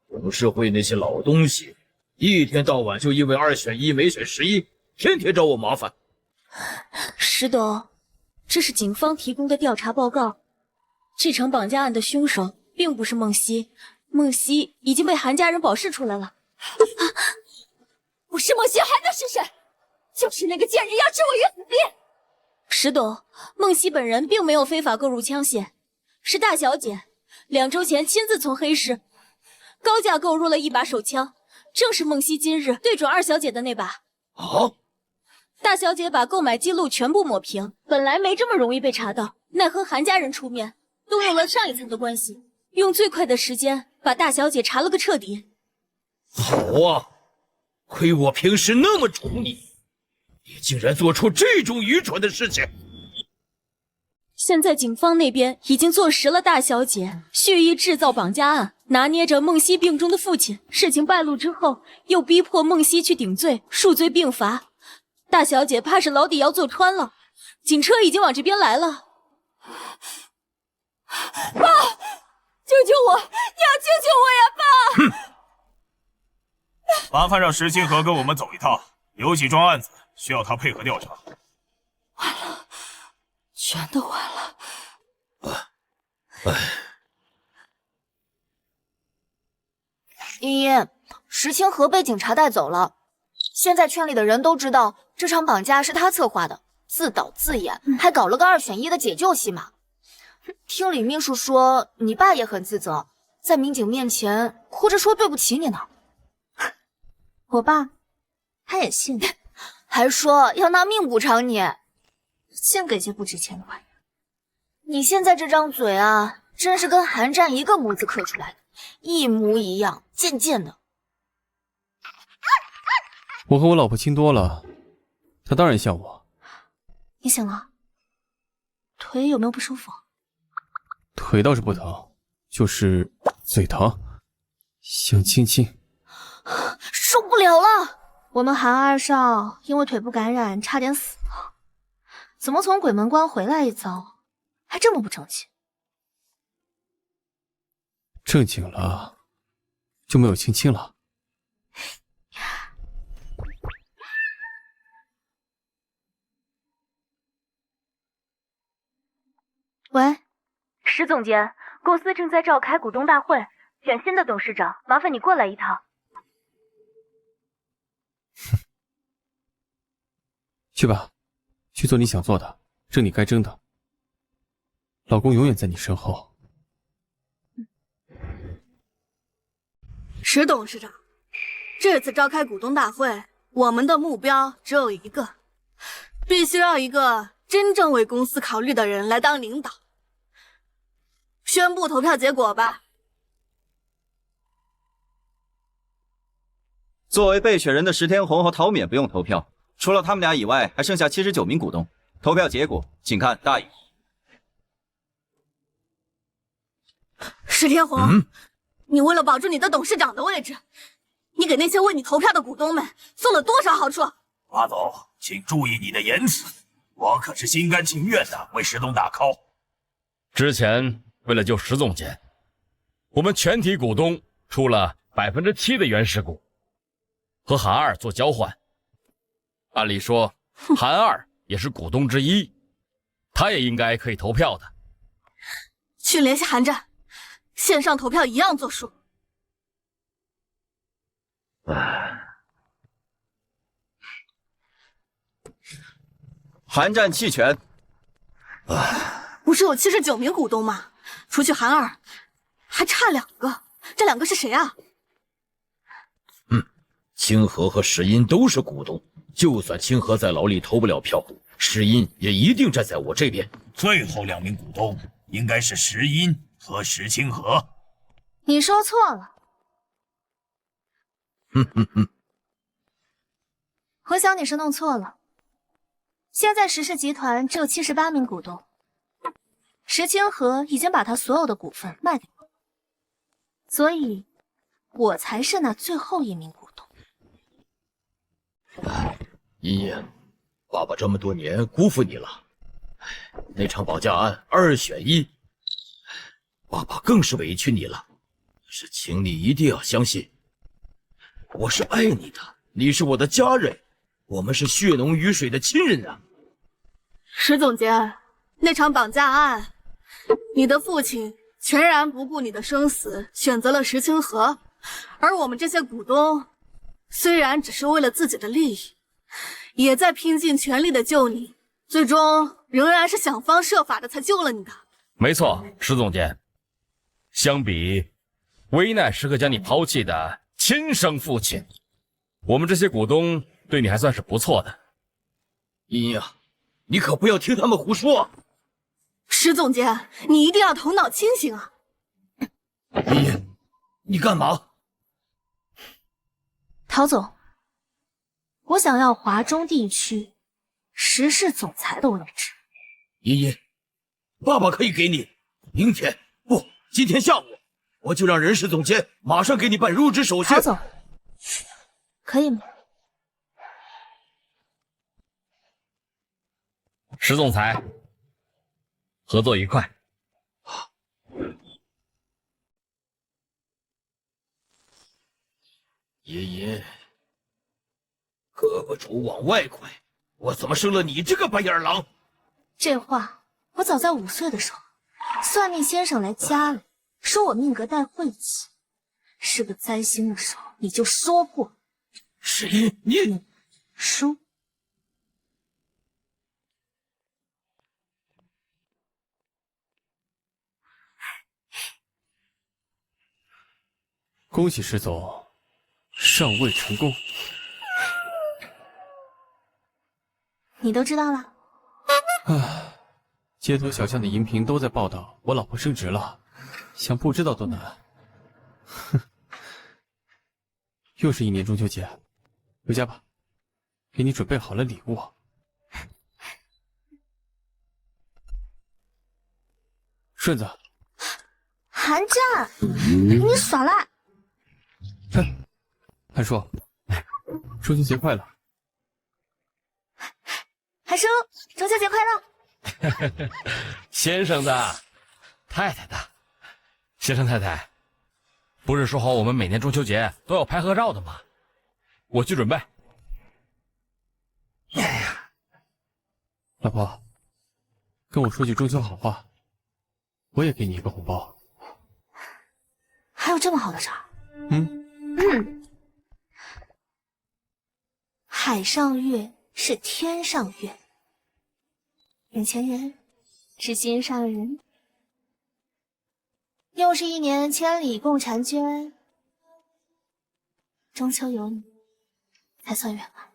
董事会那些老东西一天到晚就因为2选1没选11，天天找我麻烦。石董，这是警方提供的调查报告。这场绑架案的凶手并不是孟熙，孟熙已经被韩家人保释出来了。不是孟熙还能是谁？就是那个贱人要置我于死地！石董，孟熙本人并没有非法购入枪械，是大小姐2周前亲自从黑市高价购入了一把手枪，正是孟熙今日对准二小姐的那把。大小姐把购买记录全部抹平，本来没这么容易被查到，奈何韩家人出面，动用了上一层的关系，用最快的时间把大小姐查了个彻底。好啊，亏我平时那么宠你，你竟然做出这种愚蠢的事情。现在警方那边已经坐实了大小姐蓄意制造绑架案，拿捏着孟熙病中的父亲。事情败露之后，又逼迫孟熙去顶罪，数罪并罚。大小姐怕是牢底要坐穿了，警车已经往这边来了。爸，救救我！你要救救我呀，爸！麻烦让石清河跟我们走一趟，有几桩案子需要他配合调查。完了，全都完了。茵茵，石清河被警察带走了，现在圈里的人都知道这场绑架是他策划的，自导自演，还搞了个2选1的解救戏码。听李秘书说，你爸也很自责，在民警面前哭着说对不起你呢。我爸，他也信，还说要拿命补偿你，净给些不值钱的玩意儿。你现在这张嘴啊，真是跟韩战一个模子刻出来的，一模一样，贱贱的。我和我老婆亲多了，她当然像我。你醒了？腿有没有不舒服？腿倒是不疼，就是嘴疼，想亲亲。受不了了！我们韩二少因为腿部感染差点死了，怎么从鬼门关回来一遭，还这么不争气？正经了，就没有亲亲了。喂，石总监，公司正在召开股东大会，选新的董事长，麻烦你过来一趟。去吧，去做你想做的，挣你该挣的。老公永远在你身后。石董事长，这次召开股东大会，我们的目标只有一个，必须让一个真正为公司考虑的人来当领导。宣布投票结果吧。作为备选人的石天红和陶冕不用投票，除了他们俩以外，还剩下79名股东。投票结果，请看大荧。石天红，你为了保住你的董事长的位置，你给那些为你投票的股东们送了多少好处？马总，请注意你的言辞，我可是心甘情愿的为石东打 call。之前为了救石总监，我们全体股东出了7%的原始股，和韩二做交换。按理说，韩二也是股东之一，他也应该可以投票的。去联系韩战，线上投票一样作数。韩战弃权。不是有79名股东吗？除去韩二，还差2个，这2个是谁啊？清河和石英都是股东，就算清河在牢里投不了票，石英也一定站在我这边。最后2名股东应该是石英和石清河。你说错了。我想你是弄错了。现在石氏集团只有78名股东，石清河已经把他所有的股份卖给我，所以我才是那最后1名股东。茵茵，爸爸这么多年辜负你了。那场绑架案2选1，爸爸更是委屈你了。是，请你一定要相信，我是爱你的，你是我的家人，我们是血浓于水的亲人啊。石总监，那场绑架案，你的父亲全然不顾你的生死，选择了石清河，而我们这些股东，虽然只是为了自己的利益，也在拼尽全力的救你，最终仍然是想方设法的才救了你的。没错，石总监。相比危难时刻将你抛弃的亲生父亲，我们这些股东对你还算是不错的。茵茵啊，你可不要听他们胡说。石总监，你一定要头脑清醒啊！茵茵，你干嘛？陶总，我想要华中地区石氏总裁的位置。茵茵，爸爸可以给你，明天不，今天下午我就让人事总监马上给你办入职手续。陶总，可以吗？石总裁，合作愉快。茵茵，胳膊肘往外拐，我怎么生了你这个白眼狼？这话我早在5岁的时候，算命先生来家里说我命格带晦气，是个灾星的时候你就说过。石英，你输。恭喜石总上位成功。你都知道了？街头小巷的荧屏都在报道我老婆升职了，想不知道都难。哼，又是一年中秋节，回家吧，给你准备好了礼物。顺子，韩战，你耍赖！韩叔，中秋节快乐！韩叔，中秋节快乐！先生的，太太的，先生太太，不是说好我们每年中秋节都要拍合照的吗？我去准备。老婆，跟我说句中秋好话，我也给你一个红包。还有这么好的事儿？海上月是天上月，眼前人是心上人。又是一年千里共婵娟，中秋有你才算圆满。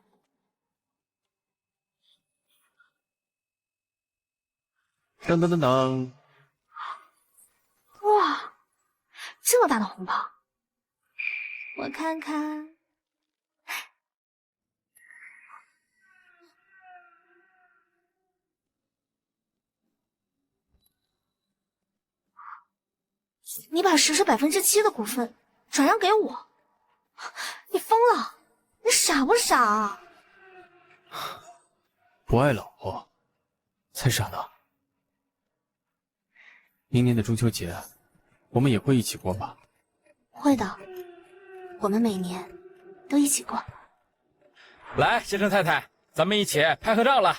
当当当当！哇，这么大的红包，我看看。你把石氏7%的股份转让给我，你疯了？你傻不傻啊？不爱老婆才傻呢。明年的中秋节，我们也会一起过吧？会的，我们每年都一起过。来，先生太太，咱们一起拍合照了。